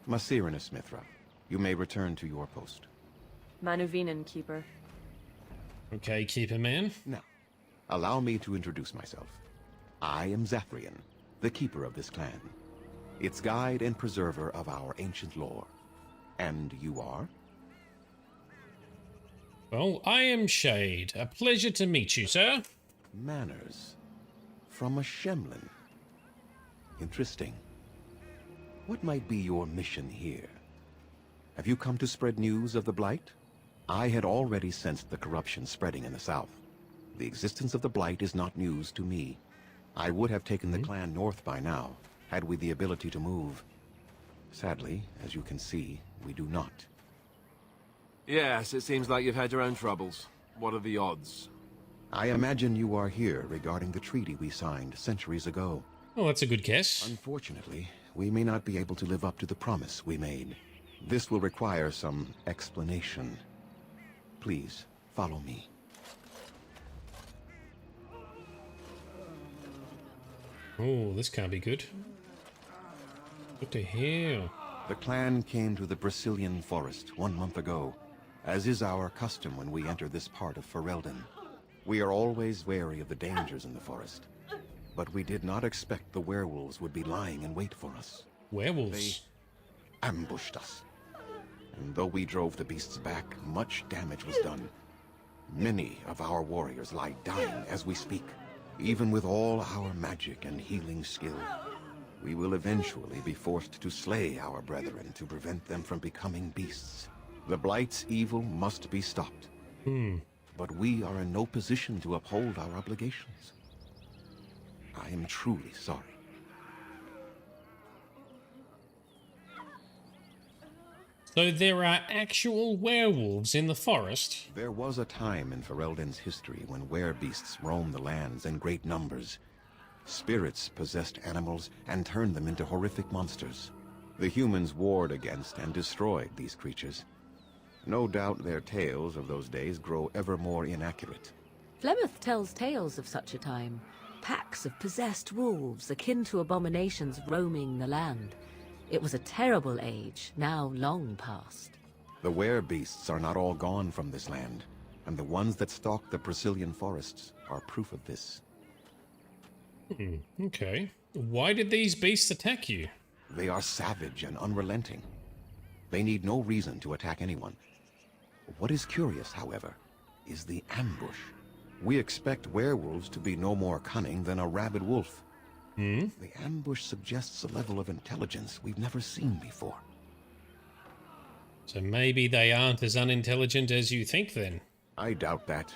Masirinus, Mithra, you may return to your post. Manuvinen, Keeper. Okay, Keeper man. Now, allow me to introduce myself. I am Zathrian, the Keeper of this clan, its guide and preserver of our ancient lore. And you are? Well, I am Shade. A pleasure to meet you, sir. Manners. From a Shemlin. Interesting. What might be your mission here? Have you come to spread news of the Blight? I had already sensed the corruption spreading in the south. The existence of the Blight is not news to me. I would have taken the clan north by now, had we the ability to move. Sadly, as you can see, we do not. Yes, it seems like you've had your own troubles. What are the odds? I imagine you are here regarding the treaty we signed centuries ago. Oh, that's a good guess. Unfortunately, we may not be able to live up to the promise we made. This will require some explanation. Please, follow me. Oh, this can't be good. Good to hear. The clan came to the Brazilian forest 1 month ago, as is our custom when we enter this part of Ferelden. We are always wary of the dangers in the forest, but we did not expect the werewolves would be lying in wait for us. Werewolves? They ambushed us. And though we drove the beasts back, much damage was done. Many of our warriors lie dying as we speak. Even with all our magic and healing skill, we will eventually be forced to slay our brethren to prevent them from becoming beasts. The Blight's evil must be stopped. But we are in no position to uphold our obligations. I am truly sorry. So there are actual werewolves in the forest? There was a time in Ferelden's history when werebeasts roamed the lands in great numbers. Spirits possessed animals and turned them into horrific monsters. The humans warred against and destroyed these creatures. No doubt their tales of those days grow ever more inaccurate. Flemeth tells tales of such a time. Packs of possessed wolves akin to abominations roaming the land. It was a terrible age, now long past. The werebeasts are not all gone from this land, and the ones that stalk the Brazilian forests are proof of this. Okay. Why did these beasts attack you? They are savage and unrelenting. They need no reason to attack anyone. What is curious, however, is the ambush. We expect werewolves to be no more cunning than a rabid wolf. The ambush suggests a level of intelligence we've never seen before. So maybe they aren't as unintelligent as you think, then? I doubt that.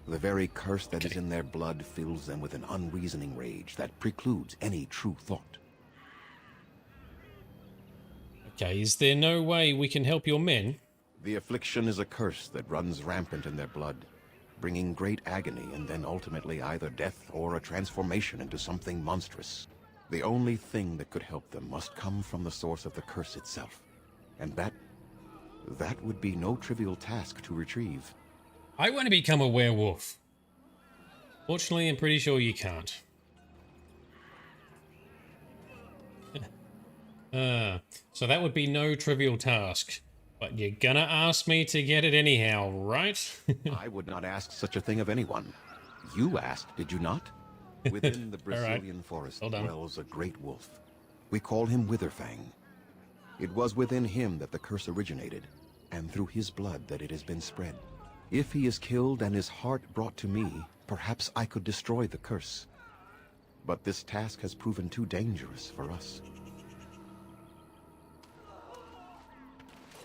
The very curse that is in their blood fills them with an unreasoning rage that precludes any true thought. Okay, is there no way we can help your men? The affliction is a curse that runs rampant in their blood, bringing great agony and then ultimately either death or a transformation into something monstrous. The only thing that could help them must come from the source of the curse itself. And that would be no trivial task to retrieve. I want to become a werewolf. Fortunately, I'm pretty sure you can't. So that would be no trivial task. But you're gonna ask me to get it anyhow, right? I would not ask such a thing of anyone. You asked, did you not? Within the Brazilian forest dwells a great wolf. We call him Witherfang. It was within him that the curse originated, and through his blood that it has been spread. If he is killed and his heart brought to me, perhaps I could destroy the curse. But this task has proven too dangerous for us.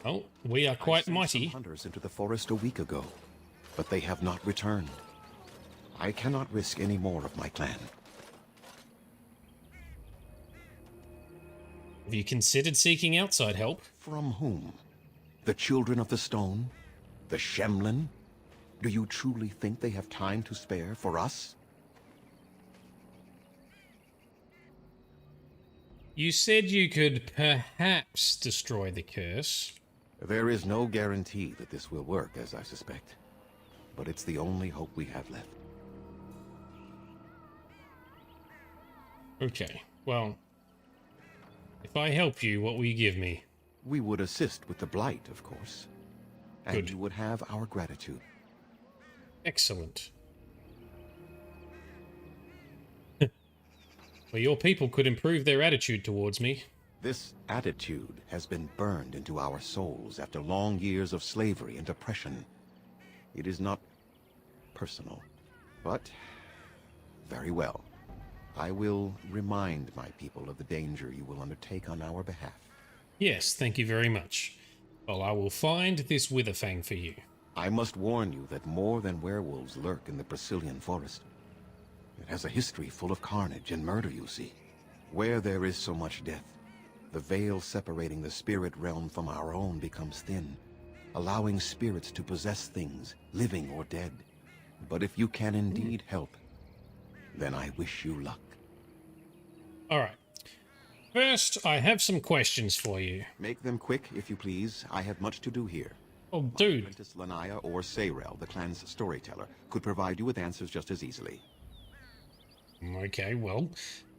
Oh, we are quite I mighty. sent some hunters into the forest a week ago, but they have not returned. I cannot risk any more of my clan. Have you considered seeking outside help? From whom? The Children of the Stone? The Shemlin? Do you truly think they have time to spare for us? You said you could perhaps destroy the curse. There is no guarantee that this will work, as I suspect. But it's the only hope we have left. Okay, well, if I help you, what will you give me? We would assist with the Blight, of course. And Good. you would have our gratitude. Excellent. Well, your people could improve their attitude towards me. This attitude has been burned into our souls after long years of slavery and oppression. It is not personal, but very well. I will remind my people of the danger you will undertake on our behalf. Yes, thank you very much. Well, I will find this Witherfang for you. I must warn you that more than werewolves lurk in the Brazilian forest. It has a history full of carnage and murder, you see. Where there is so much death, the veil separating the spirit realm from our own becomes thin, allowing spirits to possess things, living or dead. But if you can indeed help, then I wish you luck. Alright. First, I have some questions for you. Make them quick, if you please. I have much to do here. Oh, dude. My apprentice Lanaya or Sayrel, the clan's storyteller, could provide you with answers just as easily. Okay, well,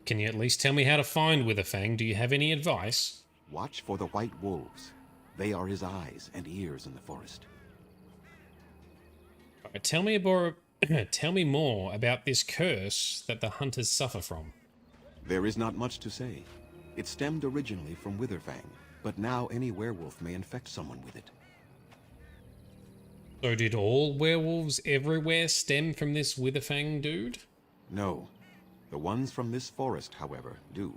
can you at least tell me how to find Witherfang? Do you have any advice? Watch for the white wolves. They are his eyes and ears in the forest. Alright, tell me more about this curse that the hunters suffer from. There is not much to say. It stemmed originally from Witherfang, but now any werewolf may infect someone with it. So did all werewolves everywhere stem from this Witherfang dude? No. The ones from this forest, however, do.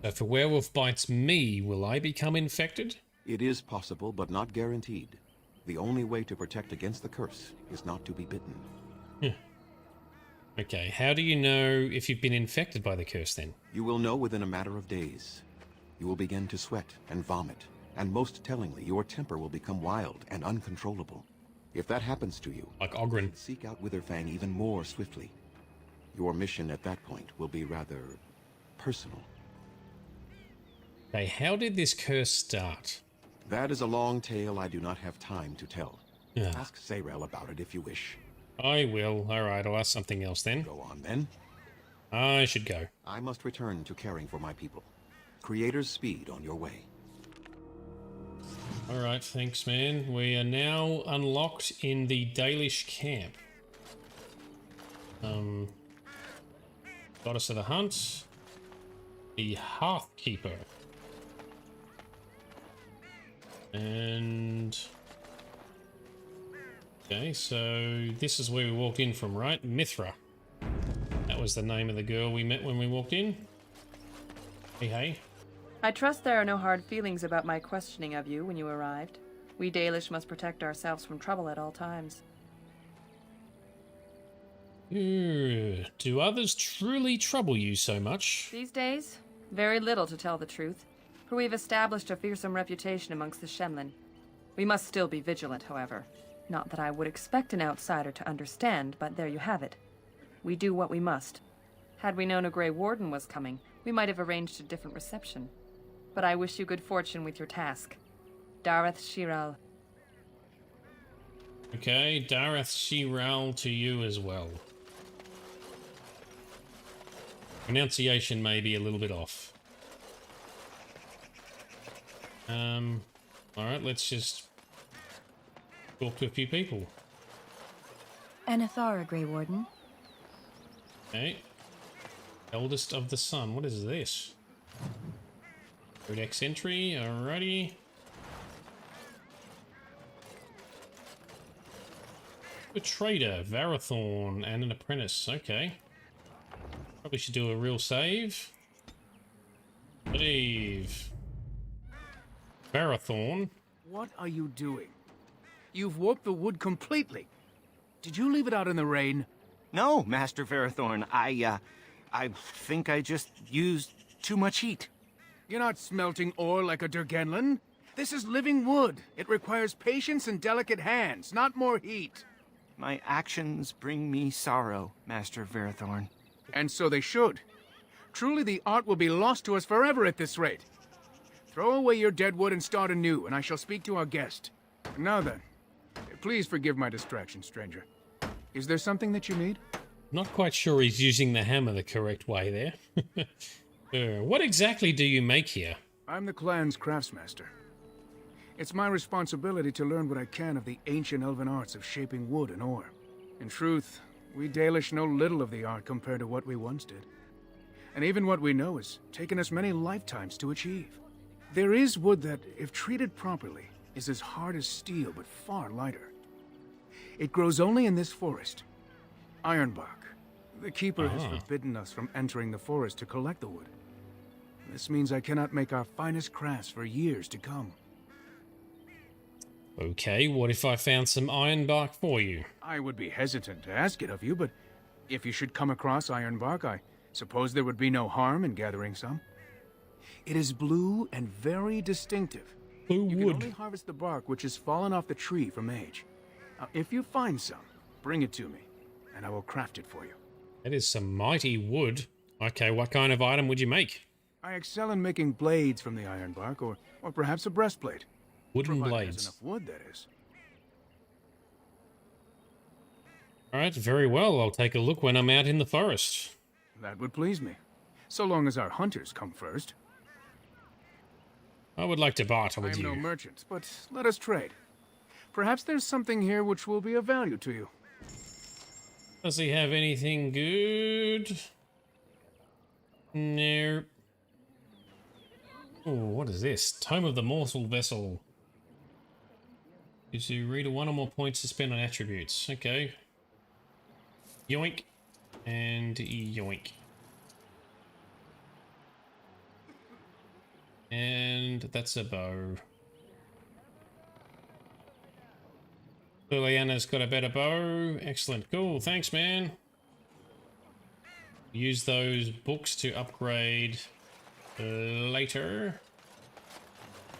So if a werewolf bites me, will I become infected? It is possible, but not guaranteed. The only way to protect against the curse is not to be bitten. Okay, how do you know if you've been infected by the curse then? You will know within a matter of days. You will begin to sweat and vomit, and most tellingly, your temper will become wild and uncontrollable. If that happens to you, like Aubryn, seek out Witherfang even more swiftly. Your mission at that point will be rather personal. Okay, how did this curse start? That is a long tale I do not have time to tell. Yeah. Ask Zayrel about it if you wish. I will. Alright, I'll ask something else then. Go on then. I should go. I must return to caring for my people. Creator's speed on your way. Alright, thanks man. We are now unlocked in the Dalish camp. Goddess of the Hunt. The Hearthkeeper. And... okay, so this is where we walked in from, right? Mithra. That was the name of the girl we met when we walked in. Hey, hey. I trust there are no hard feelings about my questioning of you when you arrived. We Dalish must protect ourselves from trouble at all times. Do others truly trouble you so much? These days, very little to tell the truth, for we've established a fearsome reputation amongst the Shemlin. We must still be vigilant, however. Not that I would expect an outsider to understand, but there you have it. We do what we must. Had we known a Grey Warden was coming, we might have arranged a different reception. But I wish you good fortune with your task. Dareth Shiral. Okay, Dareth Shiral to you as well. Pronunciation may be a little bit off. Alright, let's just talk to a few people. Anathara, Grey Warden. Okay. Eldest of the Sun. What is this? Codex entry, alrighty. A trader, Varathorn, and an apprentice. Okay. Probably should do a real save. Save. Varathorn. What are you doing? You've warped the wood completely. Did you leave it out in the rain? No, Master Varathorn. I think I just used too much heat. You're not smelting ore like a Durgenlin. This is living wood. It requires patience and delicate hands, not more heat. My actions bring me sorrow, Master Varathorn. And so they should. Truly the art will be lost to us forever at this rate. Throw away your dead wood and start anew, and I shall speak to our guest. Now then, please forgive my distraction, stranger. Is there something that you need? Not quite sure he's using the hammer the correct way there. What exactly do you make here? I'm the clan's craftsmaster. It's my responsibility to learn what I can of the ancient elven arts of shaping wood and ore. In truth, we Dalish know little of the art compared to what we once did. And even what we know has taken us many lifetimes to achieve. There is wood that, if treated properly, is as hard as steel but far lighter. It grows only in this forest. Ironbark. The Keeper has forbidden us from entering the forest to collect the wood. This means I cannot make our finest crafts for years to come. Okay, what if I found some ironbark for you? I would be hesitant to ask it of you, but if you should come across ironbark, I suppose there would be no harm in gathering some. It is blue and very distinctive. Blue wood. You can only harvest the bark which has fallen off the tree for Mage. Now, if you find some, bring it to me, and I will craft it for you. That is some mighty wood. Okay, what kind of item would you make? I excel in making blades from the ironbark, or perhaps a breastplate. Wooden Provided blades. there's enough wood, that is. Alright, very well. I'll take a look when I'm out in the forest. That would please me. So long as our hunters come first. I would like to barter with I am you. no merchant, but let us trade. Perhaps there's something here which will be of value to you. Does he have anything good? No. Oh, what is this? Tome of the Mortal Vessel. Gives you reader 1 or more points to spend on attributes. Okay. Yoink. And yoink. And that's a bow. Liliana's got a better bow. Excellent. Cool. Thanks, man. Use those books to upgrade later.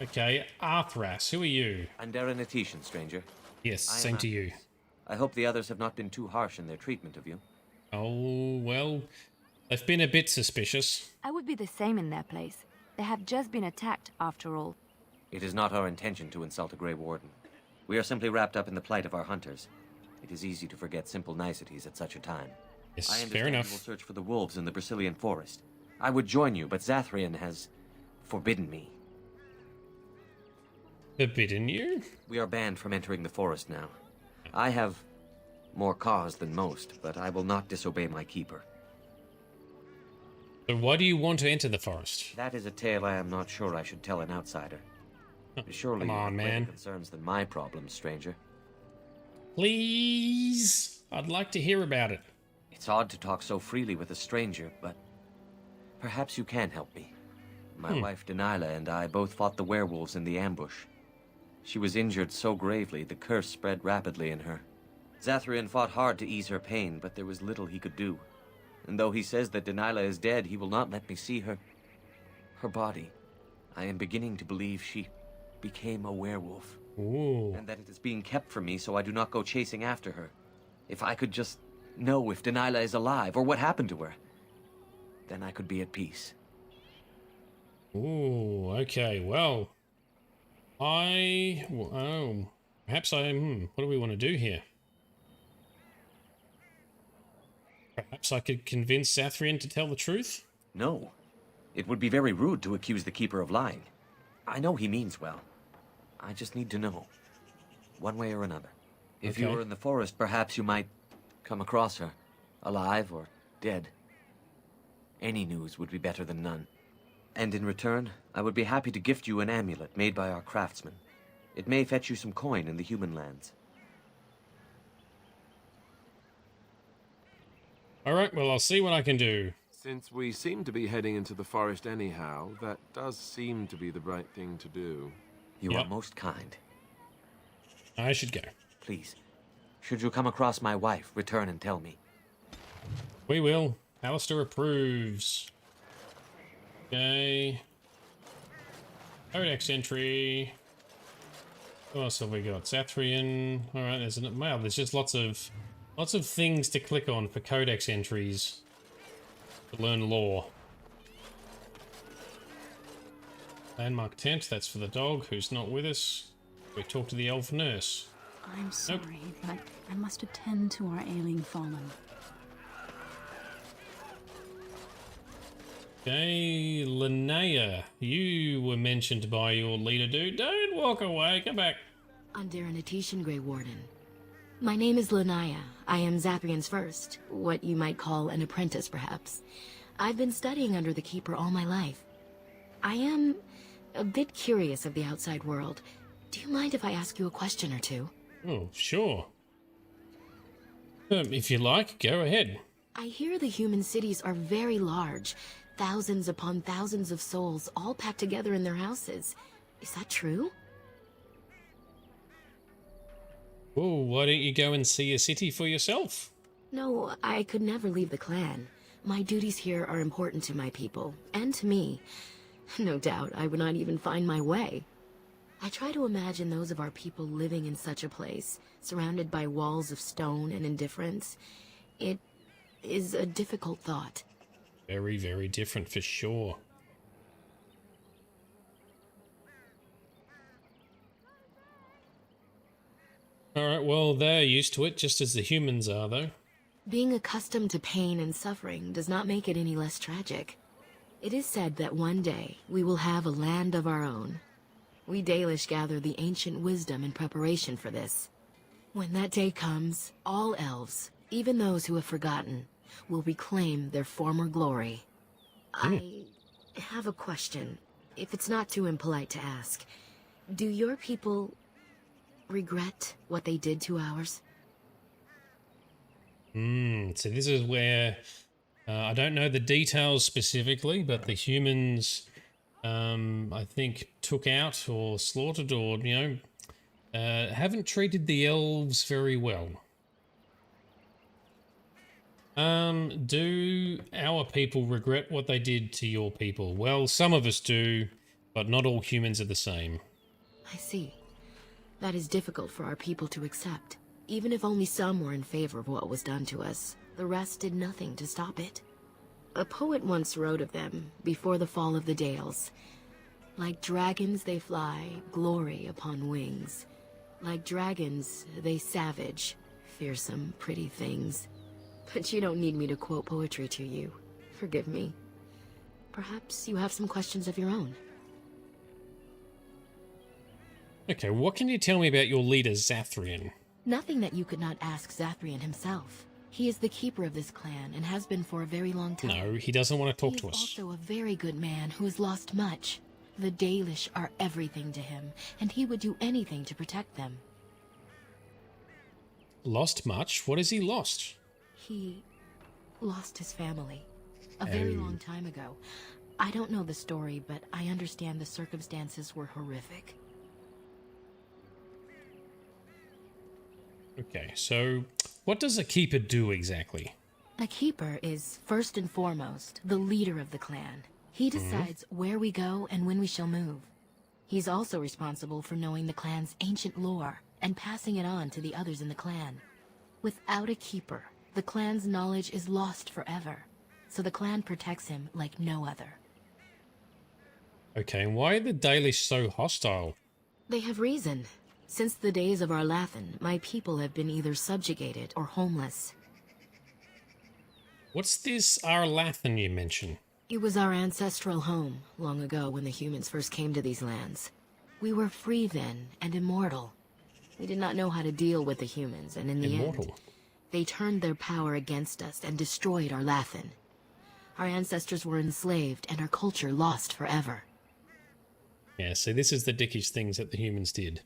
Okay, Arthras, who are you? Untitled, stranger. Yes, same to you. I hope the others have not been too harsh in their treatment of you. Oh, well, they've been a bit suspicious. I would be the same in their place. They have just been attacked, after all. It is not our intention to insult a Grey Warden. We are simply wrapped up in the plight of our hunters. It is easy to forget simple niceties at such a time. Yes, I understand fair enough. You will search for the wolves in the Brazilian forest. I would join you, but Zathrian has forbidden me. Forbidden you? We are banned from entering the forest now. I have more cause than most, but I will not disobey my keeper. So why do you want to enter the forest? That is a tale I am not sure I should tell an outsider. Surely Come you on, have greater man. concerns than my problems, stranger. Please? I'd like to hear about it. It's odd to talk so freely with a stranger, but perhaps you can help me. My wife Dalilah and I both fought the werewolves in the ambush. She was injured so gravely, the curse spread rapidly in her. Zathrian fought hard to ease her pain, but there was little he could do. And though he says that Dalilah is dead, he will not let me see her body. I am beginning to believe she became a werewolf. Ooh. And that it is being kept from me so I do not go chasing after her. If I could just know if Dalilah is alive or what happened to her, then I could be at peace. Ooh, okay, well. Perhaps what do we want to do here? Perhaps I could convince Zathrian to tell the truth? No. It would be very rude to accuse the Keeper of lying. I know he means well. I just need to know. One way or another. If you Okay. were in the forest, perhaps you might come across her. Alive or dead. Any news would be better than none. And in return, I would be happy to gift you an amulet made by our craftsman. It may fetch you some coin in the human lands. Alright, well, I'll see what I can do. Since we seem to be heading into the forest anyhow, that does seem to be the right thing to do. You are most kind. I should go. Please, should you come across my wife, return and tell me. We will. Alistair approves. Okay. Codex entry. What else have we got? Zathrian. Alright, there's just lots of things to click on for codex entries. To learn lore. Landmark tent, that's for the dog who's not with us. We talk to the elf nurse. I'm sorry, but I must attend to our ailing fallen. Okay, Linnea, you were mentioned by your leader, dude. Don't walk away, come back. Untitled, Grey Warden. My name is Linnea. I am Zathrian's first, what you might call an apprentice, perhaps. I've been studying under the Keeper all my life. I am a bit curious of the outside world. Do you mind if I ask you a question or two? Oh, sure. If you like, go ahead. I hear the human cities are very large. Thousands upon thousands of souls all packed together in their houses. Is that true? Oh, why don't you go and see a city for yourself? No, I could never leave the clan. My duties here are important to my people, and to me. No doubt, I would not even find my way. I try to imagine those of our people living in such a place, surrounded by walls of stone and indifference. It is a difficult thought. Very, very different for sure. Alright, well, they're used to it, just as the humans are, though. Being accustomed to pain and suffering does not make it any less tragic. It is said that one day we will have a land of our own. We Dalish gather the ancient wisdom in preparation for this. When that day comes, all elves, even those who have forgotten, will reclaim their former glory. I have a question, if it's not too impolite to ask. Do your people regret what they did to ours? So this is where I don't know the details specifically, but the humans, I think, took out or slaughtered or, haven't treated the elves very well. Do our people regret what they did to your people? Well, some of us do, but not all humans are the same. I see. That is difficult for our people to accept. Even if only some were in favor of what was done to us, the rest did nothing to stop it. A poet once wrote of them, before the fall of the Dales. Like dragons they fly, glory upon wings. Like dragons, they savage, fearsome, pretty things. But you don't need me to quote poetry to you. Forgive me. Perhaps you have some questions of your own. Okay, what can you tell me about your leader, Zathrian? Nothing that you could not ask Zathrian himself. He is the keeper of this clan and has been for a very long time. No, he doesn't want to talk to us. He is also a very good man who has lost much. The Dalish are everything to him, and he would do anything to protect them. Lost much? What has he lost? He lost his family a very long time ago. I don't know the story, but I understand the circumstances were horrific. Okay, so what does a keeper do exactly? A keeper is, first and foremost, the leader of the clan. He decides where we go and when we shall move. He's also responsible for knowing the clan's ancient lore and passing it on to the others in the clan. Without a keeper, the clan's knowledge is lost forever, so the clan protects him like no other. Okay, and why are the Dalish so hostile? They have reason. Since the days of Arlathan, my people have been either subjugated or homeless. What's this Arlathan you mention? It was our ancestral home, long ago when the humans first came to these lands. We were free then, and immortal. We did not know how to deal with the humans, and in the end, they turned their power against us and destroyed Arlathan. Our ancestors were enslaved, and our culture lost forever. Yeah, so this is the dickish things that the humans did.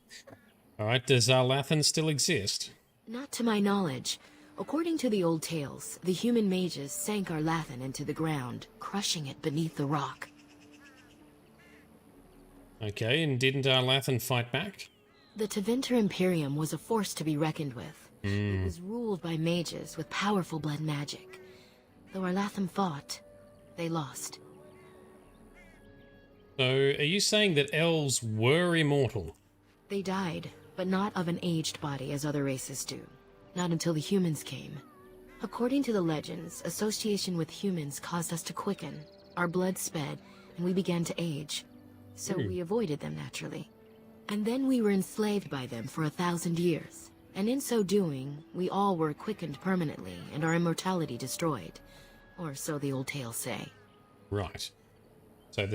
Alright, does Arlathan still exist? Not to my knowledge. According to the old tales, the human mages sank Arlathan into the ground, crushing it beneath the rock. Okay, and didn't Arlathan fight back? The Tevinter Imperium was a force to be reckoned with. It was ruled by mages with powerful blood magic. Though Arlathan fought, they lost. So, are you saying that elves were immortal? They died, but not of an aged body as other races do. Not until the humans came. According to the legends, association with humans caused us to quicken. Our blood sped, and we began to age. So we avoided them naturally. And then we were enslaved by them for 1,000 years. And in so doing, we all were quickened permanently and our immortality destroyed. Or so the old tales say. Right. So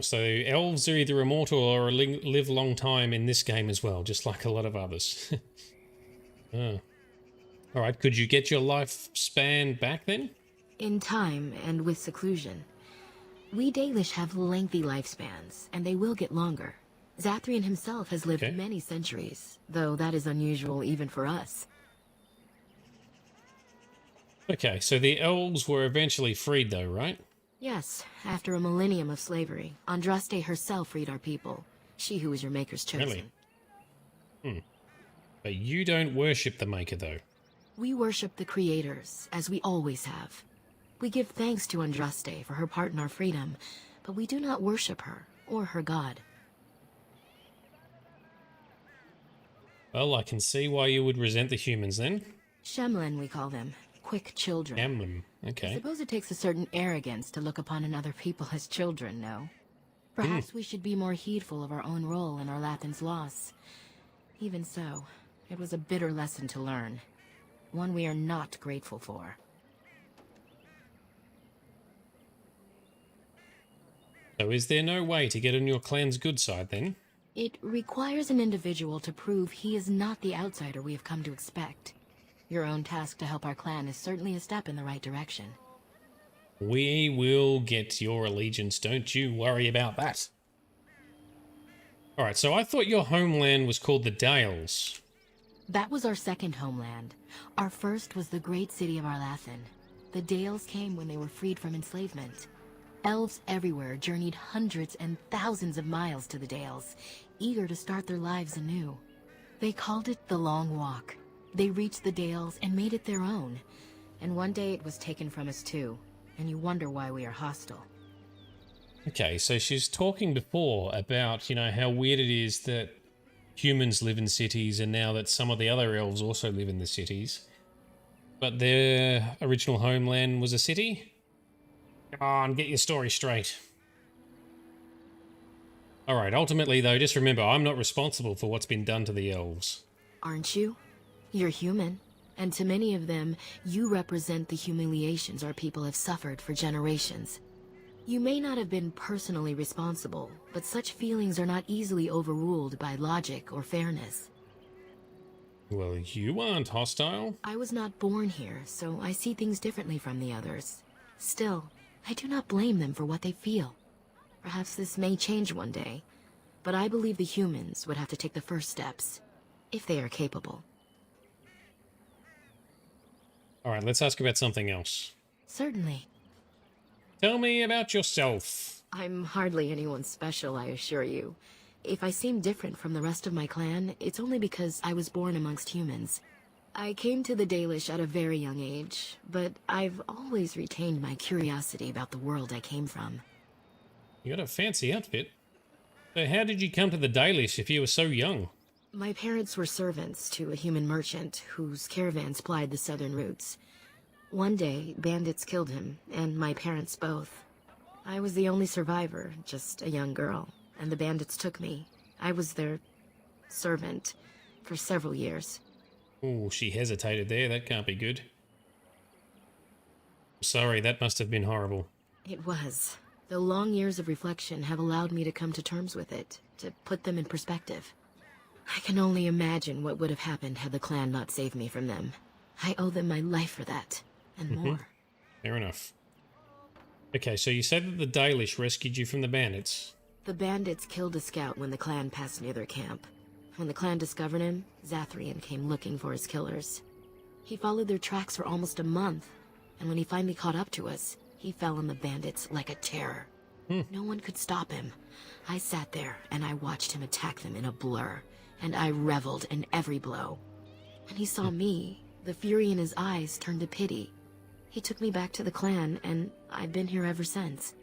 so elves are either immortal or live long time in this game as well, just like a lot of others. Oh. Alright, could you get your lifespan back then? In time and with seclusion. We Dalish have lengthy lifespans, and they will get longer. Zathrian himself has lived many centuries, though that is unusual even for us. Okay, so the elves were eventually freed though, right? Yes, after a millennium of slavery, Andraste herself freed our people. She who was your maker's chosen. Really? But you don't worship the Maker though. We worship the creators, as we always have. We give thanks to Andraste for her part in our freedom, but we do not worship her, or her god. Well, I can see why you would resent the humans then. Shemlen, we call them. Quick children. Shemlen, okay. I suppose it takes a certain arrogance to look upon another people as children, no? Perhaps we should be more heedful of our own role in Arlathan's loss. Even so, it was a bitter lesson to learn. One we are not grateful for. So is there no way to get on your clan's good side then? It requires an individual to prove he is not the outsider we have come to expect. Your own task to help our clan is certainly a step in the right direction. We will get your allegiance, don't you worry about that. Alright, so I thought your homeland was called the Dales. That was our second homeland. Our first was the great city of Arlathan. The Dales came when they were freed from enslavement. Elves everywhere journeyed hundreds and thousands of miles to the Dales, eager to start their lives anew. They called it the Long Walk. They reached the Dales and made it their own. And one day it was taken from us too. And you wonder why we are hostile. Okay, so she's talking before about, you know, how weird it is that humans live in cities and now that some of the other elves also live in the cities. But their original homeland was a city? Come on, get your story straight. Alright, ultimately though, just remember, I'm not responsible for what's been done to the elves. Aren't you? You're human. And to many of them, you represent the humiliations our people have suffered for generations. You may not have been personally responsible, but such feelings are not easily overruled by logic or fairness. Well, you aren't hostile. I was not born here, so I see things differently from the others. Still, I do not blame them for what they feel. Perhaps this may change one day, but I believe the humans would have to take the first steps, if they are capable. Alright, let's ask about something else. Certainly. Tell me about yourself. I'm hardly anyone special, I assure you. If I seem different from the rest of my clan, it's only because I was born amongst humans. I came to the Dalish at a very young age, but I've always retained my curiosity about the world I came from. You got a fancy outfit. So how did you come to the Dalish if you were so young? My parents were servants to a human merchant whose caravans plied the southern routes. One day, bandits killed him, and my parents both. I was the only survivor, just a young girl, and the bandits took me. I was their servant for several years. Oh, she hesitated there. That can't be good. Sorry, that must have been horrible. It was. Though long years of reflection have allowed me to come to terms with it, to put them in perspective. I can only imagine what would have happened had the clan not saved me from them. I owe them my life for that, and more. Fair enough. Okay, so you said that the Dalish rescued you from the bandits. The bandits killed a scout when the clan passed near their camp. When the clan discovered him, Zathrian came looking for his killers. He followed their tracks for almost a month, and when he finally caught up to us, he fell on the bandits like a terror. No one could stop him. I sat there, and I watched him attack them in a blur, and I reveled in every blow. When he saw me, the fury in his eyes turned to pity. He took me back to the clan, and I've been here ever since.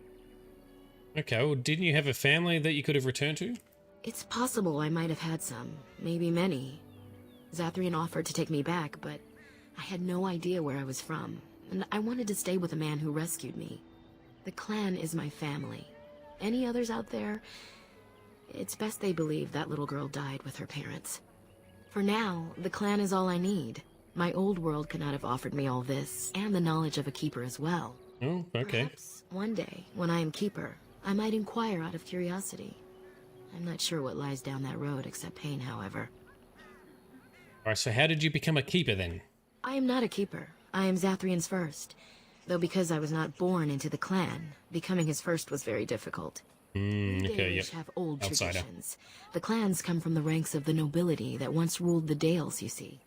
Okay, well, didn't you have a family that you could have returned to? It's possible I might have had some, maybe many. Zathrian offered to take me back, but I had no idea where I was from, and I wanted to stay with the man who rescued me. The clan is my family. Any others out there? It's best they believe that little girl died with her parents. For now, the clan is all I need. My old world could not have offered me all this, and the knowledge of a keeper as well. Oh, okay. Perhaps one day, when I am keeper, I might inquire out of curiosity. I'm not sure what lies down that road except pain, however. Alright, so how did you become a keeper then? I am not a keeper. I am Zathrian's first. Though because I was not born into the clan, becoming his first was very difficult. Okay, yep. Have old Outsider. traditions. The clans come from the ranks of the nobility that once ruled the Dales, you see.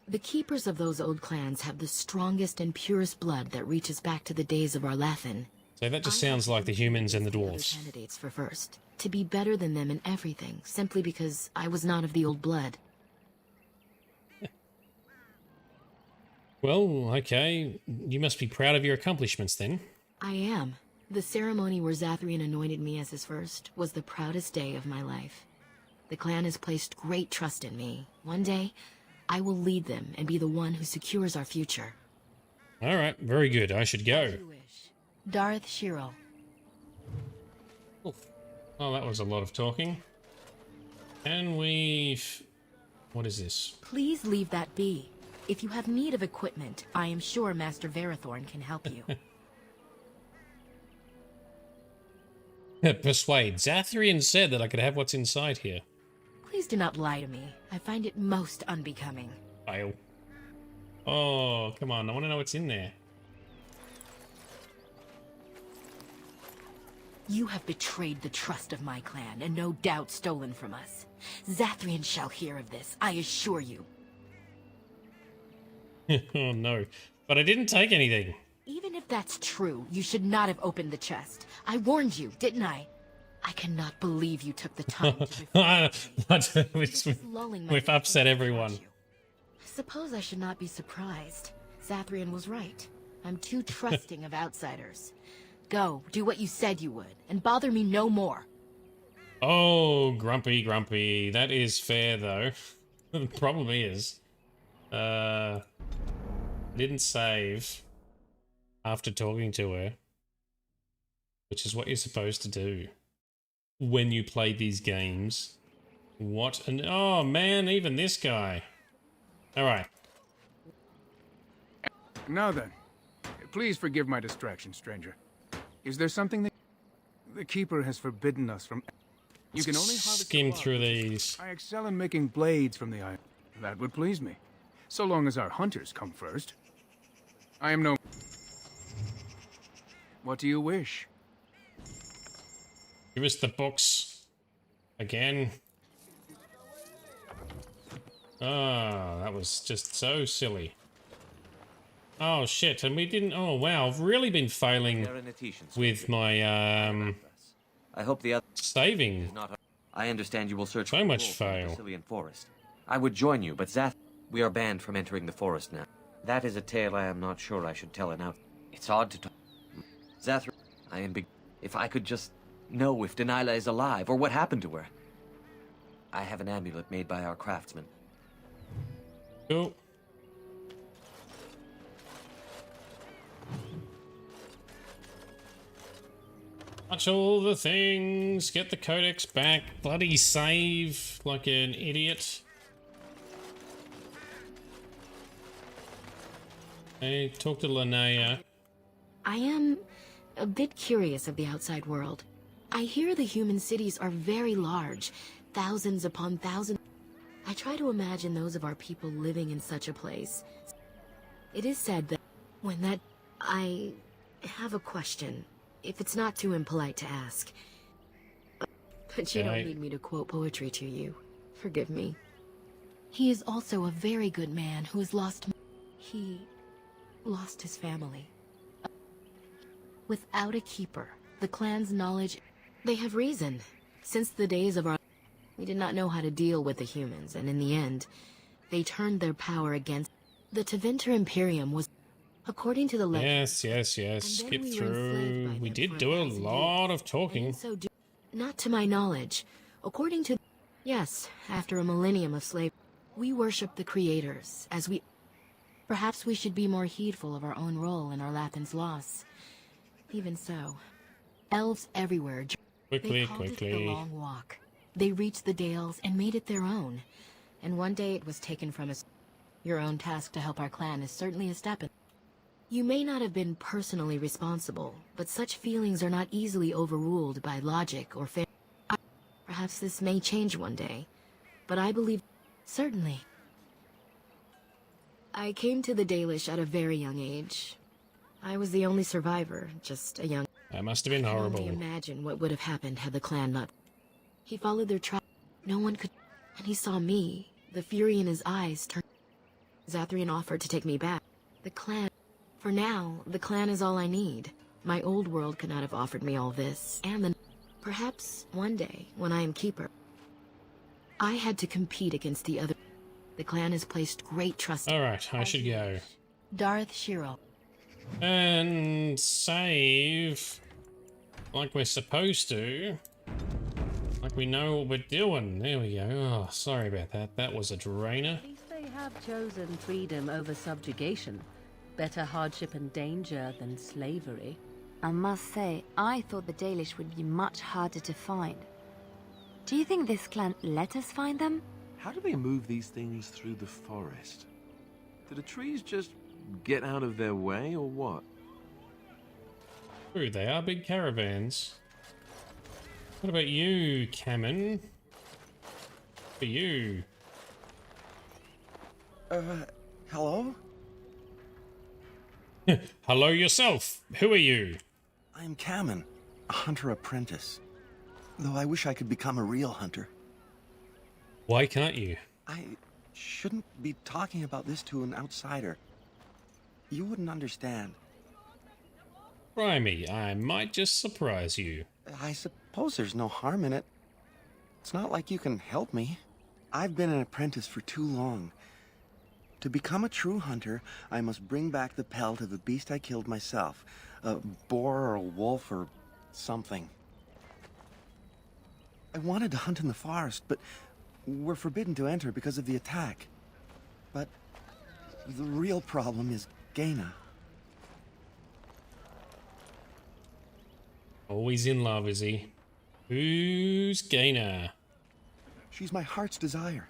The keepers of those old clans have the strongest and purest blood that reaches back to the days of Arlathan. So that just sounds like the humans and the Other dwarves. candidates for first. To be better than them in everything, simply because I was not of the old blood. Well, okay. You must be proud of your accomplishments then. I am. The ceremony where Zathrian anointed me as his first was the proudest day of my life. The clan has placed great trust in me. One day, I will lead them and be the one who secures our future. Alright, very good. I should go. Darth Shiro. Oh, that was a lot of talking. And we've... What is this? Please leave that be. If you have need of equipment, I am sure Master Verathorn can help you. Persuade. Zathrian said that I could have what's inside here. Please do not lie to me. I find it most unbecoming. Fail. Oh, come on. I want to know what's in there. You have betrayed the trust of my clan, and no doubt stolen from us. Zathrian shall hear of this, I assure you. Oh, no. But I didn't take anything. Even if that's true, you should not have opened the chest. I warned you, didn't I? I cannot believe you took the time to We've upset everyone. I suppose I should not be surprised. Zathrian was right. I'm too trusting of outsiders. Go, do what you said you would, and bother me no more. Oh, grumpy, grumpy. That is fair, though. The problem is, didn't save after talking to her, which is what you're supposed to do when you play these games. What an... Oh, man, even this guy. All right. Now then, please forgive my distraction, stranger. Is there something that the Keeper has forbidden us from... You can only harvest skim through these. I excel in making blades from the iron. That would please me, so long as our hunters come first. I am no... What do you wish? Give us the books. Again. Oh, that was just so silly. Oh shit, and we didn't... Oh wow, I've really been failing with my, I hope the other saving. I understand you will search so for much wolves fail. in the Sicilian forest. I would join you, but we are banned from entering the forest now. That is a tale I am not sure I should tell it out. It's odd to talk. Zathrian, I am big. If I could just know if Dalilah is alive or what happened to her. I have an amulet made by our craftsman. Cool. Watch all the things, get the codex back, bloody save like an idiot. Hey, talk to Linnea. I am a bit curious of the outside world. I hear the human cities are very large, thousands upon thousands. I try to imagine those of our people living in such a place. It is said that when that... I have a question. If it's not too impolite to ask. But you don't need me to quote poetry to you. Forgive me. He is also a very good man who has lost... He lost his family. Without a keeper, the clan's knowledge... They have reason. Since the days of our... We did not know how to deal with the humans, and in the end, they turned their power against... The Tevinter Imperium was... According to the legend... Yes. Skip through. We did do a lot of talking. Not to my knowledge. According to... Yes, after a millennium of slavery, we worship the creators, as we... Perhaps we should be more heedful of our own role in our Lathan's loss. Even so, elves everywhere... Quickly. The long walk. They reached the Dales and made it their own. And one day it was taken from us. Your own task to help our clan is certainly a step in... You may not have been personally responsible, but such feelings are not easily overruled by logic or fair. Perhaps this may change one day, but I believe... Certainly. I came to the Dalish at a very young age. I was the only survivor, just a young... That must have been horrible. I can only imagine what would have happened had the clan not... He followed their track. No one could... And he saw me. The fury in his eyes turned... Zathrian offered to take me back. The clan... For now, the clan is all I need. My old world could not have offered me all this, and then... Perhaps one day, when I am keeper, I had to compete against the other... The clan has placed great trust... Alright, I should go. Darth Shiro. And save like we're supposed to. Like we know what we're doing. There we go. Oh, sorry about that. That was a drainer. At least they have chosen freedom over subjugation. Better hardship and danger than slavery. I must say, I thought the Dalish would be much harder to find. Do you think this clan let us find them? How do they move these things through the forest? Do the trees just get out of their way, or what? True, they are big caravans. What about you, Cameron? For you. Hello? Hello yourself. Who are you? I'm Cameron, a hunter apprentice. Though I wish I could become a real hunter. Why can't you? I shouldn't be talking about this to an outsider. You wouldn't understand. Try me. I might just surprise you. I suppose there's no harm in it. It's not like you can help me. I've been an apprentice for too long. To become a true hunter, I must bring back the pelt of a beast I killed myself. A boar or a wolf or something. I wanted to hunt in the forest, but we're forbidden to enter because of the attack. But the real problem is Gaina. Always in love, is he? Who's Gaina? She's my heart's desire.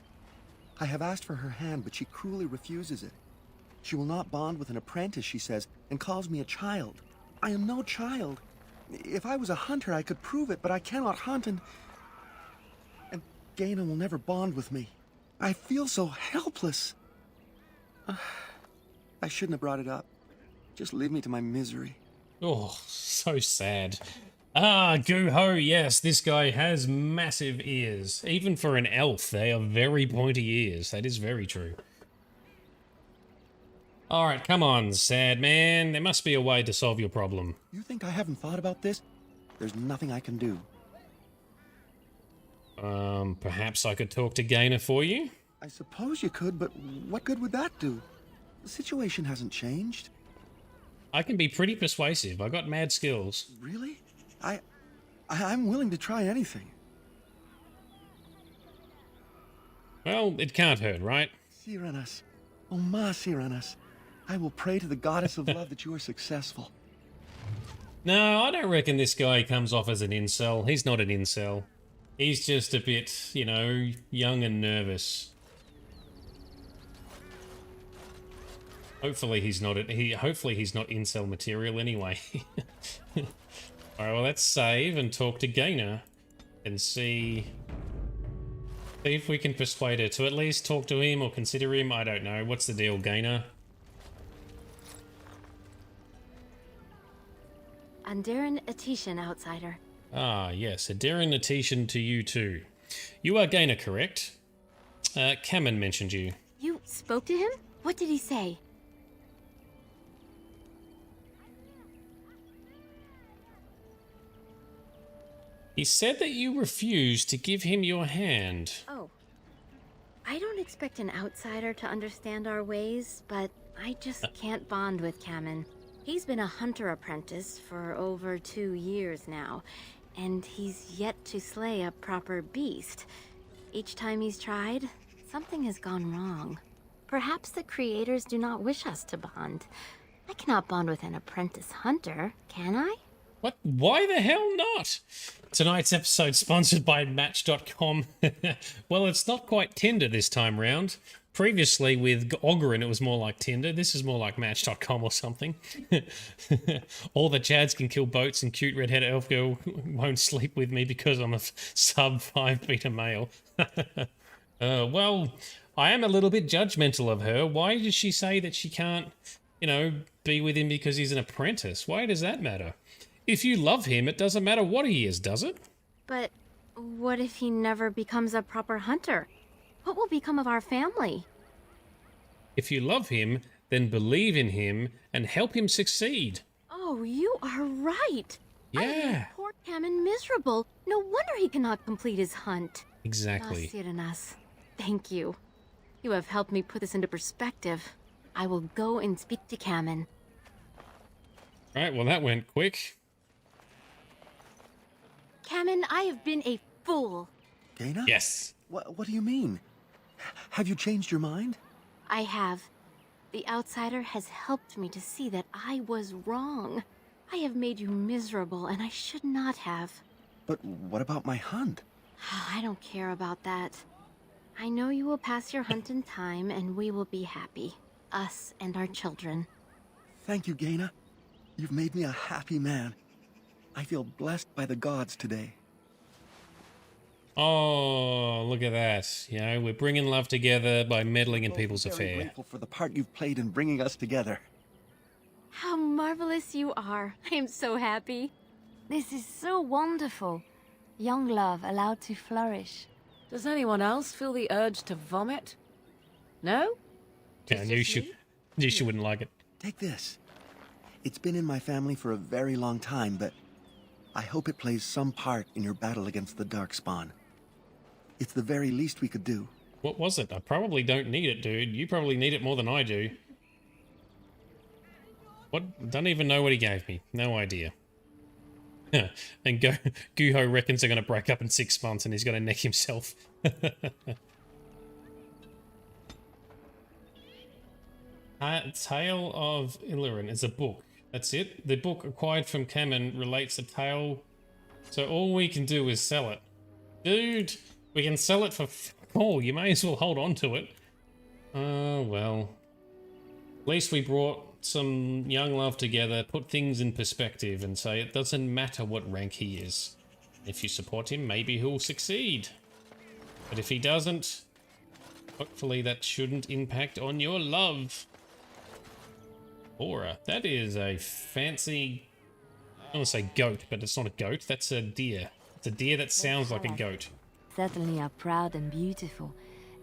I have asked for her hand, but she cruelly refuses it. She will not bond with an apprentice, she says, and calls me a child. I am no child. If I was a hunter, I could prove it, but I cannot hunt, and Gaina will never bond with me. I feel so helpless. I shouldn't have brought it up. Just leave me to my misery. Oh, so sad. Ah, Goo-ho, yes, this guy has massive ears. Even for an elf, they are very pointy ears. That is very true. Alright, come on, sad man. There must be a way to solve your problem. You think I haven't thought about this? There's nothing I can do. Perhaps I could talk to Gaina for you? I suppose you could, but what good would that do? The situation hasn't changed. I can be pretty persuasive. I got mad skills. Really? I'm willing to try anything. Well, it can't hurt, right? Cyranas. Oh, ma Cyranas. I will pray to the goddess of love that you are successful. No, I don't reckon this guy comes off as an incel. He's not an incel. He's just a bit, you know, young and nervous. Hopefully he's not hopefully he's not incel material anyway. Alright, well let's save and talk to Gaina and see if we can persuade her to at least talk to him or consider him. I don't know. What's the deal, Gaina? Andiran Atishan, outsider. Ah, yes, Adiran Atishan to you too. You are Gaina, correct? Cameron mentioned you. You spoke to him? What did he say? He said that you refused to give him your hand. Oh. I don't expect an outsider to understand our ways, but I just can't bond with Cameron. He's been a hunter apprentice for over 2 years now, and he's yet to slay a proper beast. Each time he's tried, something has gone wrong. Perhaps the creators do not wish us to bond. I cannot bond with an apprentice hunter, can I? What? Why the hell not? Tonight's episode sponsored by Match.com. Well, it's not quite Tinder this time round. Previously with Aubryn, it was more like Tinder. This is more like Match.com or something. All the Chads can kill boats and cute redhead elf girl won't sleep with me because I'm a sub 5 beta male. Well, I am a little bit judgmental of her. Why does she say that she can't, you know, be with him because he's an apprentice? Why does that matter? If you love him, it doesn't matter what he is, does it? But what if he never becomes a proper hunter? What will become of our family? If you love him, then believe in him and help him succeed. Oh, you are right. Yeah. I made poor Cameron miserable. No wonder he cannot complete his hunt. Exactly. Cyranas, thank you. You have helped me put this into perspective. I will go and speak to Cameron. Right, well that went quick. Cameron, I have been a fool. Gaina? Yes. What do you mean? Have you changed your mind? I have. The outsider has helped me to see that I was wrong. I have made you miserable, and I should not have. But what about my hunt? I don't care about that. I know you will pass your hunt in time, and we will be happy. Us and our children. Thank you, Gaina. You've made me a happy man. I feel blessed by the gods today. Oh, look at that. You know, we're bringing love together by meddling in people's I'm affair. grateful for the part you've played in bringing us together. How marvelous you are. I am so happy. This is so wonderful. Young love allowed to flourish. Does anyone else feel the urge to vomit? No? Yeah, I knew she wouldn't like it. Take this. It's been in my family for a very long time, but I hope it plays some part in your battle against the Darkspawn. It's the very least we could do. What was it? I probably don't need it, dude. You probably need it more than I do. What? Don't even know what he gave me. No idea. And Guho reckons they're going to break up in 6 months and he's going to neck himself. Tale of Illyrin is a book. That's it. The book acquired from Kamen relates a tale. So all we can do is sell it. Dude, we can sell it for all. You may as well hold on to it. Oh, well. At least we brought some young love together, put things in perspective, and say it doesn't matter what rank he is. If you support him, maybe he'll succeed. But if he doesn't, hopefully that shouldn't impact on your love. Aura, that is a fancy... I want to say goat, but it's not a goat, that's a deer. It's a deer that sounds like a goat. Certainly are proud and beautiful.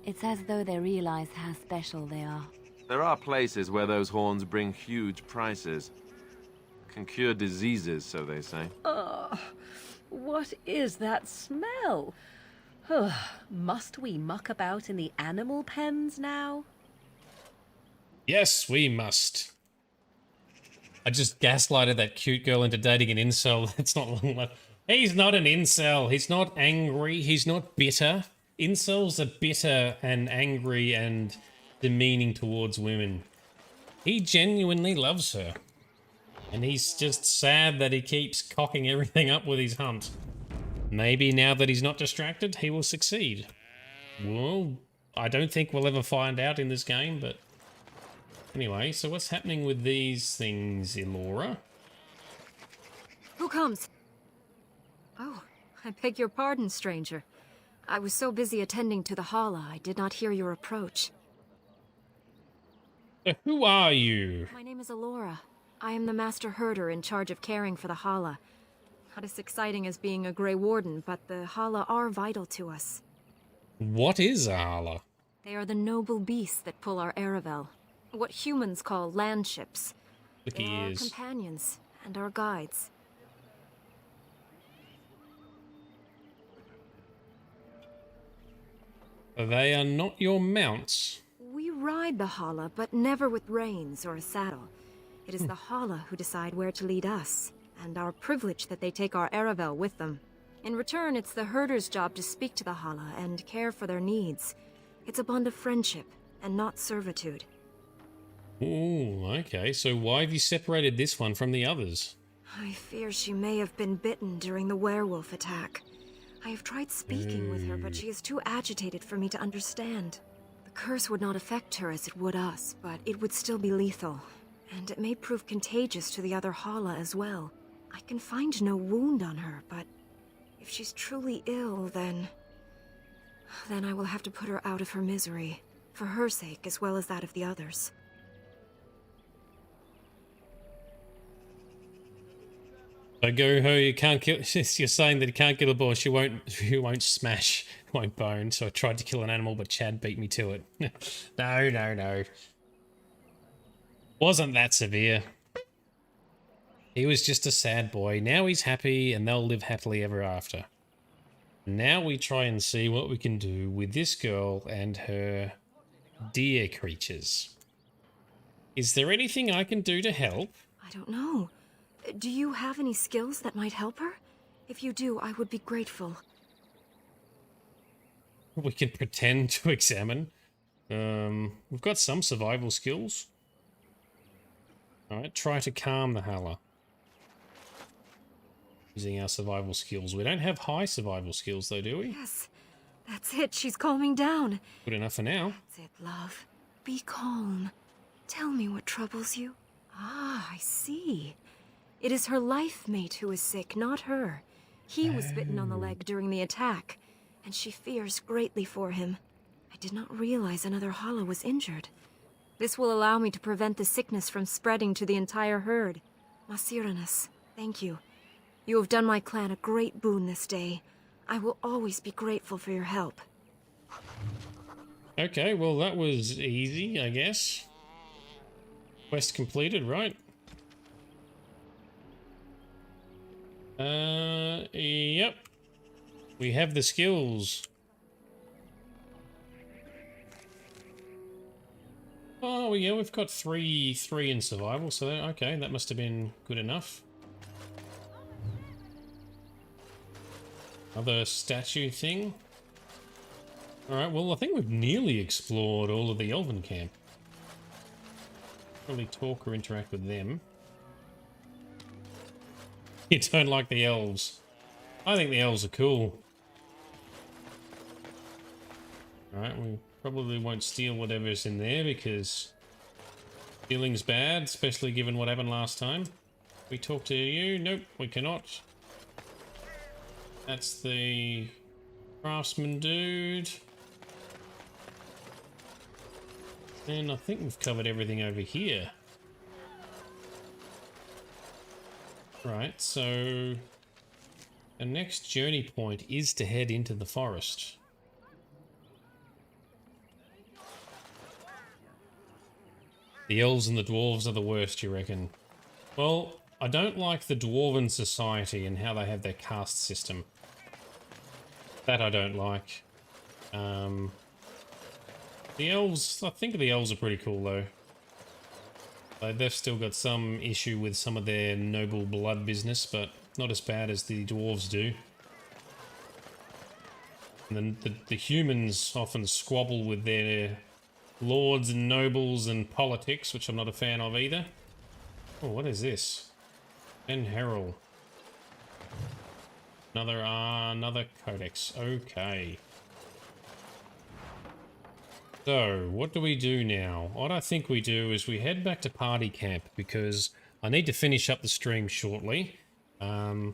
It's as though they realize how special they are. There are places where those horns bring huge prices. Can cure diseases, so they say. Oh, what is that smell? Must we muck about in the animal pens now? Yes, we must. I just gaslighted that cute girl into dating an incel. It's not long left. He's not an incel. He's not angry. He's not bitter. Incels are bitter and angry and demeaning towards women. He genuinely loves her. And he's just sad that he keeps cocking everything up with his hunt. Maybe now that he's not distracted, he will succeed. Well, I don't think we'll ever find out in this game, but... Anyway, so what's happening with these things, Elora? Who comes? Oh, I beg your pardon, stranger. I was so busy attending to the Hala, I did not hear your approach. Who are you? My name is Elora. I am the master herder in charge of caring for the Hala. Not as exciting as being a Grey Warden, but the Hala are vital to us. What is a Hala? They are the noble beasts that pull our Aravel. What humans call land ships. Look, they he are our is. companions and our guides. They are not your mounts. We ride the Hala, but never with reins or a saddle. It is the Hala who decide where to lead us, and our privilege that they take our Aravel with them. In return, it's the herder's job to speak to the Hala and care for their needs. It's a bond of friendship, and not servitude. Oh, okay. So why have you separated this one from the others? I fear she may have been bitten during the werewolf attack. I have tried speaking with her, but she is too agitated for me to understand. The curse would not affect her as it would us, but it would still be lethal. And it may prove contagious to the other Hala as well. I can find no wound on her, but if she's truly ill, then I will have to put her out of her misery. For her sake, as well as that of the others. So Go-Ho, you can't kill... You're saying that he can't kill a boss, she won't smash, won't bone. So I tried to kill an animal, but Chad beat me to it. No. Wasn't that severe. He was just a sad boy. Now he's happy, and they'll live happily ever after. Now we try and see what we can do with this girl and her deer creatures. Is there anything I can do to help? I don't know. Do you have any skills that might help her? If you do, I would be grateful. We can pretend to examine. We've got some survival skills. Alright, try to calm the Hala. Using our survival skills. We don't have high survival skills though, do we? Yes, that's it. She's calming down. Good enough for now. That's it, love. Be calm. Tell me what troubles you. Ah, I see. It is her life mate who is sick, not her. He was bitten on the leg during the attack, and she fears greatly for him. I did not realize another Hala was injured. This will allow me to prevent the sickness from spreading to the entire herd. Masiranus, thank you. You have done my clan a great boon this day. I will always be grateful for your help. Okay, well that was easy, I guess. Quest completed, right? Yep. We have the skills. Oh, well, yeah, we've got three in survival, so okay, that must have been good enough. Another statue thing. Alright, well, I think we've nearly explored all of the Elven camp. Probably talk or interact with them. You don't like the elves. I think the elves are cool. Alright, we probably won't steal whatever's in there because stealing's bad, especially given what happened last time. We talk to you? Nope, we cannot. That's the craftsman dude. And I think we've covered everything over here. Right, so the next journey point is to head into the forest. The elves and the dwarves are the worst, you reckon? Well, I don't like the Dwarven society and how they have their caste system. That I don't like. The elves, I think the elves are pretty cool though. They've still got some issue with some of their noble blood business, but not as bad as the dwarves do. And then the humans often squabble with their lords and nobles and politics, which I'm not a fan of either. Oh, what is this? Ben Herald. Another codex. Okay. So, what do we do now? What I think we do is we head back to party camp because I need to finish up the stream shortly. And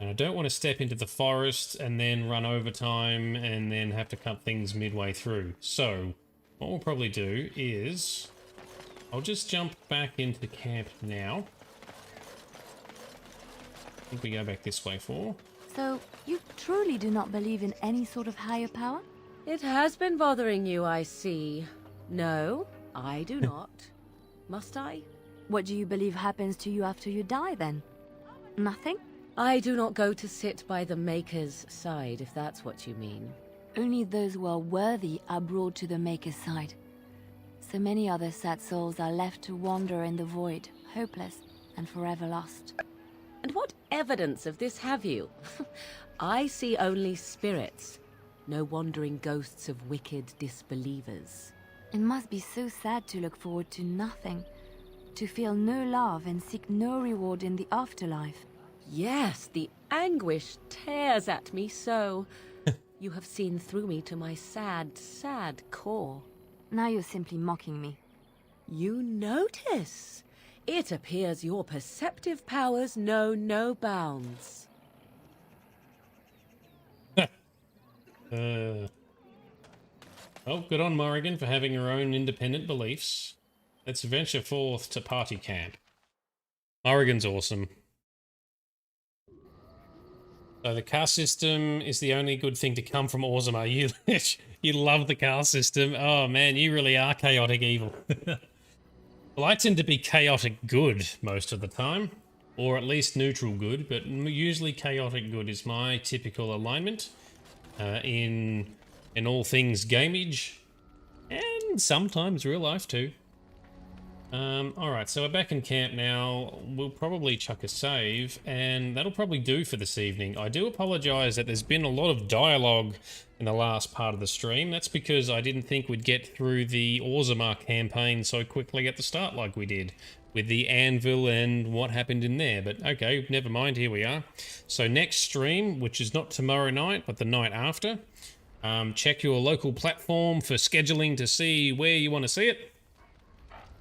I don't want to step into the forest and then run overtime and then have to cut things midway through. So, what we'll probably do is I'll just jump back into camp now. I think we go back this way for. So, you truly do not believe in any sort of higher power? It has been bothering you, I see. No, I do not. Must I? What do you believe happens to you after you die, then? Nothing? I do not go to sit by the Maker's side, if that's what you mean. Only those who are worthy are brought to the Maker's side. So many other sad souls are left to wander in the void, hopeless and forever lost. And what evidence of this have you? I see only spirits. No wandering ghosts of wicked disbelievers. It must be so sad to look forward to nothing, to feel no love and seek no reward in the afterlife. Yes, the anguish tears at me so. You have seen through me to my sad, sad core. Now you're simply mocking me. You notice? It appears your perceptive powers know no bounds. Well, good on Morrigan for having her own independent beliefs. Let's venture forth to party camp. Morrigan's awesome. So the caste system is the only good thing to come from Orzammar. You love the caste system. Oh man, you really are chaotic evil. Well, I tend to be chaotic good most of the time. Or at least neutral good, but usually chaotic good is my typical alignment. In all things gamage, and sometimes real life too. Alright, so we're back in camp now. We'll probably chuck a save, and that'll probably do for this evening. I do apologise that there's been a lot of dialogue in the last part of the stream. That's because I didn't think we'd get through the Orzammar campaign so quickly at the start like we did, with the anvil and what happened in there. But okay, never mind, here we are. So next stream, which is not tomorrow night, but the night after, check your local platform for scheduling to see where you want to see it.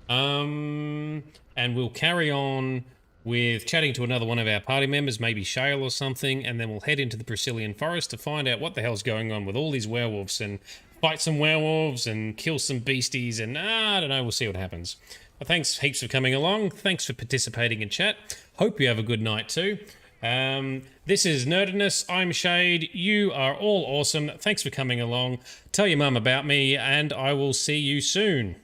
And we'll carry on with chatting to another one of our party members, maybe Shale or something, and then we'll head into the Brazilian forest to find out what the hell's going on with all these werewolves and fight some werewolves and kill some beasties and I don't know, we'll see what happens. But thanks heaps for coming along. Thanks for participating in chat. Hope you have a good night too. This is Nerdiness. I'm Shade. You are all awesome. Thanks for coming along. Tell your mum about me, and I will see you soon.